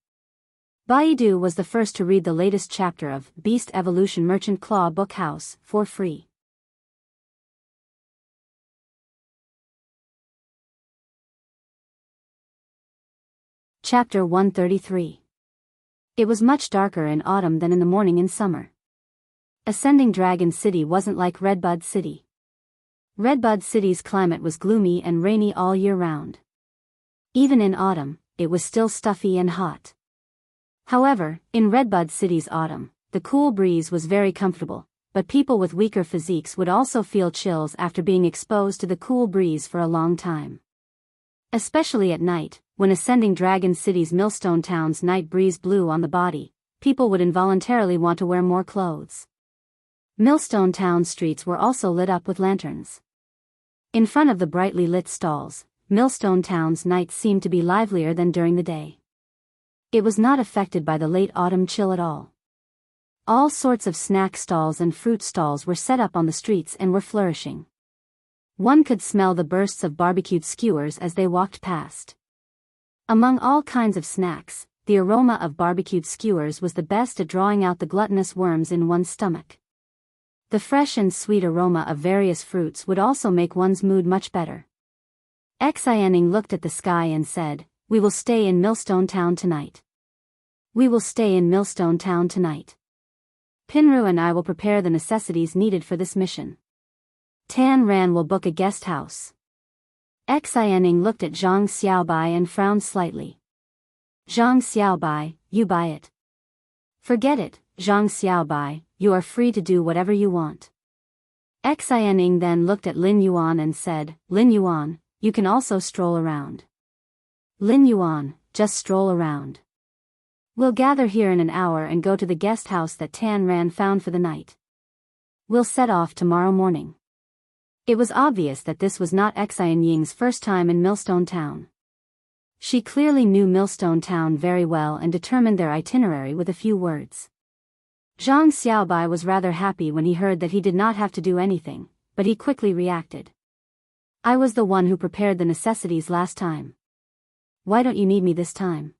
Baidu was the first to read the latest chapter of Beast Evolution Merchant Claw Book House for free. Chapter 133. It was much darker in autumn than in the morning in summer. Ascending Dragon City wasn't like Redbud City. Redbud City's climate was gloomy and rainy all year round. Even in autumn, it was still stuffy and hot. However, in Redbud City's autumn, the cool breeze was very comfortable, but people with weaker physiques would also feel chills after being exposed to the cool breeze for a long time. Especially at night, when Ascending Dragon City's Millstone Town's night breeze blew on the body, people would involuntarily want to wear more clothes. Millstone Town's streets were also lit up with lanterns. In front of the brightly lit stalls, Millstone Town's nights seemed to be livelier than during the day. It was not affected by the late autumn chill at all. All sorts of snack stalls and fruit stalls were set up on the streets and were flourishing. One could smell the bursts of barbecued skewers as they walked past. Among all kinds of snacks, the aroma of barbecued skewers was the best at drawing out the gluttonous worms in one's stomach. The fresh and sweet aroma of various fruits would also make one's mood much better. Xianing looked at the sky and said, "We will stay in Millstone Town tonight. We will stay in Millstone Town tonight. Pinru and I will prepare the necessities needed for this mission. Tan Ran will book a guest house." Xianing looked at Zhang Xiaobai and frowned slightly. "Zhang Xiaobai, you buy it." "Forget it, Zhang Xiaobai, you are free to do whatever you want." Xianing then looked at Lin Yuan and said, "Lin Yuan, you can also stroll around." "Lin Yuan, just stroll around. We'll gather here in an hour and go to the guest house that Tan Ran found for the night. We'll set off tomorrow morning." It was obvious that this was not Xianying's first time in Millstone Town. She clearly knew Millstone Town very well and determined their itinerary with a few words. Zhang Xiaobai was rather happy when he heard that he did not have to do anything, but he quickly reacted. "I was the one who prepared the necessities last time. Why don't you need me this time?"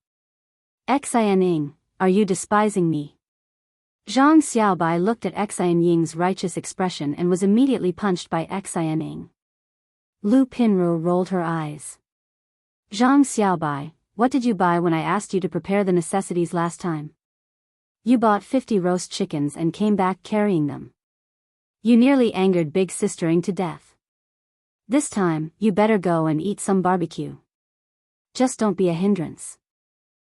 "Xianying, are you despising me?" Zhang Xiaobai looked at Xianying's righteous expression and was immediately punched by Xianying. Lu Pinru rolled her eyes. "Zhang Xiaobai, what did you buy when I asked you to prepare the necessities last time? You bought 50 roast chickens and came back carrying them. You nearly angered Big Sistering to death. This time, you better go and eat some barbecue. Just don't be a hindrance."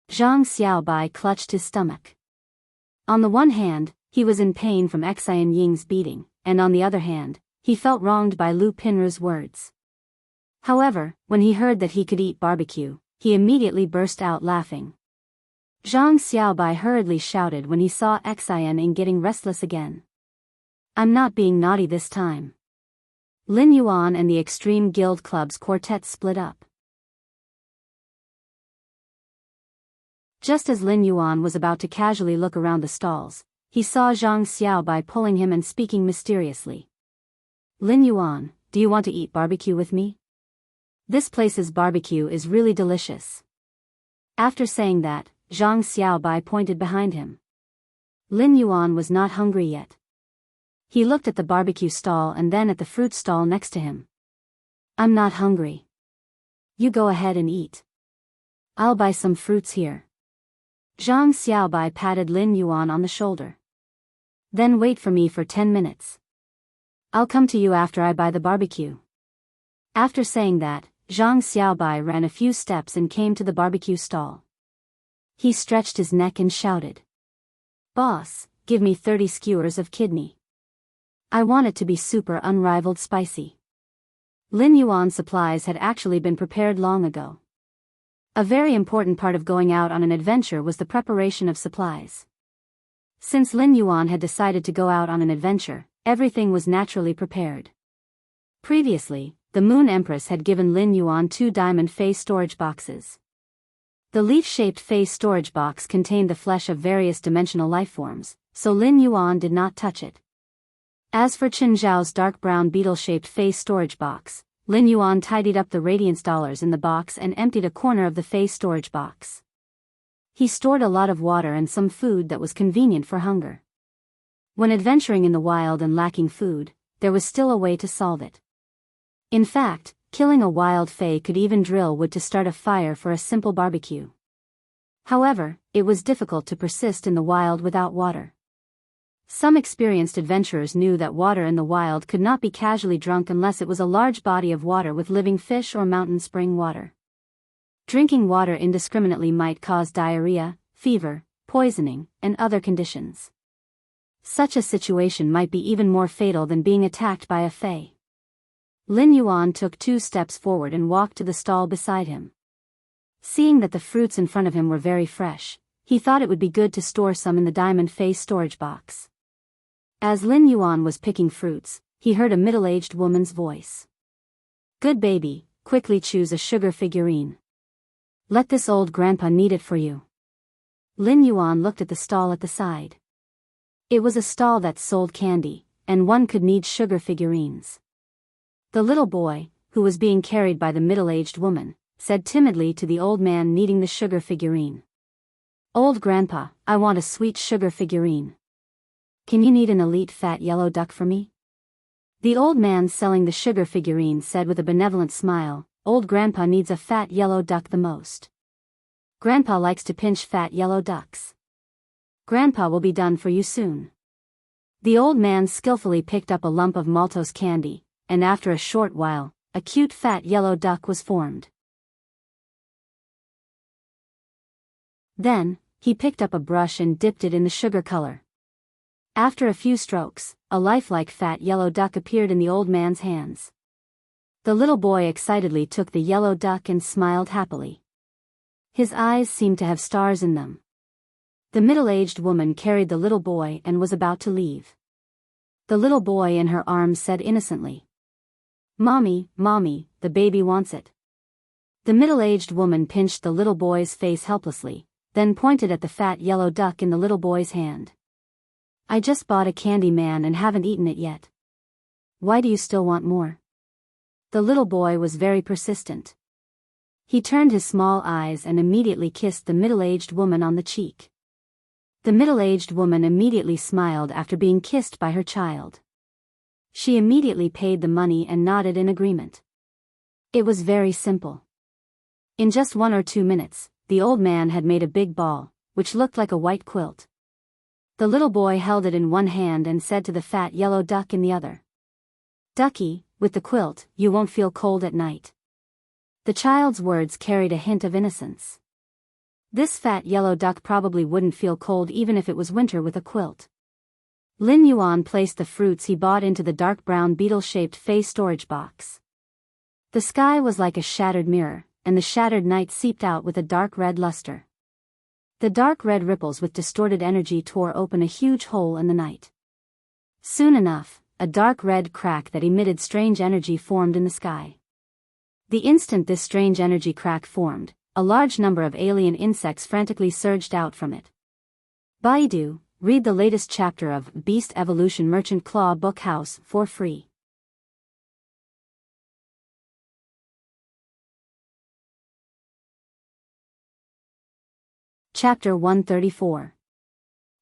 Zhang Xiaobai clutched his stomach. On the one hand, he was in pain from Xianying's beating, and on the other hand, he felt wronged by Lu Pinru's words. However, when he heard that he could eat barbecue, he immediately burst out laughing. Zhang Xiaobai hurriedly shouted when he saw Xianying getting restless again. "I'm not being naughty this time." Lin Yuan and the Extreme Guild Club's quartet split up. Just as Lin Yuan was about to casually look around the stalls, He saw Zhang Xiaobai pulling him and speaking mysteriously. Lin Yuan, do you want to eat barbecue with me? This place's barbecue is really delicious. After saying that, Zhang Xiaobai pointed behind him. Lin Yuan was not hungry yet. He looked at the barbecue stall and then at the fruit stall next to him. I'm not hungry. You go ahead and eat. I'll buy some fruits here. Zhang Xiaobai patted Lin Yuan on the shoulder. Then wait for me for 10 minutes. I'll come to you after I buy the barbecue. After saying that, Zhang Xiaobai ran a few steps and came to the barbecue stall. He stretched his neck and shouted. Boss, give me 30 skewers of kidney. I want it to be super unrivaled spicy. Lin Yuan's supplies had actually been prepared long ago. A very important part of going out on an adventure was the preparation of supplies. Since Lin Yuan had decided to go out on an adventure, everything was naturally prepared. Previously, the Moon Empress had given Lin Yuan 2 diamond face storage boxes. The leaf-shaped face storage box contained the flesh of various dimensional lifeforms, so Lin Yuan did not touch it. As for Qin Zhao's dark brown beetle-shaped face storage box, Lin Yuan tidied up the radiance dollars in the box and emptied a corner of the face storage box. He stored a lot of water and some food that was convenient for hunger. When adventuring in the wild and lacking food, there was still a way to solve it. In fact, killing a wild fae could even drill wood to start a fire for a simple barbecue. However, it was difficult to persist in the wild without water. Some experienced adventurers knew that water in the wild could not be casually drunk unless it was a large body of water with living fish or mountain spring water. Drinking water indiscriminately might cause diarrhea, fever, poisoning, and other conditions. Such a situation might be even more fatal than being attacked by a fae. Lin Yuan took 2 steps forward and walked to the stall beside him. Seeing that the fruits in front of him were very fresh, he thought it would be good to store some in the diamond face storage box. As Lin Yuan was picking fruits, he heard a middle-aged woman's voice. Good baby, quickly choose a sugar figurine. Let this old grandpa knead it for you. Lin Yuan looked at the stall at the side. It was a stall that sold candy, and one could knead sugar figurines. The little boy, who was being carried by the middle-aged woman, said timidly to the old man kneading the sugar figurine. Old grandpa, I want a sweet sugar figurine. Can you knead an elite fat yellow duck for me? The old man selling the sugar figurine said with a benevolent smile, Old grandpa needs a fat yellow duck the most. Grandpa likes to pinch fat yellow ducks. Grandpa will be done for you soon. The old man skillfully picked up a lump of maltose candy, and after a short while, a cute fat yellow duck was formed. Then, he picked up a brush and dipped it in the sugar color. After a few strokes, a lifelike fat yellow duck appeared in the old man's hands. The little boy excitedly took the yellow duck and smiled happily. His eyes seemed to have stars in them. The middle-aged woman carried the little boy and was about to leave. The little boy in her arms said innocently, Mommy, Mommy, the baby wants it. The middle-aged woman pinched the little boy's face helplessly, then pointed at the fat yellow duck in the little boy's hand. I just bought a candy man and haven't eaten it yet. Why do you still want more? The little boy was very persistent. He turned his small eyes and immediately kissed the middle-aged woman on the cheek. The middle-aged woman immediately smiled after being kissed by her child. She immediately paid the money and nodded in agreement. It was very simple. In just 1 or 2 minutes, the old man had made a big ball, which looked like a white quilt. The little boy held it in one hand and said to the fat yellow duck in the other, Ducky, with the quilt, you won't feel cold at night. The child's words carried a hint of innocence. This fat yellow duck probably wouldn't feel cold even if it was winter with a quilt. Lin Yuan placed the fruits he bought into the dark brown beetle-shaped face storage box. The sky was like a shattered mirror, and the shattered night seeped out with a dark red luster. The dark red ripples with distorted energy tore open a huge hole in the night. Soon enough, a dark red crack that emitted strange energy formed in the sky. The instant this strange energy crack formed, a large number of alien insects frantically surged out from it. Baidu, read the latest chapter of Beast Evolution Merchant Claw Book House for free. Chapter 134.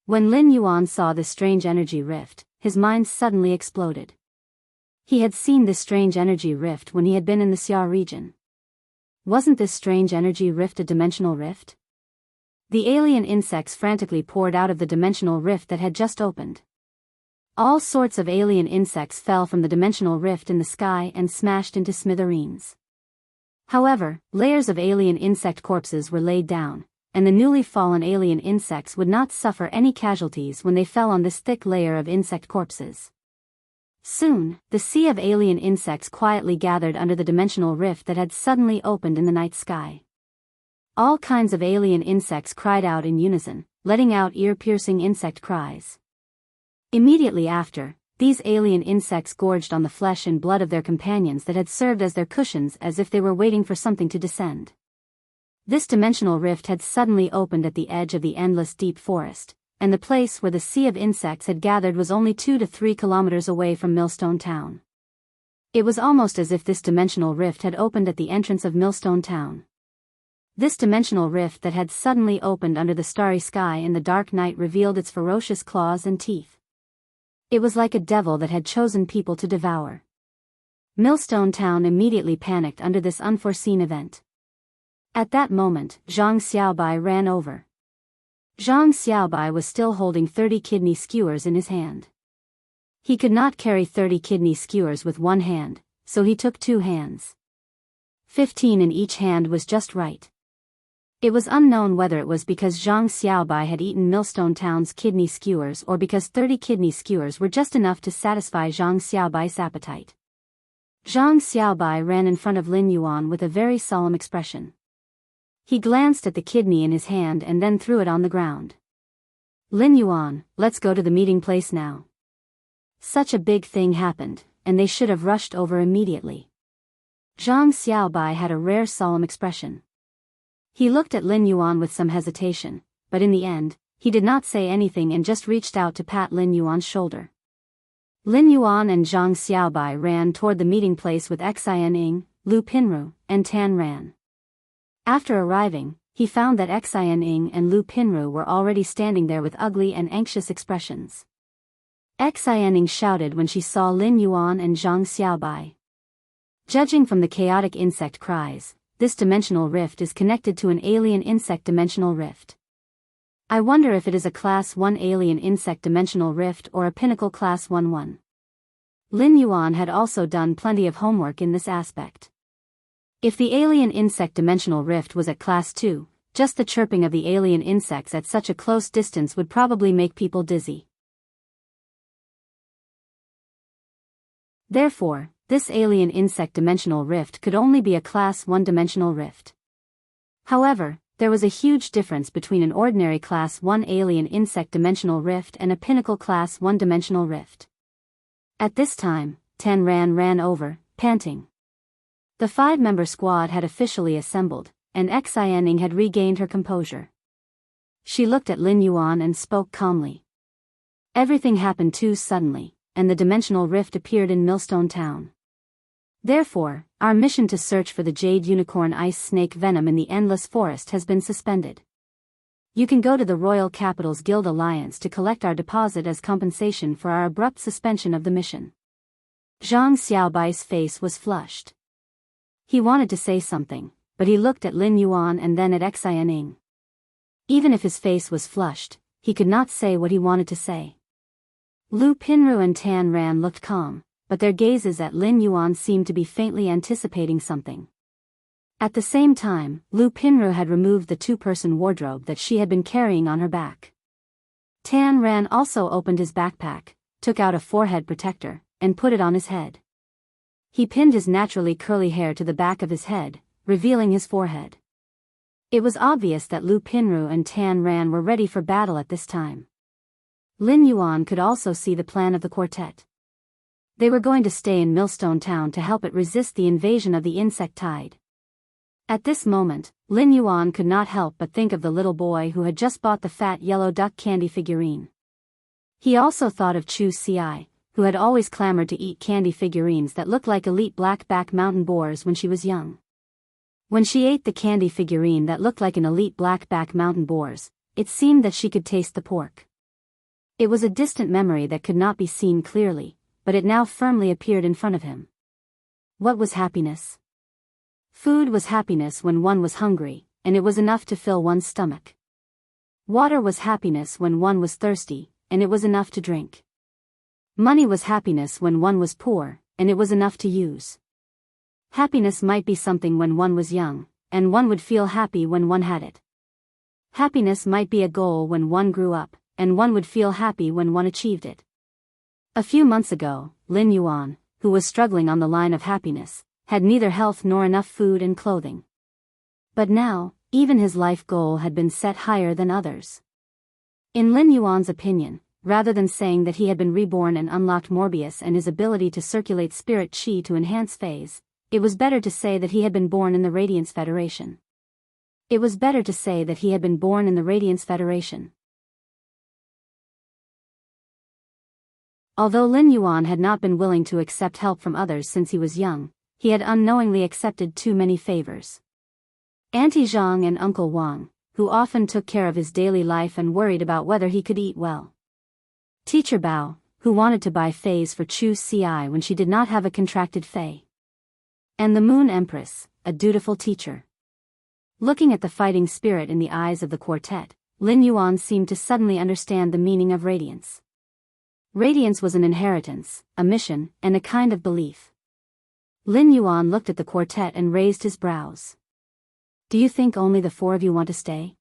When Lin Yuan saw this strange energy rift, his mind suddenly exploded. He had seen this strange energy rift when he had been in the Xia region. Wasn't this strange energy rift a dimensional rift? The alien insects frantically poured out of the dimensional rift that had just opened. All sorts of alien insects fell from the dimensional rift in the sky and smashed into smithereens. However, layers of alien insect corpses were laid down, and the newly fallen alien insects would not suffer any casualties when they fell on this thick layer of insect corpses. Soon, the sea of alien insects quietly gathered under the dimensional rift that had suddenly opened in the night sky. All kinds of alien insects cried out in unison, letting out ear-piercing insect cries. Immediately after, these alien insects gorged on the flesh and blood of their companions that had served as their cushions as if they were waiting for something to descend. This dimensional rift had suddenly opened at the edge of the endless deep forest, and the place where the sea of insects had gathered was only 2 to 3 kilometers away from Millstone Town. It was almost as if this dimensional rift had opened at the entrance of Millstone Town. This dimensional rift that had suddenly opened under the starry sky in the dark night revealed its ferocious claws and teeth. It was like a devil that had chosen people to devour. Millstone Town immediately panicked under this unforeseen event. At that moment, Zhang Xiaobai ran over. Zhang Xiaobai was still holding 30 kidney skewers in his hand. He could not carry 30 kidney skewers with one hand, so he took 2 hands. 15 in each hand was just right. It was unknown whether it was because Zhang Xiaobai had eaten Millstone Town's kidney skewers or because 30 kidney skewers were just enough to satisfy Zhang Xiaobai's appetite. Zhang Xiaobai ran in front of Lin Yuan with a very solemn expression. He glanced at the kidney in his hand and then threw it on the ground. Lin Yuan, let's go to the meeting place now. Such a big thing happened, and they should have rushed over immediately. Zhang Xiaobai had a rare solemn expression. He looked at Lin Yuan with some hesitation, but in the end, he did not say anything and just reached out to pat Lin Yuan's shoulder. Lin Yuan and Zhang Xiaobai ran toward the meeting place with Xianing, Lu Pinru, and Tan Ran. After arriving, he found that Xianing and Lu Pinru were already standing there with ugly and anxious expressions. Xianing shouted when she saw Lin Yuan and Zhang Xiaobai. Judging from the chaotic insect cries, this dimensional rift is connected to an alien insect dimensional rift. I wonder if it is a Class 1 alien insect dimensional rift or a Pinnacle Class 1-1. Lin Yuan had also done plenty of homework in this aspect. If the alien insect dimensional rift was at Class 2, just the chirping of the alien insects at such a close distance would probably make people dizzy. Therefore, this alien insect dimensional rift could only be a Class 1 dimensional rift. However, there was a huge difference between an ordinary Class 1 alien insect dimensional rift and a Pinnacle Class 1 dimensional rift. At this time, Tan ran over, panting. The 5-member squad had officially assembled, and Xianing had regained her composure. She looked at Lin Yuan and spoke calmly. Everything happened too suddenly, and the dimensional rift appeared in Millstone Town. Therefore, our mission to search for the Jade Unicorn Ice Snake Venom in the Endless Forest has been suspended. You can go to the Royal Capital's Guild Alliance to collect our deposit as compensation for our abrupt suspension of the mission. Zhang Xiaobai's face was flushed. He wanted to say something, but he looked at Lin Yuan and then at Xianing. Even if his face was flushed, he could not say what he wanted to say. Lu Pinru and Tan Ran looked calm, but their gazes at Lin Yuan seemed to be faintly anticipating something. At the same time, Lu Pinru had removed the 2-person wardrobe that she had been carrying on her back. Tan Ran also opened his backpack, took out a forehead protector, and put it on his head. He pinned his naturally curly hair to the back of his head, revealing his forehead. It was obvious that Lu Pinru and Tan Ran were ready for battle at this time. Lin Yuan could also see the plan of the quartet. They were going to stay in Millstone Town to help it resist the invasion of the insect tide. At this moment, Lin Yuan could not help but think of the little boy who had just bought the fat yellow duck candy figurine. He also thought of Chu Ci, who had always clamored to eat candy figurines that looked like elite black-back mountain boars when she was young. When she ate the candy figurine that looked like an elite black-back mountain boars, it seemed that she could taste the pork. It was a distant memory that could not be seen clearly, but it now firmly appeared in front of him. What was happiness? Food was happiness when one was hungry, and it was enough to fill one's stomach. Water was happiness when one was thirsty, and it was enough to drink. Money was happiness when one was poor, and it was enough to use. Happiness might be something when one was young, and one would feel happy when one had it. Happiness might be a goal when one grew up, and one would feel happy when one achieved it. A few months ago, Lin Yuan, who was struggling on the line of happiness, had neither health nor enough food and clothing. But now, even his life goal had been set higher than others. In Lin Yuan's opinion, rather than saying that he had been reborn and unlocked Morbius and his ability to circulate spirit chi to enhance phase, it was better to say that he had been born in the Radiance Federation. It was better to say that he had been born in the Radiance Federation. Although Lin Yuan had not been willing to accept help from others since he was young, he had unknowingly accepted too many favors. Auntie Zhang and Uncle Wang, who often took care of his daily life and worried about whether he could eat well. Teacher Bao, who wanted to buy fays for Chu Ci when she did not have a contracted fay. And the Moon Empress, a dutiful teacher. Looking at the fighting spirit in the eyes of the quartet, Lin Yuan seemed to suddenly understand the meaning of radiance. Radiance was an inheritance, a mission, and a kind of belief. Lin Yuan looked at the quartet and raised his brows. Do you think only the 4 of you want to stay?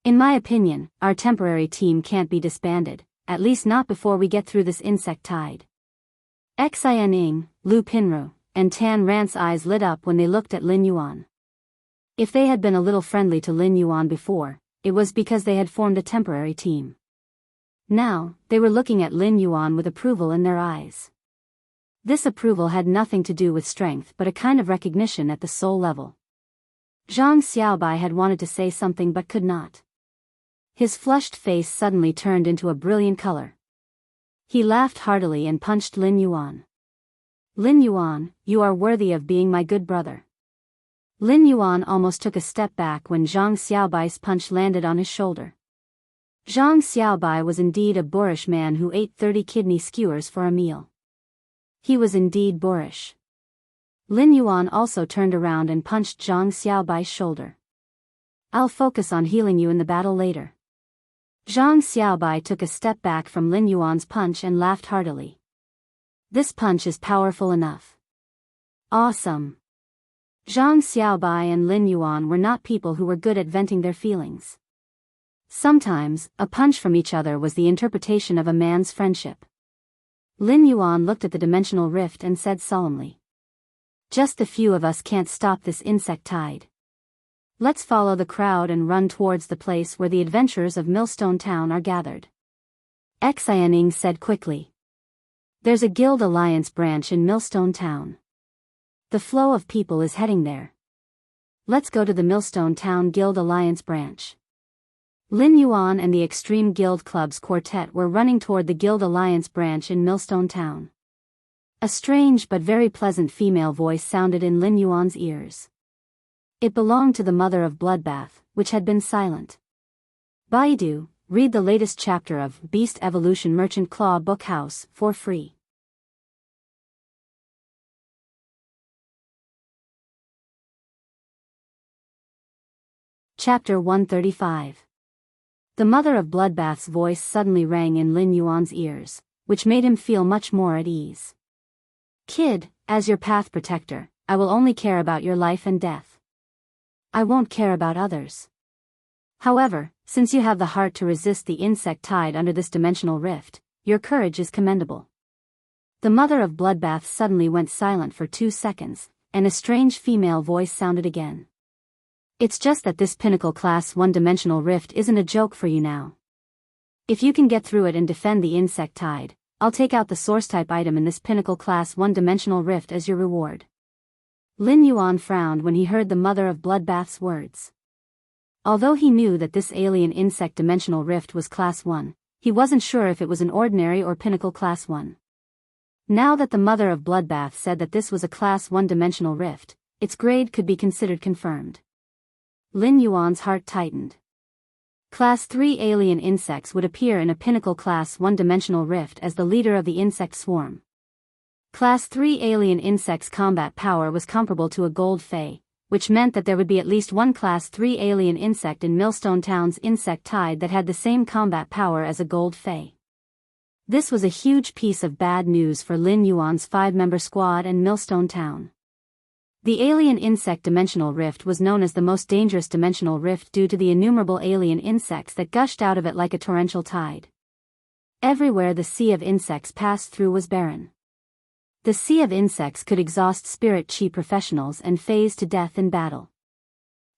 In my opinion, our temporary team can't be disbanded, at least not before we get through this insect tide. Xin Ying, Lu Pinru, and Tan Rant's eyes lit up when they looked at Lin Yuan. If they had been a little friendly to Lin Yuan before, it was because they had formed a temporary team. Now, they were looking at Lin Yuan with approval in their eyes. This approval had nothing to do with strength but a kind of recognition at the soul level. Zhang Xiaobai had wanted to say something but could not. His flushed face suddenly turned into a brilliant color. He laughed heartily and punched Lin Yuan. Lin Yuan, you are worthy of being my good brother. Lin Yuan almost took a step back when Zhang Xiaobai's punch landed on his shoulder. Zhang Xiaobai was indeed a boorish man who ate 30 kidney skewers for a meal. He was indeed boorish. Lin Yuan also turned around and punched Zhang Xiaobai's shoulder. I'll focus on healing you in the battle later. Zhang Xiaobai took a step back from Lin Yuan's punch and laughed heartily. This punch is powerful enough. Awesome. Zhang Xiaobai and Lin Yuan were not people who were good at venting their feelings. Sometimes, a punch from each other was the interpretation of a man's friendship. Lin Yuan looked at the dimensional rift and said solemnly. Just the few of us can't stop this insect tide. Let's follow the crowd and run towards the place where the adventurers of Millstone Town are gathered. Xin Ying said quickly. There's a guild alliance branch in Millstone Town. The flow of people is heading there. Let's go to the Millstone Town Guild Alliance branch. Lin Yuan and the Extreme Guild Club's quartet were running toward the Guild Alliance branch in Millstone Town. A strange but very pleasant female voice sounded in Lin Yuan's ears. It belonged to the mother of Bloodbath, which had been silent. Baidu, read the latest chapter of Beast Evolution Merchant Claw Book House for free. Chapter 135. The mother of Bloodbath's voice suddenly rang in Lin Yuan's ears, which made him feel much more at ease. Kid, as your path protector, I will only care about your life and death. I won't care about others. However, since you have the heart to resist the insect tide under this dimensional rift, your courage is commendable. The mother of Bloodbath suddenly went silent for 2 seconds, and a strange female voice sounded again. It's just that this pinnacle class 1 dimensional rift isn't a joke for you now. If you can get through it and defend the insect tide, I'll take out the source type item in this pinnacle class 1 dimensional rift as your reward. Lin Yuan frowned when he heard the mother of Bloodbath's words. Although he knew that this alien insect dimensional rift was class 1, he wasn't sure if it was an ordinary or pinnacle class 1. Now that the mother of Bloodbath said that this was a class 1 dimensional rift, its grade could be considered confirmed. Lin Yuan's heart tightened. Class 3 alien insects would appear in a pinnacle class 1 dimensional rift as the leader of the insect swarm. Class 3 alien insects' combat power was comparable to a gold fey, which meant that there would be at least one Class 3 alien insect in Millstone Town's insect tide that had the same combat power as a gold fey. This was a huge piece of bad news for Lin Yuan's 5-member squad and Millstone Town. The alien insect dimensional rift was known as the most dangerous dimensional rift due to the innumerable alien insects that gushed out of it like a torrential tide. Everywhere the sea of insects passed through was barren. The sea of insects could exhaust spirit chi professionals and phase to death in battle.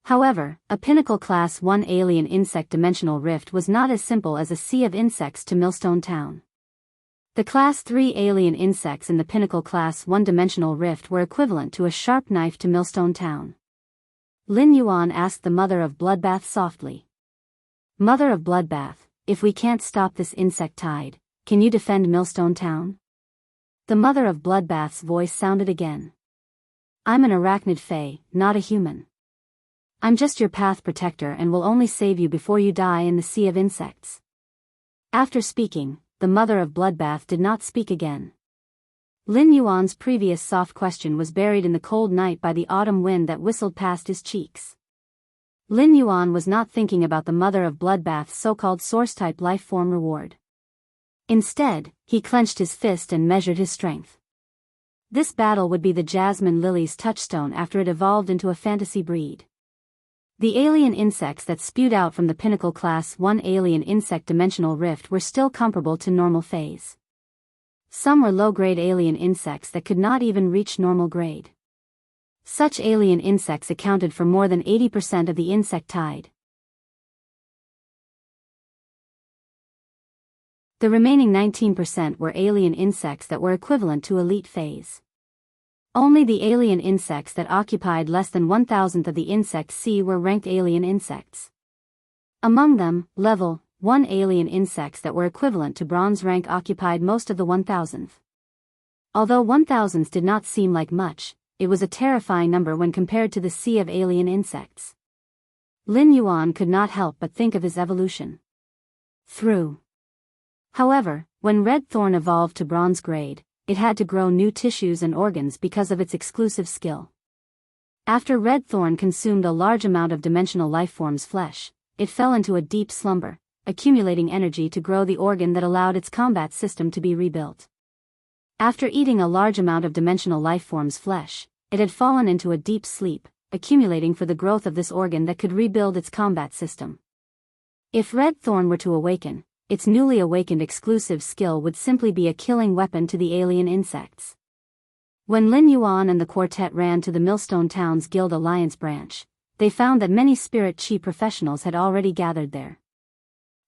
However, a pinnacle class 1 alien insect dimensional rift was not as simple as a sea of insects to Millstone Town. The Class 3 alien insects in the pinnacle Class 1 dimensional rift were equivalent to a sharp knife to Millstone Town. Lin Yuan asked the mother of Bloodbath softly. Mother of Bloodbath, if we can't stop this insect tide, can you defend Millstone Town? The mother of Bloodbath's voice sounded again. I'm an arachnid fae, not a human. I'm just your path protector and will only save you before you die in the sea of insects. After speaking, the mother of Bloodbath did not speak again. Lin Yuan's previous soft question was buried in the cold night by the autumn wind that whistled past his cheeks. Lin Yuan was not thinking about the mother of Bloodbath's so-called source-type life-form reward. Instead, he clenched his fist and measured his strength. This battle would be the Jasmine Lily's touchstone after it evolved into a fantasy breed. The alien insects that spewed out from the pinnacle Class 1 alien insect dimensional rift were still comparable to normal phase. Some were low-grade alien insects that could not even reach normal grade. Such alien insects accounted for more than 80% of the insect tide. The remaining 19% were alien insects that were equivalent to elite phase. Only the alien insects that occupied less than 1,000th of the insect sea were ranked alien insects. Among them, level 1 alien insects that were equivalent to bronze rank occupied most of the 1,000th. Although 1,000th did not seem like much, it was a terrifying number when compared to the sea of alien insects. Lin Yuan could not help but think of his evolution. However, when Red Thorn evolved to bronze grade, it had to grow new tissues and organs because of its exclusive skill. After Red Thorn consumed a large amount of dimensional lifeform's flesh, it fell into a deep slumber, accumulating energy to grow the organ that allowed its combat system to be rebuilt. After eating a large amount of dimensional lifeform's flesh, it had fallen into a deep sleep, accumulating for the growth of this organ that could rebuild its combat system. If Red Thorn were to awaken, its newly awakened exclusive skill would simply be a killing weapon to the alien insects. When Lin Yuan and the quartet ran to the Millstone Town's Guild Alliance branch, they found that many spirit chi professionals had already gathered there.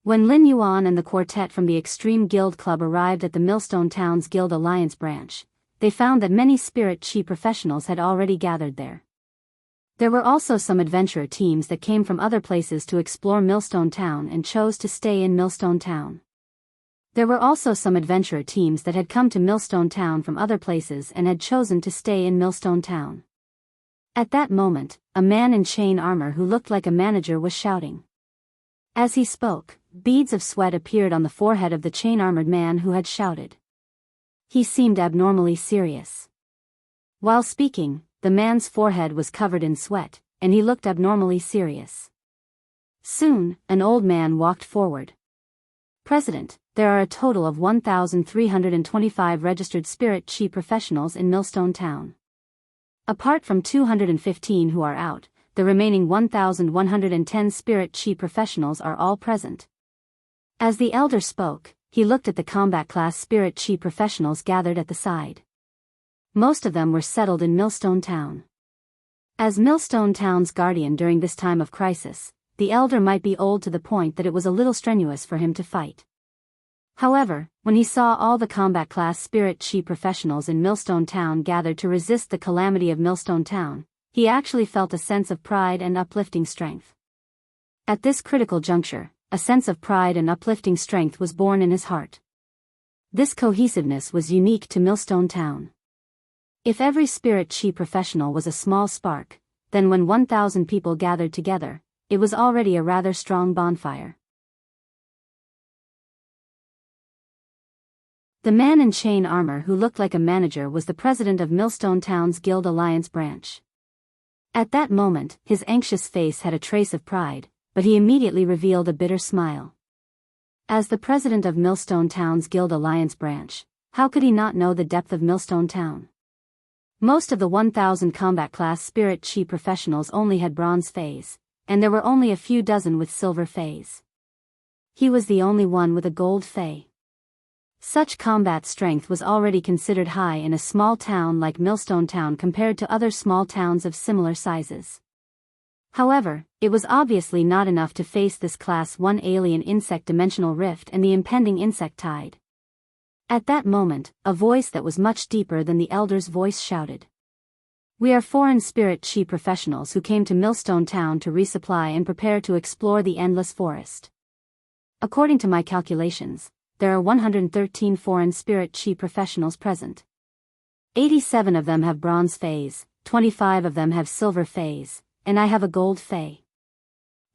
When Lin Yuan and the quartet from the Extreme Guild Club arrived at the Millstone Town's Guild Alliance branch, they found that many spirit chi professionals had already gathered there. There were also some adventurer teams that came from other places to explore Millstone Town and chose to stay in Millstone Town. There were also some adventurer teams that had come to Millstone Town from other places and had chosen to stay in Millstone Town. At that moment, a man in chain armor who looked like a manager was shouting. As he spoke, beads of sweat appeared on the forehead of the chain-armored man who had shouted. He seemed abnormally serious. While speaking, the man's forehead was covered in sweat, and he looked abnormally serious. Soon, an old man walked forward. President, there are a total of 1,325 registered spirit chi professionals in Millstone Town. Apart from 215 who are out, the remaining 1,110 spirit chi professionals are all present. As the elder spoke, he looked at the combat class spirit chi professionals gathered at the side. Most of them were settled in Millstone Town. As Millstone Town's guardian during this time of crisis, the elder might be old to the point that it was a little strenuous for him to fight. However, when he saw all the combat class spirit chi professionals in Millstone Town gathered to resist the calamity of Millstone Town, he actually felt a sense of pride and uplifting strength. At this critical juncture, a sense of pride and uplifting strength was born in his heart. This cohesiveness was unique to Millstone Town. If every spirit chi professional was a small spark, then when 1,000 people gathered together, it was already a rather strong bonfire. The man in chain armor who looked like a manager was the president of Millstone Town's Guild Alliance branch. At that moment, his anxious face had a trace of pride, but he immediately revealed a bitter smile. As the president of Millstone Town's Guild Alliance branch, how could he not know the depth of Millstone Town? Most of the 1,000 combat class spirit chi professionals only had bronze phase, and there were only a few dozen with silver phase. He was the only one with a gold phase. Such combat strength was already considered high in a small town like Millstone Town compared to other small towns of similar sizes. However, it was obviously not enough to face this Class 1 alien insect dimensional rift and the impending insect tide. At that moment, a voice that was much deeper than the elder's voice shouted. "We are foreign spirit chi professionals who came to Millstone Town to resupply and prepare to explore the endless forest. According to my calculations, there are 113 foreign spirit chi professionals present. 87 of them have bronze phase, 25 of them have silver phase, and I have a gold phase."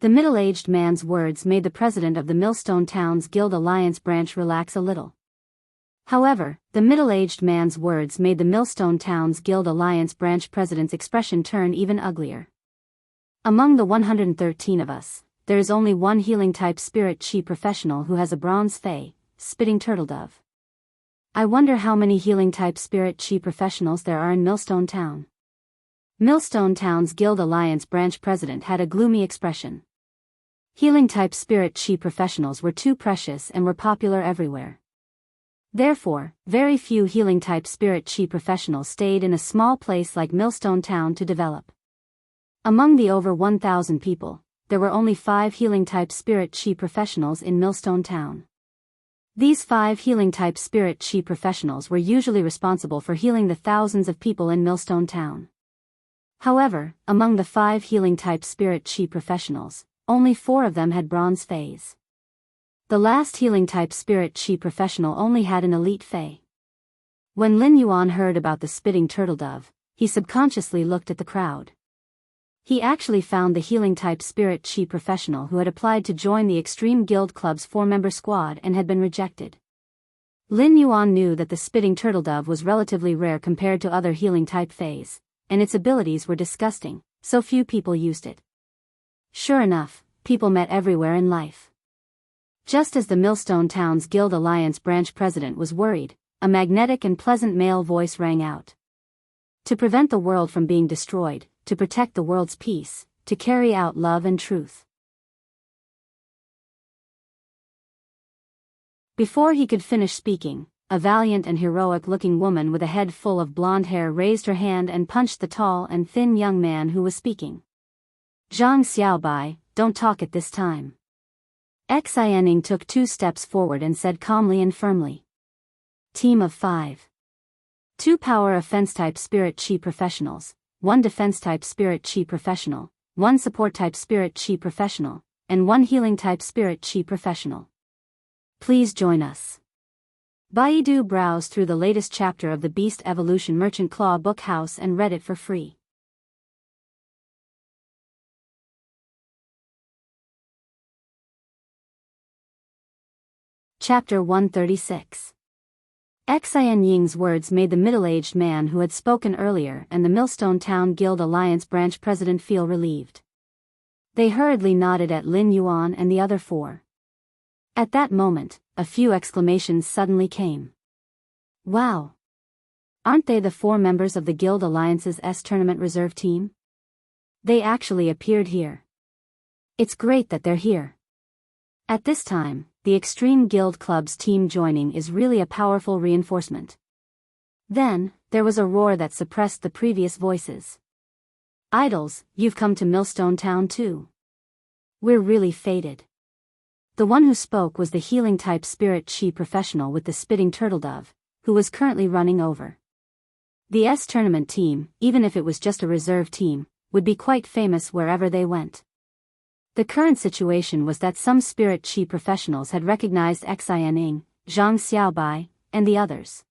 The middle-aged man's words made the president of the Millstone Town's Guild Alliance branch relax a little. However, the middle-aged man's words made the Millstone Town's Guild Alliance branch president's expression turn even uglier. "Among the 113 of us, there is only one healing-type spirit chi professional who has a bronze phase, Spitting Turtledove. I wonder how many healing-type spirit chi professionals there are in Millstone Town." Millstone Town's Guild Alliance branch president had a gloomy expression. Healing-type spirit chi professionals were too precious and were popular everywhere. Therefore, very few healing-type spirit chi professionals stayed in a small place like Millstone Town to develop. Among the over 1,000 people, there were only 5 healing-type spirit chi professionals in Millstone Town. These 5 healing-type spirit chi professionals were usually responsible for healing the thousands of people in Millstone Town. However, among the 5 healing-type spirit chi professionals, only 4 of them had bronze phase. The last healing-type spirit chi professional only had an elite phase. When Lin Yuan heard about the spitting turtledove, he subconsciously looked at the crowd. He actually found the healing-type spirit chi professional who had applied to join the Extreme Guild Club's 4-member squad and had been rejected. Lin Yuan knew that the spitting turtledove was relatively rare compared to other healing-type phase, and its abilities were disgusting, so few people used it. Sure enough, people met everywhere in life. Just as the Millstone Town's Guild Alliance branch president was worried, a magnetic and pleasant male voice rang out. "To prevent the world from being destroyed, to protect the world's peace, to carry out love and truth." Before he could finish speaking, a valiant and heroic-looking woman with a head full of blonde hair raised her hand and punched the tall and thin young man who was speaking. "Zhang Xiaobai, don't talk at this time." Xianing took 2 steps forward and said calmly and firmly. "Team of 5. 2 power offense-type spirit chi professionals, 1 defense-type spirit chi professional, 1 support-type spirit chi professional, and 1 healing-type spirit chi professional. Please join us." Baidu browsed through the latest chapter of the Beast Evolution Merchant Claw book house and read it for free. Chapter 136. Xian Ying's words made the middle-aged man who had spoken earlier and the Millstone Town Guild Alliance branch president feel relieved. They hurriedly nodded at Lin Yuan and the other 4. At that moment, a few exclamations suddenly came. "Wow! Aren't they the 4 members of the Guild Alliance's tournament reserve team? They actually appeared here. It's great that they're here." At this time, the Extreme Guild Club's team joining is really a powerful reinforcement. Then, there was a roar that suppressed the previous voices. "Idols, you've come to Millstone Town too. We're really fated." The one who spoke was the healing-type spirit chi professional with the spitting turtledove, who was currently running over. The tournament team, even if it was just a reserve team, would be quite famous wherever they went. The current situation was that some spirit chi professionals had recognized Xianying, Zhang Xiaobai, and the others.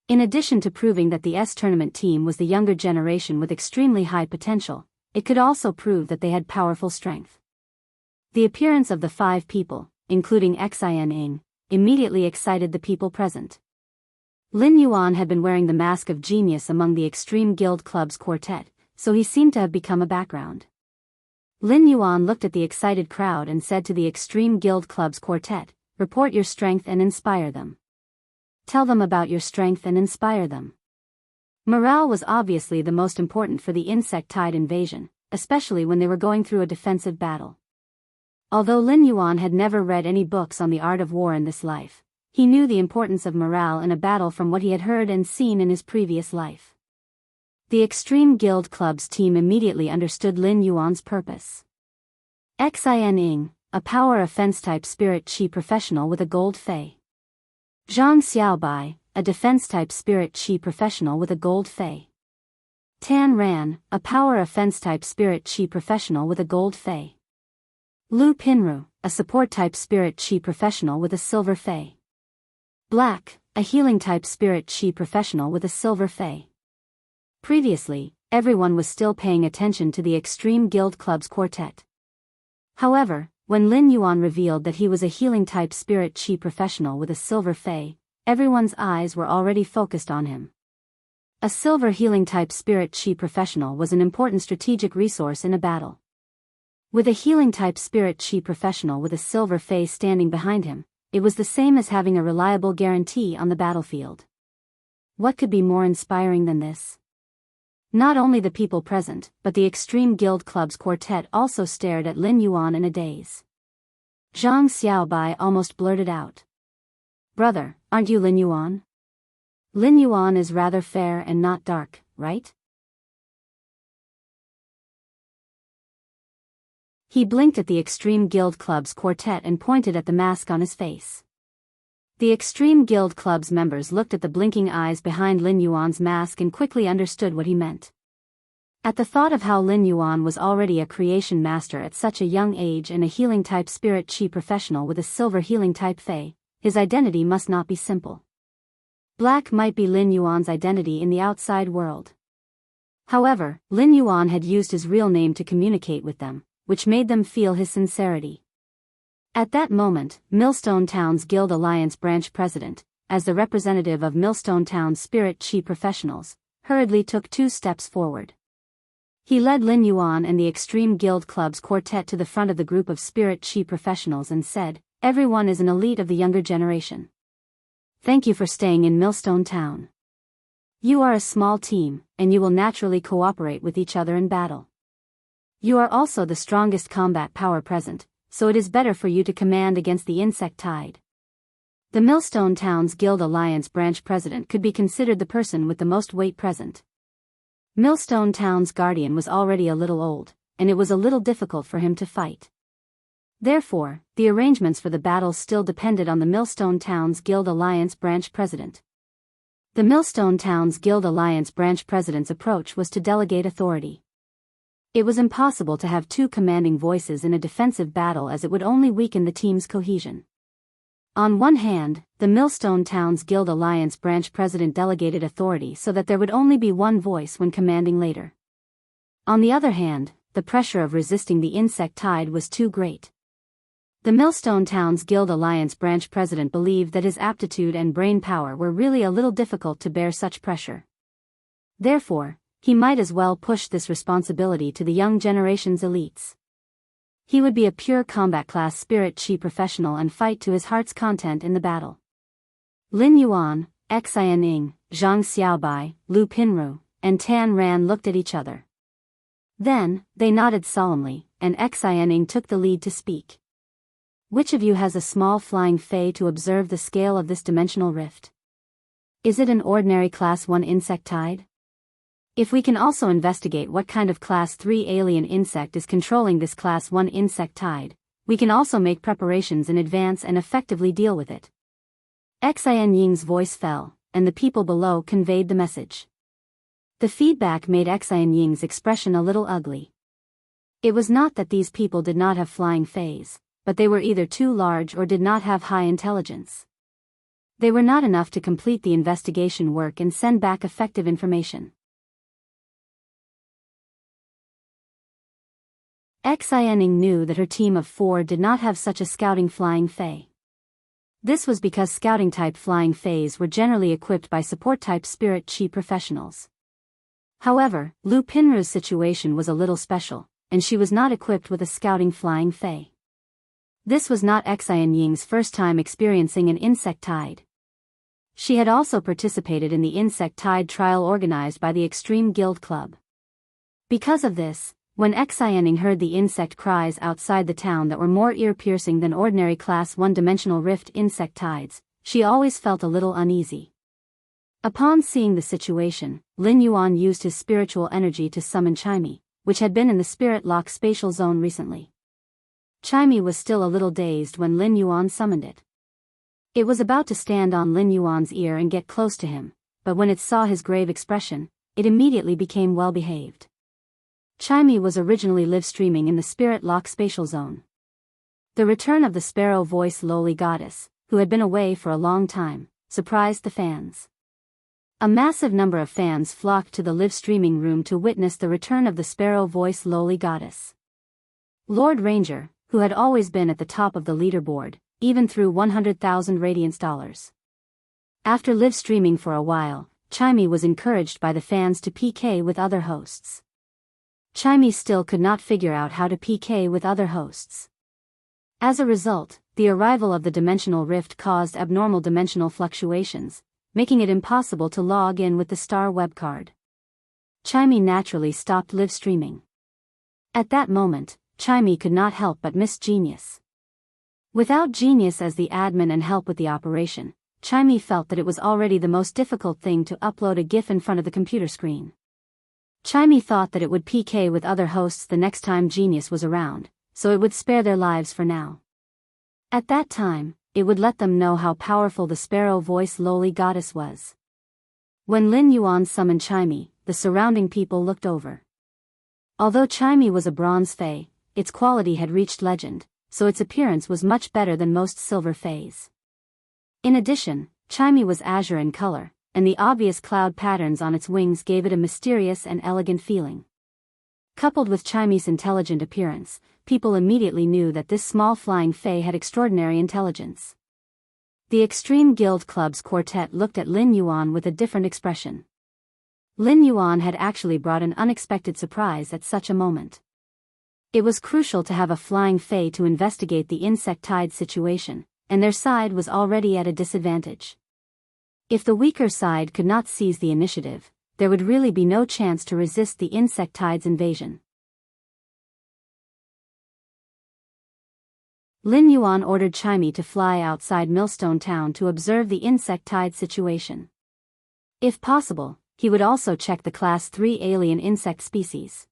In addition to proving that the S tournament team was the younger generation with extremely high potential, it could also prove that they had powerful strength. The appearance of the 5 people, including Xianying, immediately excited the people present. Lin Yuan had been wearing the mask of genius among the Extreme Guild Club's quartet, so he seemed to have become a background. Lin Yuan looked at the excited crowd and said to the Extreme Guild Club's quartet, "Report your strength and inspire them. Tell them about your strength and inspire them." Morale was obviously the most important for the insect tide invasion, especially when they were going through a defensive battle. Although Lin Yuan had never read any books on the art of war in this life, he knew the importance of morale in a battle from what he had heard and seen in his previous life. The Extreme Guild Club's team immediately understood Lin Yuan's purpose. Xianying, a power offense-type spirit chi professional with a gold fei. Zhang Xiaobai, a defense-type spirit chi professional with a gold fei. Tan Ran, a power offense-type spirit chi professional with a gold fei. Lu Pinru, a support-type spirit chi professional with a silver fei. Black, a healing-type spirit chi professional with a silver fei. Previously, everyone was still paying attention to the Extreme Guild Club's quartet. However, when Lin Yuan revealed that he was a healing-type spirit chi professional with a silver fei, everyone's eyes were already focused on him. A silver healing-type spirit chi professional was an important strategic resource in a battle. With a healing-type spirit chi professional with a silver fei standing behind him, it was the same as having a reliable guarantee on the battlefield. What could be more inspiring than this? Not only the people present, but the Extreme Guild Club's quartet also stared at Lin Yuan in a daze. Zhang Xiaobai almost blurted out, "Brother, aren't you Lin Yuan? Lin Yuan is rather fair and not dark, right?" He blinked at the Extreme Guild Club's quartet and pointed at the mask on his face. The Extreme Guild Club's members looked at the blinking eyes behind Lin Yuan's mask and quickly understood what he meant. At the thought of how Lin Yuan was already a creation master at such a young age and a healing-type spirit chi professional with a silver healing-type fei, his identity must not be simple. Black might be Lin Yuan's identity in the outside world. However, Lin Yuan had used his real name to communicate with them, which made them feel his sincerity. At that moment, Millstone Town's Guild Alliance branch president, as the representative of Millstone Town's spirit chi professionals, hurriedly took 2 steps forward. He led Lin Yuan and the Extreme Guild Club's quartet to the front of the group of spirit chi professionals and said, "Everyone is an elite of the younger generation. Thank you for staying in Millstone Town. You are a small team, and you will naturally cooperate with each other in battle. You are also the strongest combat power present, so it is better for you to command against the insect tide." The Millstone Town's Guild Alliance branch president could be considered the person with the most weight present. Millstone Town's guardian was already a little old, and it was a little difficult for him to fight. Therefore, the arrangements for the battle still depended on the Millstone Town's Guild Alliance branch president. The Millstone Town's Guild Alliance branch president's approach was to delegate authority. It was impossible to have 2 commanding voices in a defensive battle as it would only weaken the team's cohesion. On one hand, the Millstone Town's Guild Alliance branch president delegated authority so that there would only be one voice when commanding later. On the other hand, the pressure of resisting the insect tide was too great. The Millstone Town's Guild Alliance branch president believed that his aptitude and brain power were really a little difficult to bear such pressure. Therefore, he might as well push this responsibility to the young generation's elites. He would be a pure combat class spirit chi professional and fight to his heart's content in the battle. Lin Yuan, Xianying, Zhang Xiaobai, Lu Pinru, and Tan Ran looked at each other. Then, they nodded solemnly, and Xianying took the lead to speak. "Which of you has a small flying fei to observe the scale of this dimensional rift? Is it an ordinary Class 1 insect tide? If we can also investigate what kind of Class 3 alien insect is controlling this Class 1 insect tide, we can also make preparations in advance and effectively deal with it." Xianying's voice fell, and the people below conveyed the message. The feedback made Xianying's expression a little ugly. It was not that these people did not have flying fays, but they were either too large or did not have high intelligence. They were not enough to complete the investigation work and send back effective information. Xianing knew that her team of 4 did not have such a scouting flying fae. This was because scouting-type flying fays were generally equipped by support-type spirit chi professionals. However, Lu Pinru's situation was a little special, and she was not equipped with a scouting flying fae. This was not Xianying's first time experiencing an insect tide. She had also participated in the insect tide trial organized by the Extreme Guild Club. Because of this, when Xianing heard the insect cries outside the town that were more ear-piercing than ordinary Class 1 dimensional rift insect tides, she always felt a little uneasy. Upon seeing the situation, Lin Yuan used his spiritual energy to summon Chimey, which had been in the spirit lock spatial zone recently. Chimey was still a little dazed when Lin Yuan summoned it. It was about to stand on Lin Yuan's ear and get close to him, but when it saw his grave expression, it immediately became well-behaved. Chimey was originally live-streaming in the Spirit Lock spatial zone. The return of the sparrow-voiced lowly goddess, who had been away for a long time, surprised the fans. A massive number of fans flocked to the live-streaming room to witness the return of the sparrow-voiced lowly goddess. Lord Ranger, who had always been at the top of the leaderboard, even threw 100,000 radiance dollars. After live-streaming for a while, Chimey was encouraged by the fans to PK with other hosts. Chimey still could not figure out how to PK with other hosts. As a result, the arrival of the dimensional rift caused abnormal dimensional fluctuations, making it impossible to log in with the star webcard. Chimey naturally stopped live streaming. At that moment, Chimey could not help but miss Genius. Without Genius as the admin and help with the operation, Chimey felt that it was already the most difficult thing to upload a GIF in front of the computer screen. Chimey thought that it would PK with other hosts the next time Genius was around, so it would spare their lives for now. At that time, it would let them know how powerful the sparrow-voiced lowly goddess was. When Lin Yuan summoned Chimey, the surrounding people looked over. Although Chimey was a bronze fae, its quality had reached legend, so its appearance was much better than most silver faes. In addition, Chimey was azure in color, and the obvious cloud patterns on its wings gave it a mysterious and elegant feeling. Coupled with Chimey's intelligent appearance, people immediately knew that this small flying fae had extraordinary intelligence. The Extreme Guild Club's quartet looked at Lin Yuan with a different expression. Lin Yuan had actually brought an unexpected surprise at such a moment. It was crucial to have a flying fae to investigate the insect tide situation, and their side was already at a disadvantage. If the weaker side could not seize the initiative, there would really be no chance to resist the insect tide's invasion. Lin Yuan ordered Chimey to fly outside Millstone Town to observe the insect tide situation. If possible, he would also check the Class 3 alien insect species.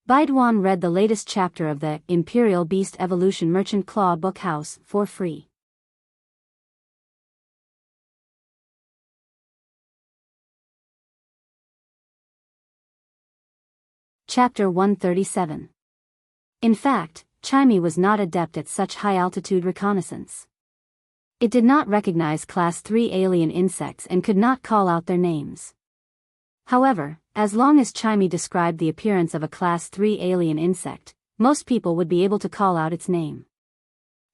Baiduan read the latest chapter of the Imperial Beast Evolution Merchant Claw Book House for free. Chapter 137. In fact, Chimey was not adept at such high-altitude reconnaissance. It did not recognize Class 3 alien insects and could not call out their names. However, as long as Chimey described the appearance of a Class 3 alien insect, most people would be able to call out its name.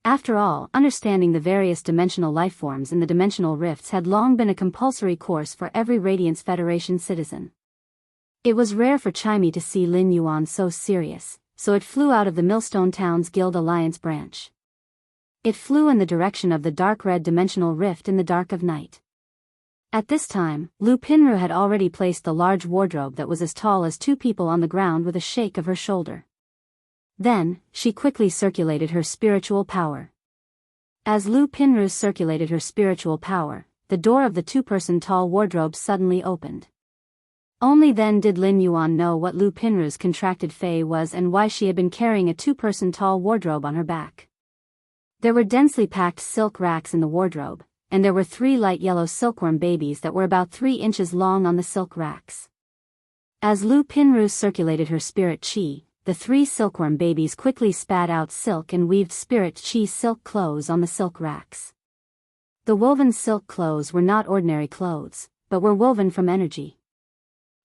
After all, understanding the various dimensional lifeforms in the dimensional rifts had long been a compulsory course for every Radiance Federation citizen. It was rare for Chimey to see Lin Yuan so serious, so it flew out of the Millstone Town's Guild Alliance branch. It flew in the direction of the dark red dimensional rift in the dark of night. At this time, Lu Pinru had already placed the large wardrobe that was as tall as 2 people on the ground with a shake of her shoulder. Then, she quickly circulated her spiritual power. As Lu Pinru circulated her spiritual power, the door of the 2-person tall wardrobe suddenly opened. Only then did Lin Yuan know what Lu Pinru's contracted fae was and why she had been carrying a 2-person tall wardrobe on her back. There were densely packed silk racks in the wardrobe, and there were 3 light yellow silkworm babies that were about 3 inches long on the silk racks. As Lu Pinru circulated her spirit chi, the 3 silkworm babies quickly spat out silk and weaved spirit chi silk clothes on the silk racks. The woven silk clothes were not ordinary clothes, but were woven from energy.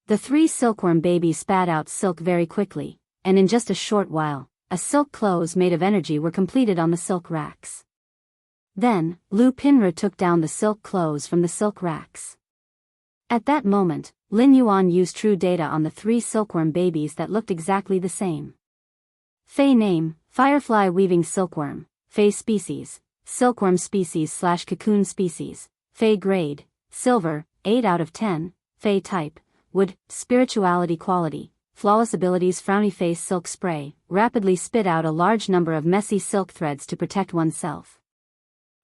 The 3 silkworm babies spat out silk very quickly, and in just a short while, a silk clothes made of energy were completed on the silk racks. Then, Lu Pinru took down the silk clothes from the silk racks. At that moment, Lin Yuan used true data on the 3 silkworm babies that looked exactly the same. Fei name, firefly weaving silkworm, Fei species, silkworm species/cocoon species, Fei grade, silver, 8 out of 10, Fei type, wood, spirituality quality, flawless abilities frowny face silk spray, rapidly spit out a large number of messy silk threads to protect oneself.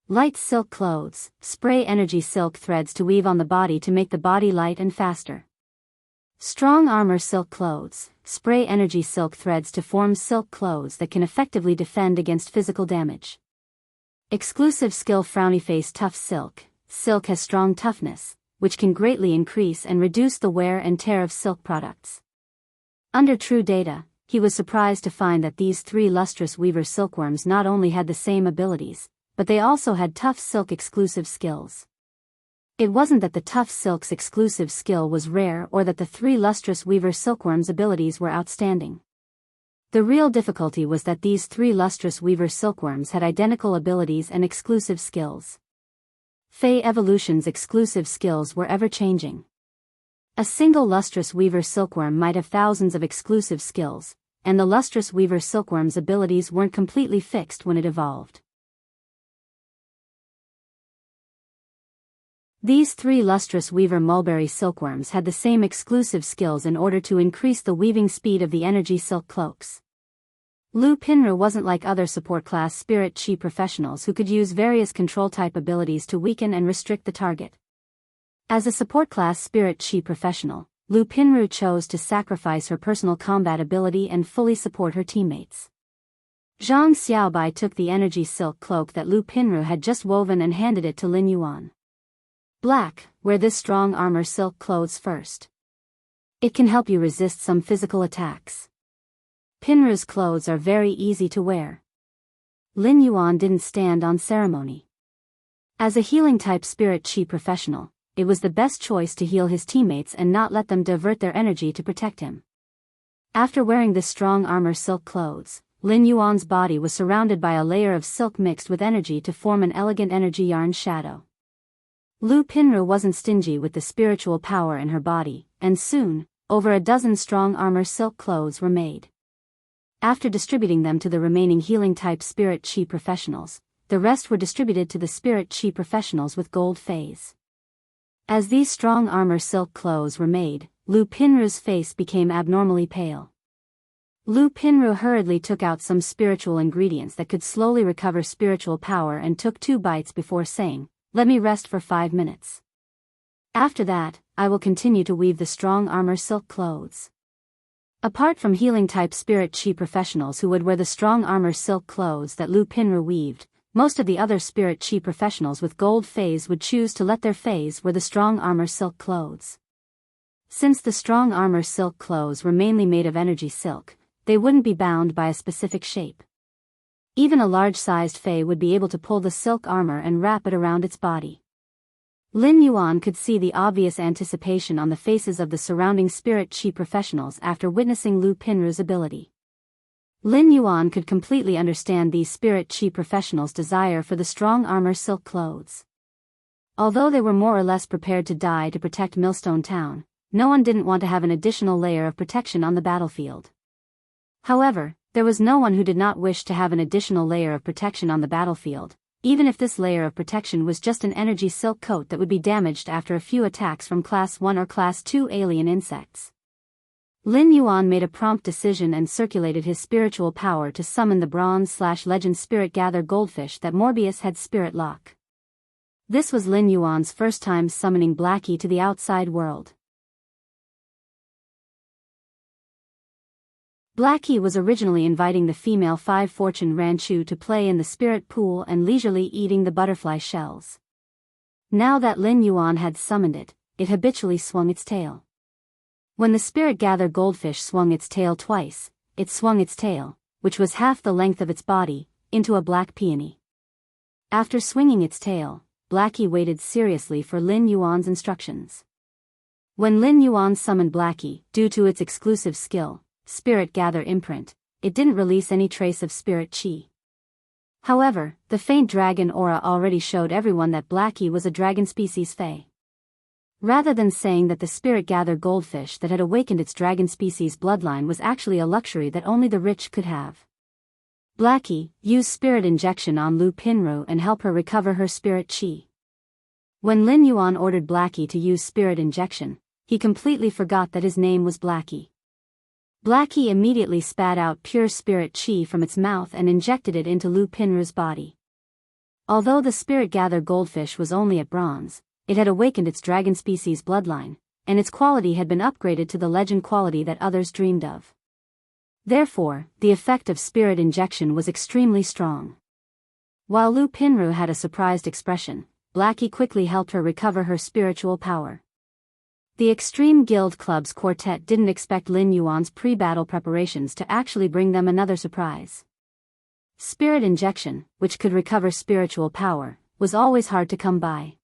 Light silk clothes, spray energy silk threads to weave on the body to make the body light and faster. Strong armor silk clothes, spray energy silk threads to form silk clothes that can effectively defend against physical damage. Exclusive skill frowny face tough silk, silk has strong toughness, which can greatly increase and reduce the wear and tear of silk products. Under true data, he was surprised to find that these 3 lustrous weaver silkworms not only had the same abilities, but they also had tough silk exclusive skills. It wasn't that the tough silk's exclusive skill was rare or that the 3 lustrous weaver silkworms' abilities were outstanding. The real difficulty was that these 3 lustrous weaver silkworms had identical abilities and exclusive skills. Fei Evolution's exclusive skills were ever-changing. A single lustrous weaver silkworm might have thousands of exclusive skills, and the lustrous weaver silkworm's abilities weren't completely fixed when it evolved. These 3 lustrous weaver mulberry silkworms had the same exclusive skills in order to increase the weaving speed of the energy silk cloaks. Lu Pinru wasn't like other support class spirit chi professionals who could use various control type abilities to weaken and restrict the target. As a support class spirit chi professional, Lu Pinru chose to sacrifice her personal combat ability and fully support her teammates. Zhang Xiaobai took the energy silk cloak that Lu Pinru had just woven and handed it to Lin Yuan. Black, wear this strong armor silk clothes first. It can help you resist some physical attacks. Pinru's clothes are very easy to wear. Lin Yuan didn't stand on ceremony. As a healing type spirit chi professional, it was the best choice to heal his teammates and not let them divert their energy to protect him. After wearing this strong armor silk clothes, Lin Yuan's body was surrounded by a layer of silk mixed with energy to form an elegant energy yarn shadow. Lu Pinru wasn't stingy with the spiritual power in her body, and soon, over a dozen strong armor silk clothes were made. After distributing them to the remaining healing type spirit chi professionals, the rest were distributed to the spirit chi professionals with gold phase. As these strong armor silk clothes were made, Lu Pinru's face became abnormally pale. Lu Pinru hurriedly took out some spiritual ingredients that could slowly recover spiritual power and took 2 bites before saying, "Let me rest for 5 minutes. After that, I will continue to weave the strong armor silk clothes." Apart from healing type spirit chi professionals who would wear the strong armor silk clothes that Lu Pinru weaved, most of the other spirit chi professionals with gold phase would choose to let their phase wear the strong armor silk clothes. Since the strong armor silk clothes were mainly made of energy silk, they wouldn't be bound by a specific shape. Even a large-sized Fei would be able to pull the silk armor and wrap it around its body. Lin Yuan could see the obvious anticipation on the faces of the surrounding spirit chi professionals after witnessing Lu Pinru's ability. Lin Yuan could completely understand these spirit chi professionals' desire for the strong armor silk clothes. Although they were more or less prepared to die to protect Millstone Town, no one didn't want to have an additional layer of protection on the battlefield. However, there was no one who did not wish to have an additional layer of protection on the battlefield, even if this layer of protection was just an energy silk coat that would be damaged after a few attacks from Class 1 or Class 2 alien insects. Lin Yuan made a prompt decision and circulated his spiritual power to summon the bronze/legend spirit gather goldfish that Morbius had spirit lock. This was Lin Yuan's first time summoning Blackie to the outside world. Blackie was originally inviting the female 5 Fortune Ranchu to play in the spirit pool and leisurely eating the butterfly shells. Now that Lin Yuan had summoned it, it habitually swung its tail. When the spirit gather goldfish swung its tail twice, it swung its tail, which was half the length of its body, into a black peony. After swinging its tail, Blackie waited seriously for Lin Yuan's instructions. When Lin Yuan summoned Blackie, due to its exclusive skill, Spirit Gather imprint, it didn't release any trace of spirit chi. However, the faint dragon aura already showed everyone that Blackie was a dragon species fae. Rather than saying that the Spirit Gather goldfish that had awakened its dragon species bloodline was actually a luxury that only the rich could have. Blackie used spirit injection on Lu Pinru and help her recover her spirit chi. When Lin Yuan ordered Blackie to use spirit injection, he completely forgot that his name was Blackie. Blackie immediately spat out pure spirit chi from its mouth and injected it into Lu Pinru's body. Although the Spirit Gather goldfish was only at bronze, it had awakened its dragon species bloodline, and its quality had been upgraded to the legend quality that others dreamed of. Therefore, the effect of spirit injection was extremely strong. While Lu Pinru had a surprised expression, Blackie quickly helped her recover her spiritual power. The Extreme Guild Club's quartet didn't expect Lin Yuan's pre-battle preparations to actually bring them another surprise. Spirit injection, which could recover spiritual power, was always hard to come by.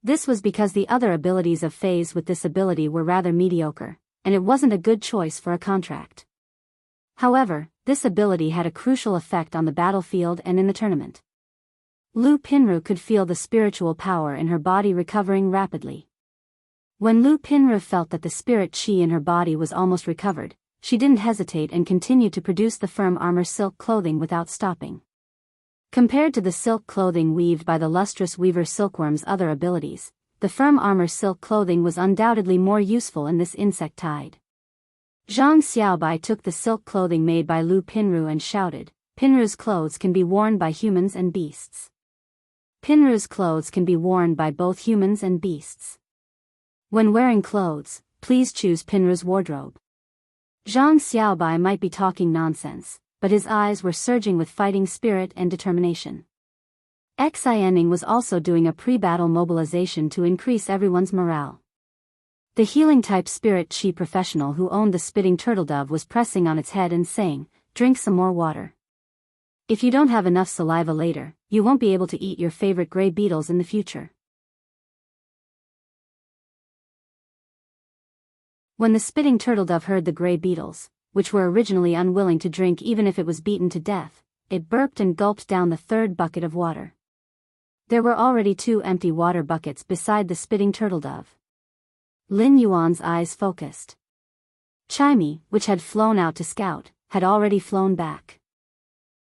This was because the other abilities of Fays with this ability were rather mediocre, and it wasn't a good choice for a contract. However, this ability had a crucial effect on the battlefield and in the tournament. Lu Pinru could feel the spiritual power in her body recovering rapidly. When Lu Pinru felt that the spirit chi in her body was almost recovered, she didn't hesitate and continued to produce the firm armor silk clothing without stopping. Compared to the silk clothing weaved by the lustrous weaver silkworm's other abilities, the firm armor silk clothing was undoubtedly more useful in this insect tide. Zhang Xiaobai took the silk clothing made by Lu Pinru and shouted, "Pinru's clothes can be worn by humans and beasts. Pinru's clothes can be worn by both humans and beasts. When wearing clothes, please choose Pinru's wardrobe." Zhang Xiaobai might be talking nonsense, but his eyes were surging with fighting spirit and determination. Xianing was also doing a pre-battle mobilization to increase everyone's morale. The healing-type spirit chi professional who owned the spitting turtle dove was pressing on its head and saying, "Drink some more water. If you don't have enough saliva later, you won't be able to eat your favorite gray beetles in the future." When the spitting turtle dove heard the gray beetles, which were originally unwilling to drink even if it was beaten to death, it burped and gulped down the third bucket of water. There were already 2 empty water buckets beside the spitting turtle dove. Lin Yuan's eyes focused. Chimey, which had flown out to scout, had already flown back.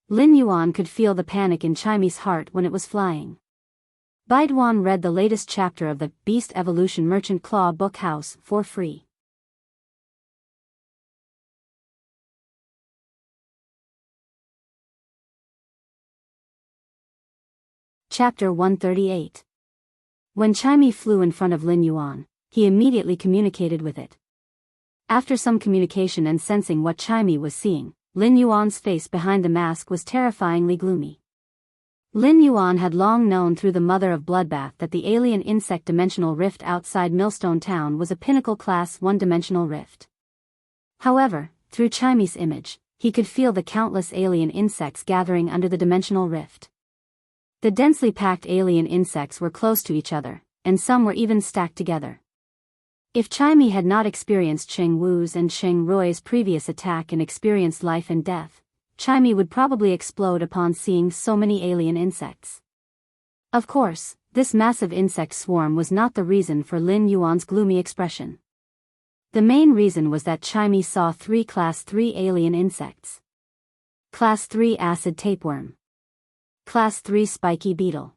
Lin Yuan could feel the panic in Chimey's heart when it was flying. Baiduan read the latest chapter of the Beast Evolution Merchant Claw book house for free. Chapter 138. When Chimey flew in front of Lin Yuan, he immediately communicated with it. After some communication and sensing what Chimey was seeing, Lin Yuan's face behind the mask was terrifyingly gloomy. Lin Yuan had long known through the mother of Bloodbath that the alien insect dimensional rift outside Millstone Town was a pinnacle class 1-dimensional rift. However, through Chimey's image, he could feel the countless alien insects gathering under the dimensional rift. The densely packed alien insects were close to each other, and some were even stacked together. If Chimey had not experienced Cheng Wu's and Cheng Rui's previous attack and experienced life and death, Chimey would probably explode upon seeing so many alien insects. Of course, this massive insect swarm was not the reason for Lin Yuan's gloomy expression. The main reason was that Chimey saw 3 Class 3 alien insects. Class 3 acid tapeworm. Class 3 spiky beetle.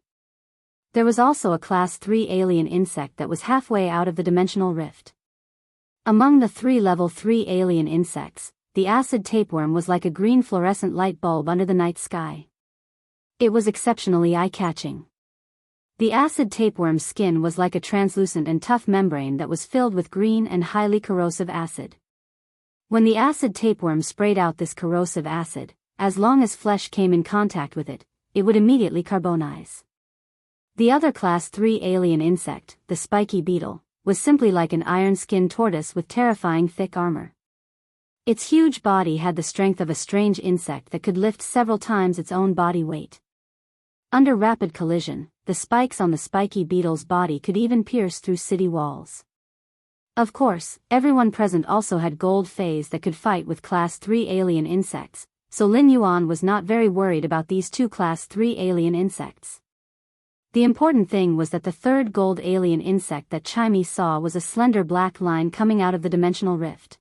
There was also a Class 3 alien insect that was halfway out of the dimensional rift. Among the 3 Level 3 alien insects, the acid tapeworm was like a green fluorescent light bulb under the night sky. It was exceptionally eye-catching. The acid tapeworm's skin was like a translucent and tough membrane that was filled with green and highly corrosive acid. When the acid tapeworm sprayed out this corrosive acid, as long as flesh came in contact with it, it would immediately carbonize. The other Class 3 alien insect, the spiky beetle, was simply like an iron-skinned tortoise with terrifying thick armor. Its huge body had the strength of a strange insect that could lift several times its own body weight. Under rapid collision, the spikes on the spiky beetle's body could even pierce through city walls. Of course, everyone present also had gold phase that could fight with Class 3 alien insects, so Lin Yuan was not very worried about these two Class 3 alien insects. The important thing was that the third gold alien insect that Chimei saw was a slender black line coming out of the dimensional rift.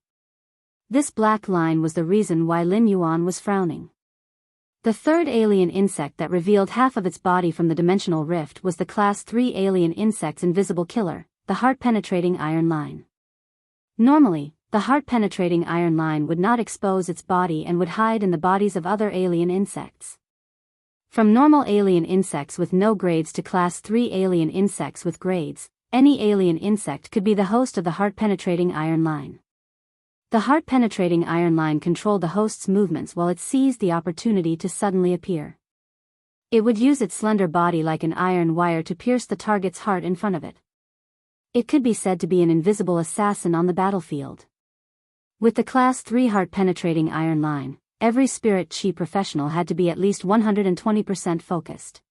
This black line was the reason why Lin Yuan was frowning. The third alien insect that revealed half of its body from the dimensional rift was the Class 3 alien insect's invisible killer, the heart-penetrating iron line. Normally, the heart-penetrating iron line would not expose its body and would hide in the bodies of other alien insects. From normal alien insects with no grades to Class 3 alien insects with grades, any alien insect could be the host of the heart-penetrating iron line. The heart-penetrating iron line controlled the host's movements while it seized the opportunity to suddenly appear. It would use its slender body like an iron wire to pierce the target's heart in front of it. It could be said to be an invisible assassin on the battlefield. With the Class 3 heart-penetrating iron line, every spirit chi professional had to be at least 120% focused.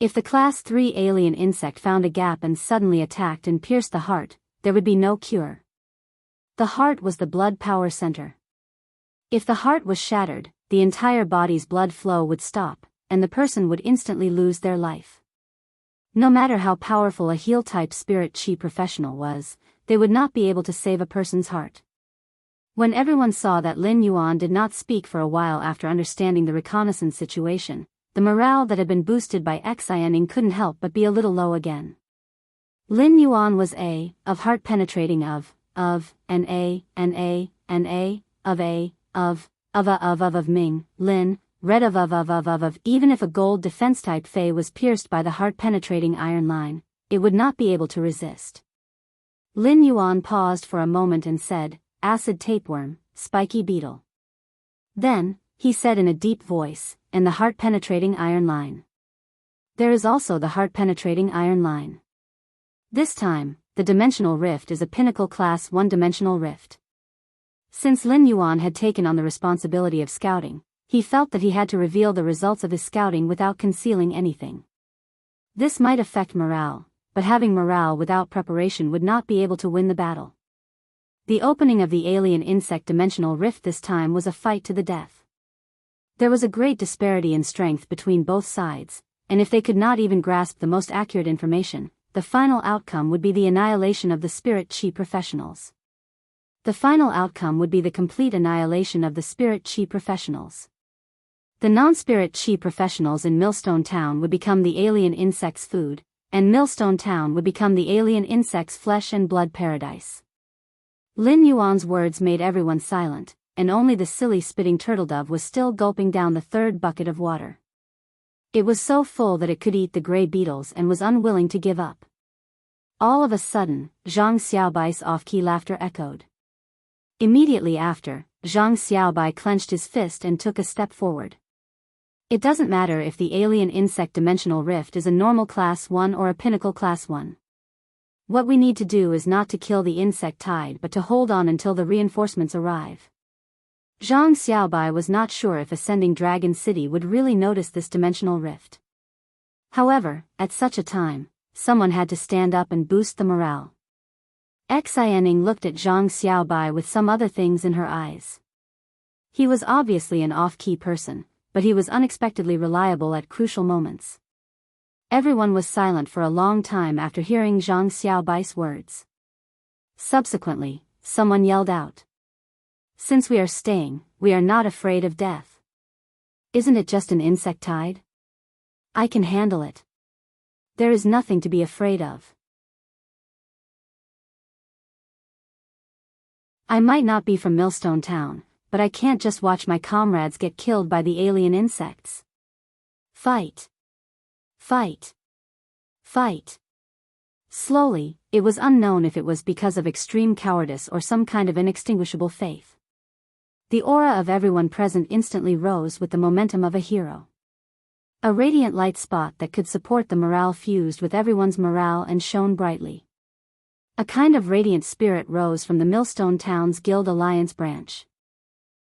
If the Class 3 alien insect found a gap and suddenly attacked and pierced the heart, there would be no cure. The heart was the blood power center. If the heart was shattered, the entire body's blood flow would stop, and the person would instantly lose their life. No matter how powerful a heal-type spirit chi professional was, they would not be able to save a person's heart. When everyone saw that Lin Yuan did not speak for a while after understanding the reconnaissance situation, the morale that had been boosted by Xianing couldn't help but be a little low again. Lin Yuan was of heart-penetrating of Ming, Lin, red of. Even if a gold defense-type Fei was pierced by the heart-penetrating iron line, it would not be able to resist. Lin Yuan paused for a moment and said, acid tapeworm, spiky beetle. Then, he said in a deep voice, and the heart-penetrating iron line. There is also the heart-penetrating iron line. This time, the dimensional rift is a pinnacle Class 1 dimensional rift. Since Lin Yuan had taken on the responsibility of scouting, he felt that he had to reveal the results of his scouting without concealing anything. This might affect morale, but having morale without preparation would not be able to win the battle. The opening of the alien insect dimensional rift this time was a fight to the death. There was a great disparity in strength between both sides, and if they could not even grasp the most accurate information, the final outcome would be the annihilation of the spirit chi professionals. The final outcome would be the complete annihilation of the spirit chi professionals. The non-spirit chi professionals in Millstone Town would become the alien insect's food, and Millstone Town would become the alien insect's flesh and blood paradise. Lin Yuan's words made everyone silent, and only the silly spitting turtledove was still gulping down the third bucket of water. It was so full that it could eat the gray beetles and was unwilling to give up. All of a sudden, Zhang Xiaobai's off-key laughter echoed. Immediately after, Zhang Xiaobai clenched his fist and took a step forward. It doesn't matter if the alien insect dimensional rift is a normal Class 1 or a pinnacle Class 1. What we need to do is not to kill the insect tide but to hold on until the reinforcements arrive. Zhang Xiaobai was not sure if Ascending Dragon City would really notice this dimensional rift. However, at such a time, someone had to stand up and boost the morale. Xianing looked at Zhang Xiaobai with some other things in her eyes. He was obviously an off-key person, but he was unexpectedly reliable at crucial moments. Everyone was silent for a long time after hearing Zhang Xiaobai's words. Subsequently, someone yelled out. Since we are staying, we are not afraid of death. Isn't it just an insect tide? I can handle it. There is nothing to be afraid of. I might not be from Millstone Town, but I can't just watch my comrades get killed by the alien insects. Fight. Fight. Fight. Slowly, it was unknown if it was because of extreme cowardice or some kind of inextinguishable faith. The aura of everyone present instantly rose with the momentum of a hero. A radiant light spot that could support the morale fused with everyone's morale and shone brightly. A kind of radiant spirit rose from the Millstone Town's Guild Alliance branch.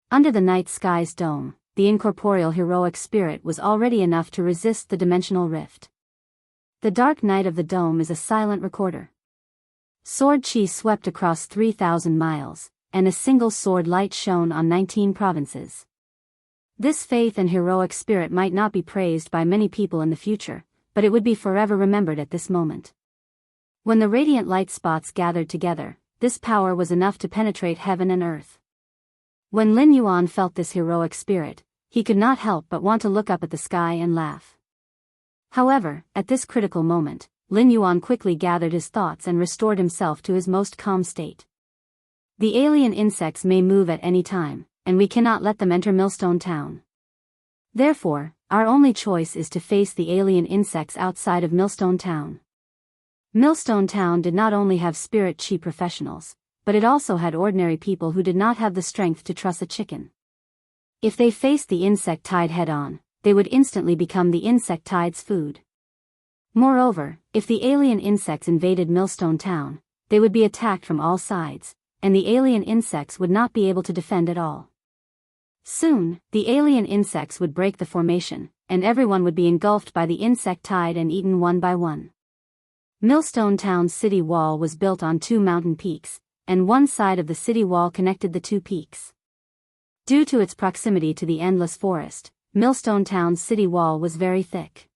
Under the night sky's dome, the incorporeal heroic spirit was already enough to resist the dimensional rift. The dark night of the dome is a silent recorder. Sword chi swept across 3,000 miles, and a single sword light shone on 19 provinces. This faith and heroic spirit might not be praised by many people in the future, but it would be forever remembered at this moment. When the radiant light spots gathered together, this power was enough to penetrate heaven and earth. When Lin Yuan felt this heroic spirit, he could not help but want to look up at the sky and laugh. However, at this critical moment, Lin Yuan quickly gathered his thoughts and restored himself to his most calm state. The alien insects may move at any time, and we cannot let them enter Millstone Town. Therefore, our only choice is to face the alien insects outside of Millstone Town. Millstone Town did not only have spirit chi professionals, but it also had ordinary people who did not have the strength to truss a chicken. If they faced the insect tide head-on, they would instantly become the insect tide's food. Moreover, if the alien insects invaded Millstone Town, they would be attacked from all sides, and the alien insects would not be able to defend at all. Soon, the alien insects would break the formation, and everyone would be engulfed by the insect tide and eaten one by one. Millstone Town's city wall was built on 2 mountain peaks, and one side of the city wall connected the 2 peaks. Due to its proximity to the endless forest, Millstone Town's city wall was very thick.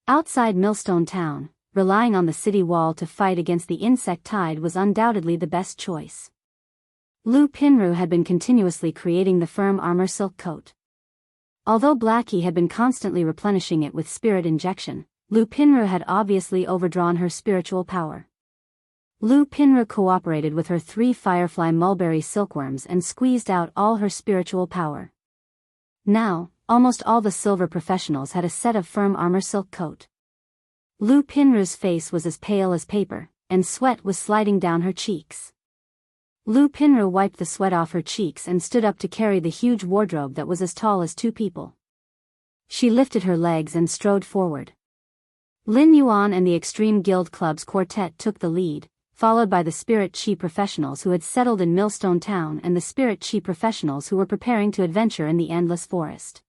Outside Millstone Town, relying on the city wall to fight against the insect tide was undoubtedly the best choice. Lu Pinru had been continuously creating the firm armor silk coat. Although Blackie had been constantly replenishing it with spirit injection, Lu Pinru had obviously overdrawn her spiritual power. Lu Pinru cooperated with her 3 firefly mulberry silkworms and squeezed out all her spiritual power. Now, almost all the silver professionals had a set of firm armor silk coat. Lu Pinru's face was as pale as paper, and sweat was sliding down her cheeks. Lu Pinru wiped the sweat off her cheeks and stood up to carry the huge wardrobe that was as tall as 2 people. She lifted her legs and strode forward. Lin Yuan and the Extreme Guild Club's quartet took the lead, followed by the Spirit Chi professionals who had settled in Millstone Town and the Spirit Chi professionals who were preparing to adventure in the endless forest.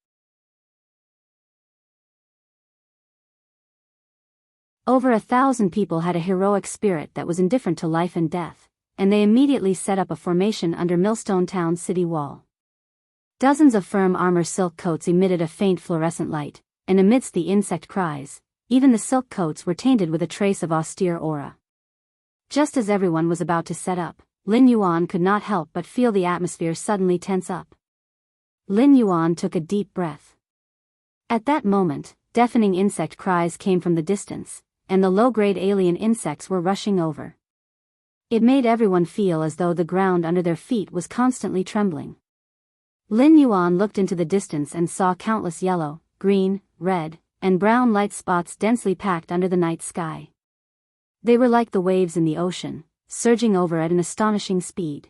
Over 1,000 people had a heroic spirit that was indifferent to life and death, and they immediately set up a formation under Millstone Town's city wall. Dozens of firm armor silk coats emitted a faint fluorescent light, and amidst the insect cries, even the silk coats were tainted with a trace of austere aura. Just as everyone was about to set up, Lin Yuan could not help but feel the atmosphere suddenly tense up. Lin Yuan took a deep breath. At that moment, deafening insect cries came from the distance, and the low-grade alien insects were rushing over. It made everyone feel as though the ground under their feet was constantly trembling. Lin Yuan looked into the distance and saw countless yellow, green, red, and brown light spots densely packed under the night sky. They were like the waves in the ocean, surging over at an astonishing speed.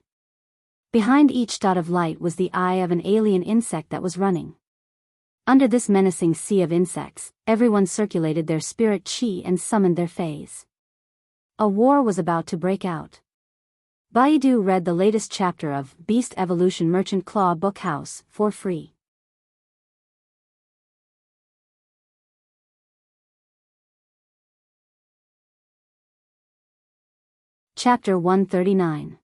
Behind each dot of light was the eye of an alien insect that was running. Under this menacing sea of insects, everyone circulated their spirit chi and summoned their fays. A war was about to break out. Baidu read the latest chapter of Beast Evolution Merchant Claw Book House for free. Chapter 139.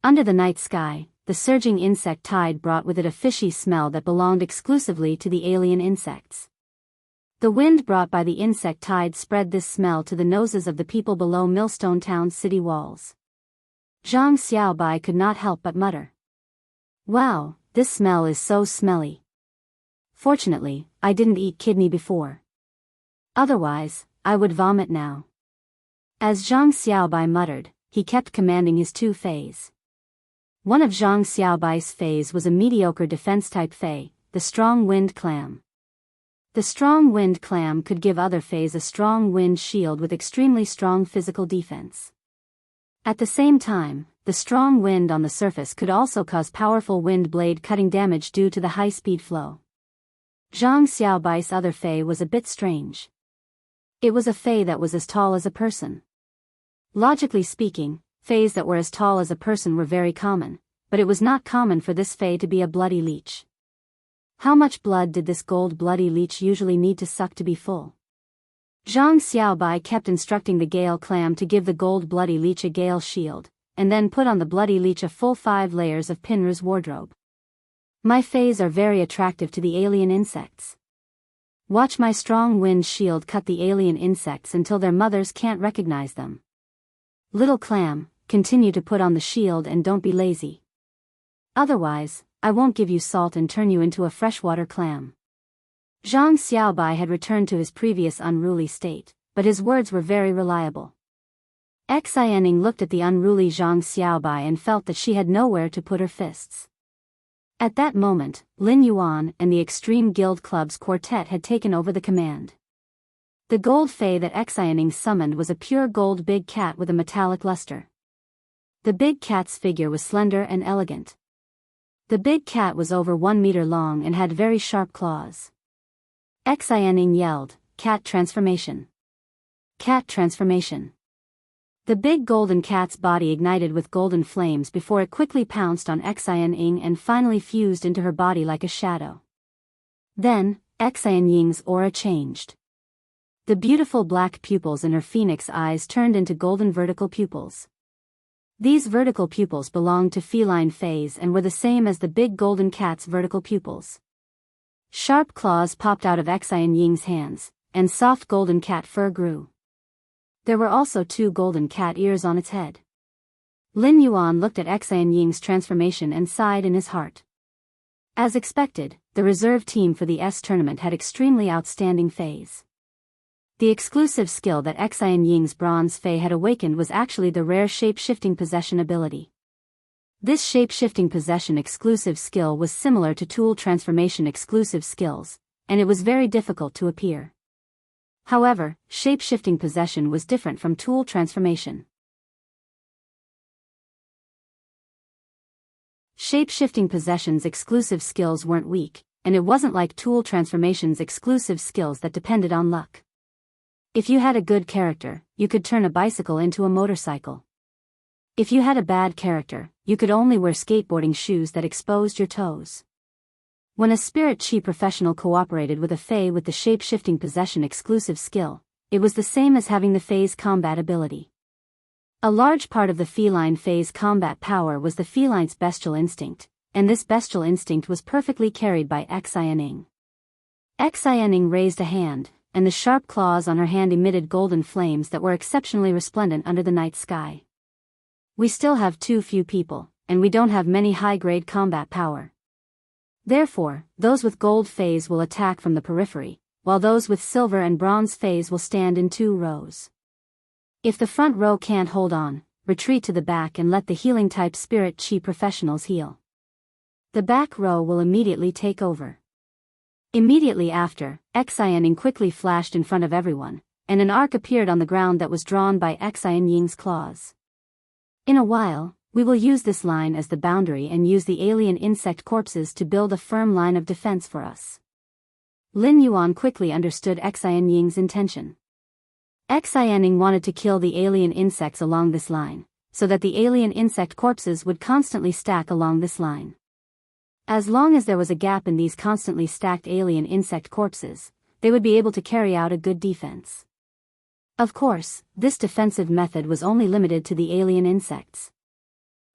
Under the night sky, the surging insect tide brought with it a fishy smell that belonged exclusively to the alien insects. The wind brought by the insect tide spread this smell to the noses of the people below Millstone Town's city walls. Zhang Xiaobai could not help but mutter. "Wow, this smell is so smelly. Fortunately, I didn't eat kidney before. Otherwise, I would vomit now." As Zhang Xiaobai muttered, he kept commanding his 2 fays. One of Zhang Xiaobai's fays was a mediocre defense-type fay, the Strong Wind Clam. The Strong Wind Clam could give other fays a strong wind shield with extremely strong physical defense. At the same time, the strong wind on the surface could also cause powerful wind blade cutting damage due to the high-speed flow. Zhang Xiaobai's other fay was a bit strange. It was a fay that was as tall as a person. Logically speaking, fays that were as tall as a person were very common, but it was not common for this fay to be a bloody leech. How much blood did this gold bloody leech usually need to suck to be full? Zhang Xiaobai kept instructing the Gale clam to give the gold bloody leech a Gale shield, and then put on the bloody leech a full 5 layers of Pinra's wardrobe. My fays are very attractive to the alien insects. Watch my strong wind shield cut the alien insects until their mothers can't recognize them. Little clam, continue to put on the shield and don't be lazy. Otherwise, I won't give you salt and turn you into a freshwater clam. Zhang Xiaobai had returned to his previous unruly state, but his words were very reliable. Xianing looked at the unruly Zhang Xiaobai and felt that she had nowhere to put her fists. At that moment, Lin Yuan and the Extreme Guild Club's quartet had taken over the command. The gold fay that Xianing summoned was a pure gold big cat with a metallic luster. The big cat's figure was slender and elegant. The big cat was over 1 meter long and had very sharp claws. Xianing yelled, "Cat transformation! Cat transformation!" The big golden cat's body ignited with golden flames before it quickly pounced on Xianing and finally fused into her body like a shadow. Then, Xianing's aura changed. The beautiful black pupils in her phoenix eyes turned into golden vertical pupils. These vertical pupils belonged to feline fays and were the same as the big golden cat's vertical pupils. Sharp claws popped out of Xianing's hands, and soft golden cat fur grew. There were also 2 golden cat ears on its head. Lin Yuan looked at Xianing's transformation and sighed in his heart. As expected, the reserve team for the S tournament had extremely outstanding fays. The exclusive skill that Xianing's bronze fay had awakened was actually the rare shape-shifting possession ability. This shape-shifting possession exclusive skill was similar to tool transformation exclusive skills, and it was very difficult to appear. However, shape-shifting possession was different from tool transformation. Shape-shifting possession's exclusive skills weren't weak, and it wasn't like tool transformation's exclusive skills that depended on luck. If you had a good character, you could turn a bicycle into a motorcycle. If you had a bad character, you could only wear skateboarding shoes that exposed your toes. When a spirit chi professional cooperated with a fey with the shape-shifting possession exclusive skill, it was the same as having the fey's combat ability. A large part of the feline fey's combat power was the feline's bestial instinct, and this bestial instinct was perfectly carried by Xianing. Xianing raised a hand, and the sharp claws on her hand emitted golden flames that were exceptionally resplendent under the night sky. We still have too few people, and we don't have many high-grade combat power. Therefore, those with gold fays will attack from the periphery, while those with silver and bronze fays will stand in 2 rows. If the front row can't hold on, retreat to the back and let the healing-type spirit chi professionals heal. The back row will immediately take over. Immediately after, Xianing quickly flashed in front of everyone, and an arc appeared on the ground that was drawn by Xianing's claws. In a while, we will use this line as the boundary and use the alien insect corpses to build a firm line of defense for us. Lin Yuan quickly understood Xianing's intention. Xianing wanted to kill the alien insects along this line, so that the alien insect corpses would constantly stack along this line. As long as there was a gap in these constantly stacked alien insect corpses, they would be able to carry out a good defense. Of course, this defensive method was only limited to the alien insects.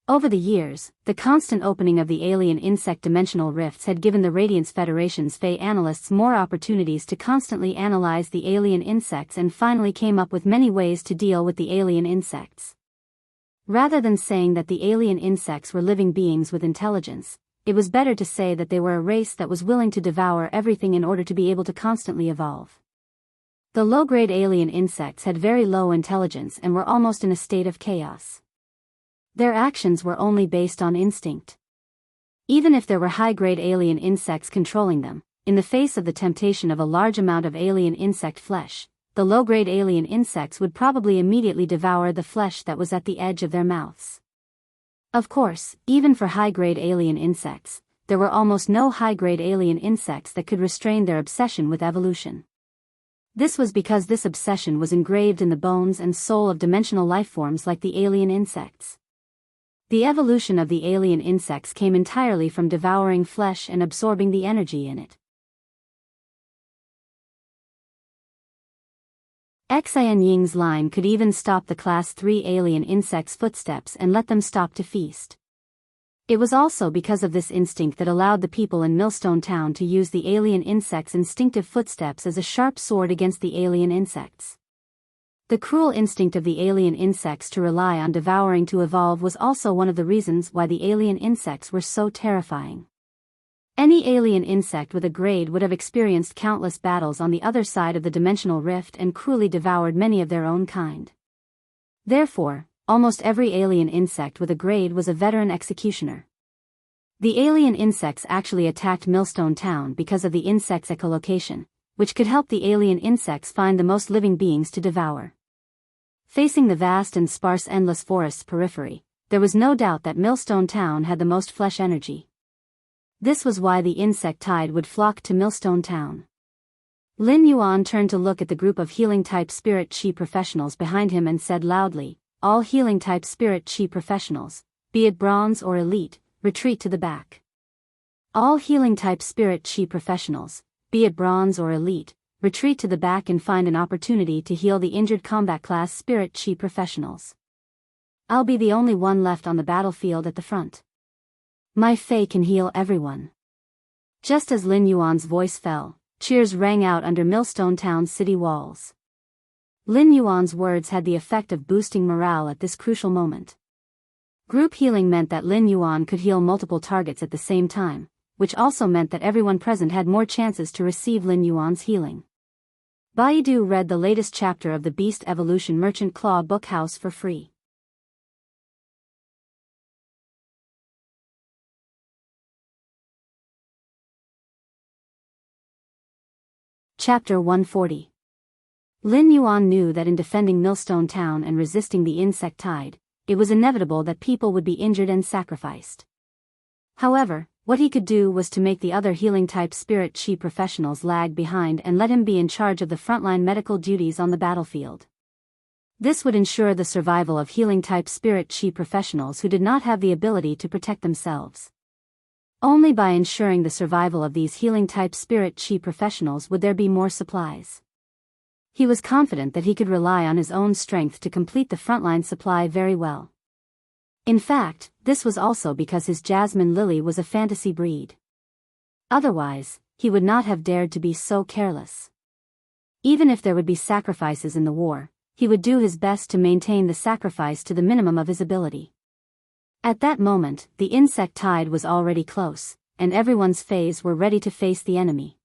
Over the years, the constant opening of the alien insect dimensional rifts had given the Radiance Federation's Fey analysts more opportunities to constantly analyze the alien insects and finally came up with many ways to deal with the alien insects. Rather than saying that the alien insects were living beings with intelligence, it was better to say that they were a race that was willing to devour everything in order to be able to constantly evolve. The low-grade alien insects had very low intelligence and were almost in a state of chaos. Their actions were only based on instinct. Even if there were high-grade alien insects controlling them, in the face of the temptation of a large amount of alien insect flesh, the low-grade alien insects would probably immediately devour the flesh that was at the edge of their mouths. Of course, even for high-grade alien insects, there were almost no high-grade alien insects that could restrain their obsession with evolution. This was because this obsession was engraved in the bones and soul of dimensional lifeforms like the alien insects. The evolution of the alien insects came entirely from devouring flesh and absorbing the energy in it. Xian Ying's line could even stop the Class 3 alien insects' footsteps and let them stop to feast. It was also because of this instinct that allowed the people in Millstone Town to use the alien insects' instinctive footsteps as a sharp sword against the alien insects. The cruel instinct of the alien insects to rely on devouring to evolve was also one of the reasons why the alien insects were so terrifying. Any alien insect with a grade would have experienced countless battles on the other side of the dimensional rift and cruelly devoured many of their own kind. Therefore, almost every alien insect with a grade was a veteran executioner. The alien insects actually attacked Millstone Town because of the insect's echolocation, which could help the alien insects find the most living beings to devour. Facing the vast and sparse endless forest's periphery, there was no doubt that Millstone Town had the most flesh energy. This was why the insect tide would flock to Millstone Town. Lin Yuan turned to look at the group of healing-type spirit chi professionals behind him and said loudly, "All healing-type spirit chi professionals, be it bronze or elite, retreat to the back. All healing-type spirit chi professionals, be it bronze or elite, retreat to the back and find an opportunity to heal the injured combat class spirit chi professionals. I'll be the only one left on the battlefield at the front. My Fae can heal everyone." Just as Lin Yuan's voice fell, cheers rang out under Millstone Town's city walls. Lin Yuan's words had the effect of boosting morale at this crucial moment. Group healing meant that Lin Yuan could heal multiple targets at the same time, which also meant that everyone present had more chances to receive Lin Yuan's healing. Baidu read the latest chapter of the Beast Evolution Merchant Claw Bookhouse for free. Chapter 140. Lin Yuan knew that in defending Millstone Town and resisting the insect tide, it was inevitable that people would be injured and sacrificed. However, what he could do was to make the other healing-type spirit chi professionals lag behind and let him be in charge of the frontline medical duties on the battlefield. This would ensure the survival of healing-type spirit chi professionals who did not have the ability to protect themselves. Only by ensuring the survival of these healing-type spirit chi professionals would there be more supplies. He was confident that he could rely on his own strength to complete the frontline supply very well. In fact, this was also because his jasmine lily was a fantasy breed. Otherwise, he would not have dared to be so careless. Even if there would be sacrifices in the war, he would do his best to maintain the sacrifice to the minimum of his ability. At that moment, the insect tide was already close, and everyone's faes were ready to face the enemy.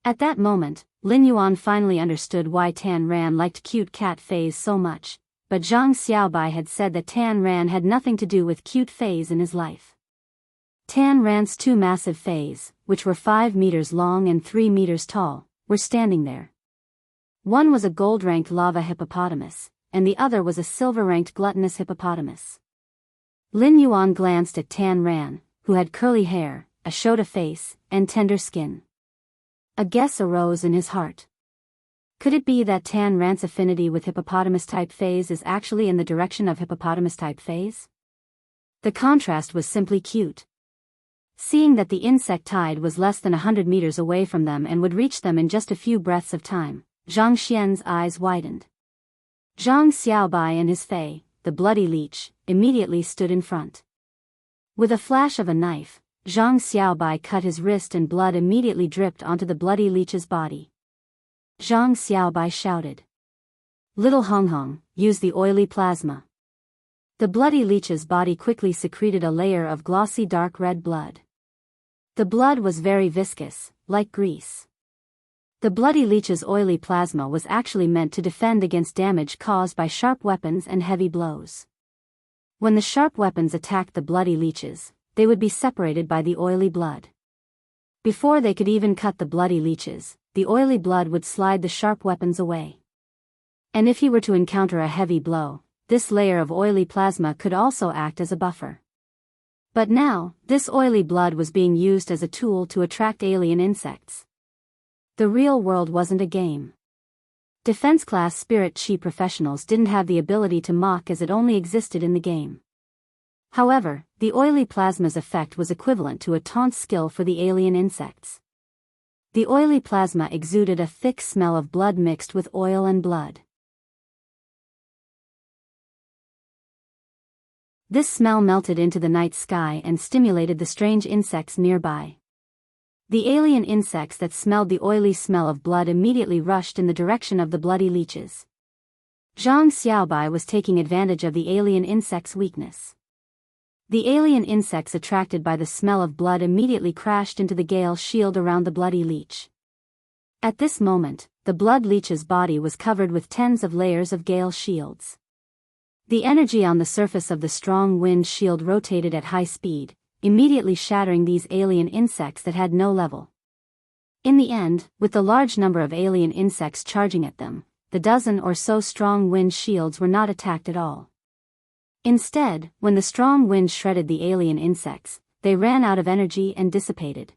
At that moment, Lin Yuan finally understood why Tan Ran liked cute cat faes so much, but Zhang Xiaobai had said that Tan Ran had nothing to do with cute faes in his life. Tan Ran's two massive faes, which were 5 meters long and 3 meters tall, were standing there. One was a gold-ranked lava hippopotamus, and the other was a silver-ranked gluttonous hippopotamus. Lin Yuan glanced at Tan Ran, who had curly hair, a Shota face, and tender skin. A guess arose in his heart. Could it be that Tan Ran's affinity with hippopotamus-type faes is actually in the direction of hippopotamus-type faes? The contrast was simply cute. Seeing that the insect tide was less than 100 meters away from them and would reach them in just a few breaths of time, Zhang Xian's eyes widened. Zhang Xiaobai and his fae, the bloody leech, immediately stood in front. With a flash of a knife, Zhang Xiaobai cut his wrist and blood immediately dripped onto the bloody leech's body. Zhang Xiaobai shouted. "Little Hong Hong, use the oily plasma." The bloody leech's body quickly secreted a layer of glossy dark red blood. The blood was very viscous, like grease. The bloody leech's oily plasma was actually meant to defend against damage caused by sharp weapons and heavy blows. When the sharp weapons attacked the bloody leeches, they would be separated by the oily blood. Before they could even cut the bloody leeches, the oily blood would slide the sharp weapons away. And if he were to encounter a heavy blow, this layer of oily plasma could also act as a buffer. But now, this oily blood was being used as a tool to attract alien insects. The real world wasn't a game. Defense-class spirit chi professionals didn't have the ability to mock as it only existed in the game. However, the oily plasma's effect was equivalent to a taunt skill for the alien insects. The oily plasma exuded a thick smell of blood mixed with oil and blood. This smell melted into the night sky and stimulated the strange insects nearby. The alien insects that smelled the oily smell of blood immediately rushed in the direction of the bloody leeches. Zhang Xiaobai was taking advantage of the alien insects' weakness. The alien insects attracted by the smell of blood immediately crashed into the gale shield around the bloody leech. At this moment, the blood leech's body was covered with tens of layers of gale shields. The energy on the surface of the strong wind shield rotated at high speed, immediately shattering these alien insects that had no level. In the end, with the large number of alien insects charging at them, the dozen or so strong wind shields were not attacked at all. Instead, when the strong wind shredded the alien insects, they ran out of energy and dissipated.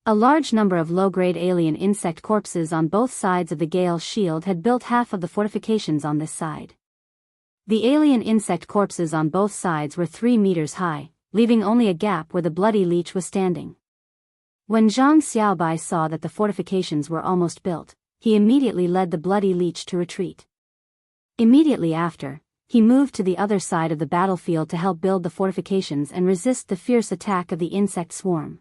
A large number of low-grade alien insect corpses on both sides of the gale shield had built half of the fortifications on this side. The alien insect corpses on both sides were 3 meters high, leaving only a gap where the bloody leech was standing. When Zhang Xiaobai saw that the fortifications were almost built, he immediately led the bloody leech to retreat. Immediately after, he moved to the other side of the battlefield to help build the fortifications and resist the fierce attack of the insect swarm.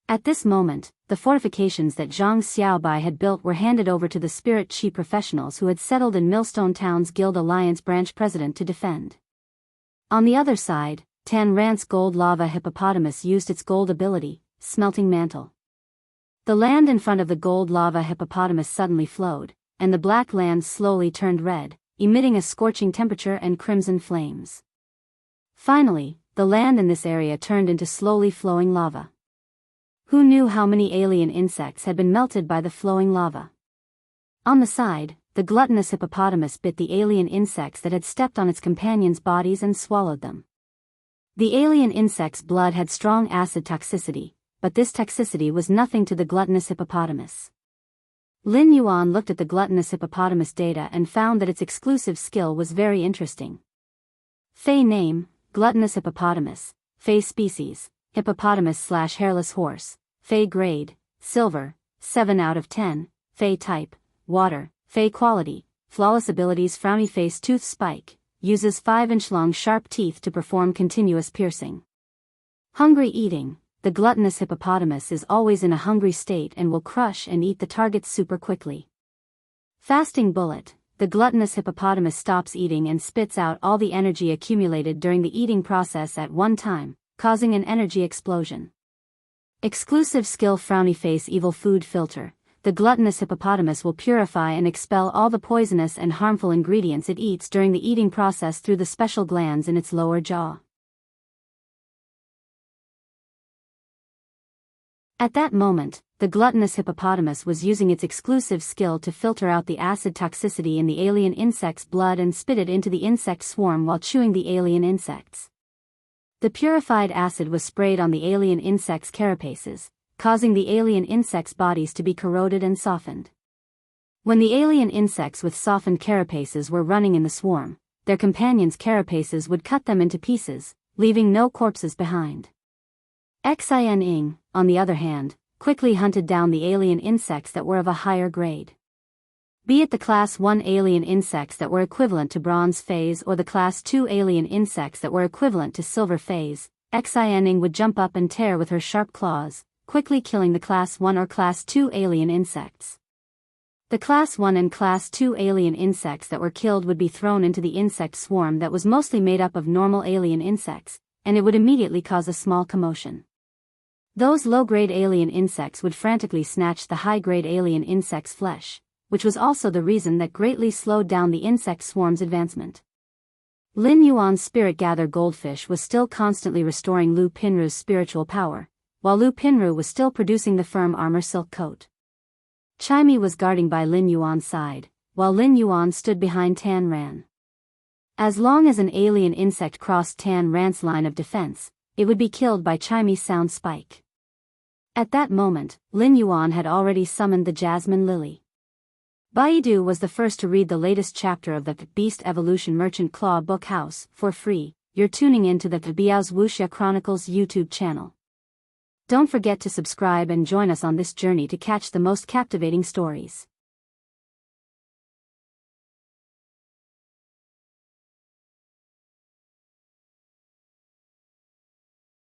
At this moment, the fortifications that Zhang Xiaobai had built were handed over to the spirit chi professionals who had settled in Millstone Town's Guild Alliance branch president to defend. On the other side, Tan Rant's gold lava hippopotamus used its gold ability, Smelting Mantle. The land in front of the gold lava hippopotamus suddenly flowed, and the black land slowly turned red, emitting a scorching temperature and crimson flames. Finally, the land in this area turned into slowly flowing lava. Who knew how many alien insects had been melted by the flowing lava? On the side, the gluttonous hippopotamus bit the alien insects that had stepped on its companions' bodies and swallowed them. The alien insect's blood had strong acid toxicity, but this toxicity was nothing to the gluttonous hippopotamus. Lin Yuan looked at the gluttonous hippopotamus data and found that its exclusive skill was very interesting. Fey name, gluttonous hippopotamus, Fey species, hippopotamus/hairless horse, Fey grade, silver, 7 out of 10, Fey type, water, Fey quality, flawless abilities frowny face tooth spike, uses 5-inch long sharp teeth to perform continuous piercing. Hungry eating. The gluttonous hippopotamus is always in a hungry state and will crush and eat the target super quickly. Fasting bullet. The gluttonous hippopotamus stops eating and spits out all the energy accumulated during the eating process at one time, causing an energy explosion. Exclusive skill frowny face evil food filter. The gluttonous hippopotamus will purify and expel all the poisonous and harmful ingredients it eats during the eating process through the special glands in its lower jaw. At that moment, the gluttonous hippopotamus was using its exclusive skill to filter out the acid toxicity in the alien insect's blood and spit it into the insect swarm while chewing the alien insects. The purified acid was sprayed on the alien insect's carapaces, causing the alien insects' bodies to be corroded and softened. When the alien insects with softened carapaces were running in the swarm, their companions' carapaces would cut them into pieces, leaving no corpses behind. Xin-ing, on the other hand, quickly hunted down the alien insects that were of a higher grade. Be it the Class 1 alien insects that were equivalent to Bronze Phase or the Class 2 alien insects that were equivalent to Silver Phase, Xin-ing would jump up and tear with her sharp claws, quickly killing the Class 1 or Class 2 alien insects. The Class 1 and Class 2 alien insects that were killed would be thrown into the insect swarm that was mostly made up of normal alien insects, and it would immediately cause a small commotion. Those low-grade alien insects would frantically snatch the high-grade alien insect's flesh, which was also the reason that greatly slowed down the insect swarm's advancement. Lin Yuan's spirit gather goldfish was still constantly restoring Lu Pinru's spiritual power, while Lu Pinru was still producing the firm armor silk coat. Chimei was guarding by Lin Yuan's side, while Lin Yuan stood behind Tan Ran. As long as an alien insect crossed Tan Ran's line of defense, it would be killed by Chimei's sound spike. At that moment, Lin Yuan had already summoned the Jasmine Lily. Baidu was the first to read the latest chapter of the Beast Evolution Merchant Claw book house for free. You're tuning in to the Biyao's Wuxia Chronicles YouTube channel. Don't forget to subscribe and join us on this journey to catch the most captivating stories.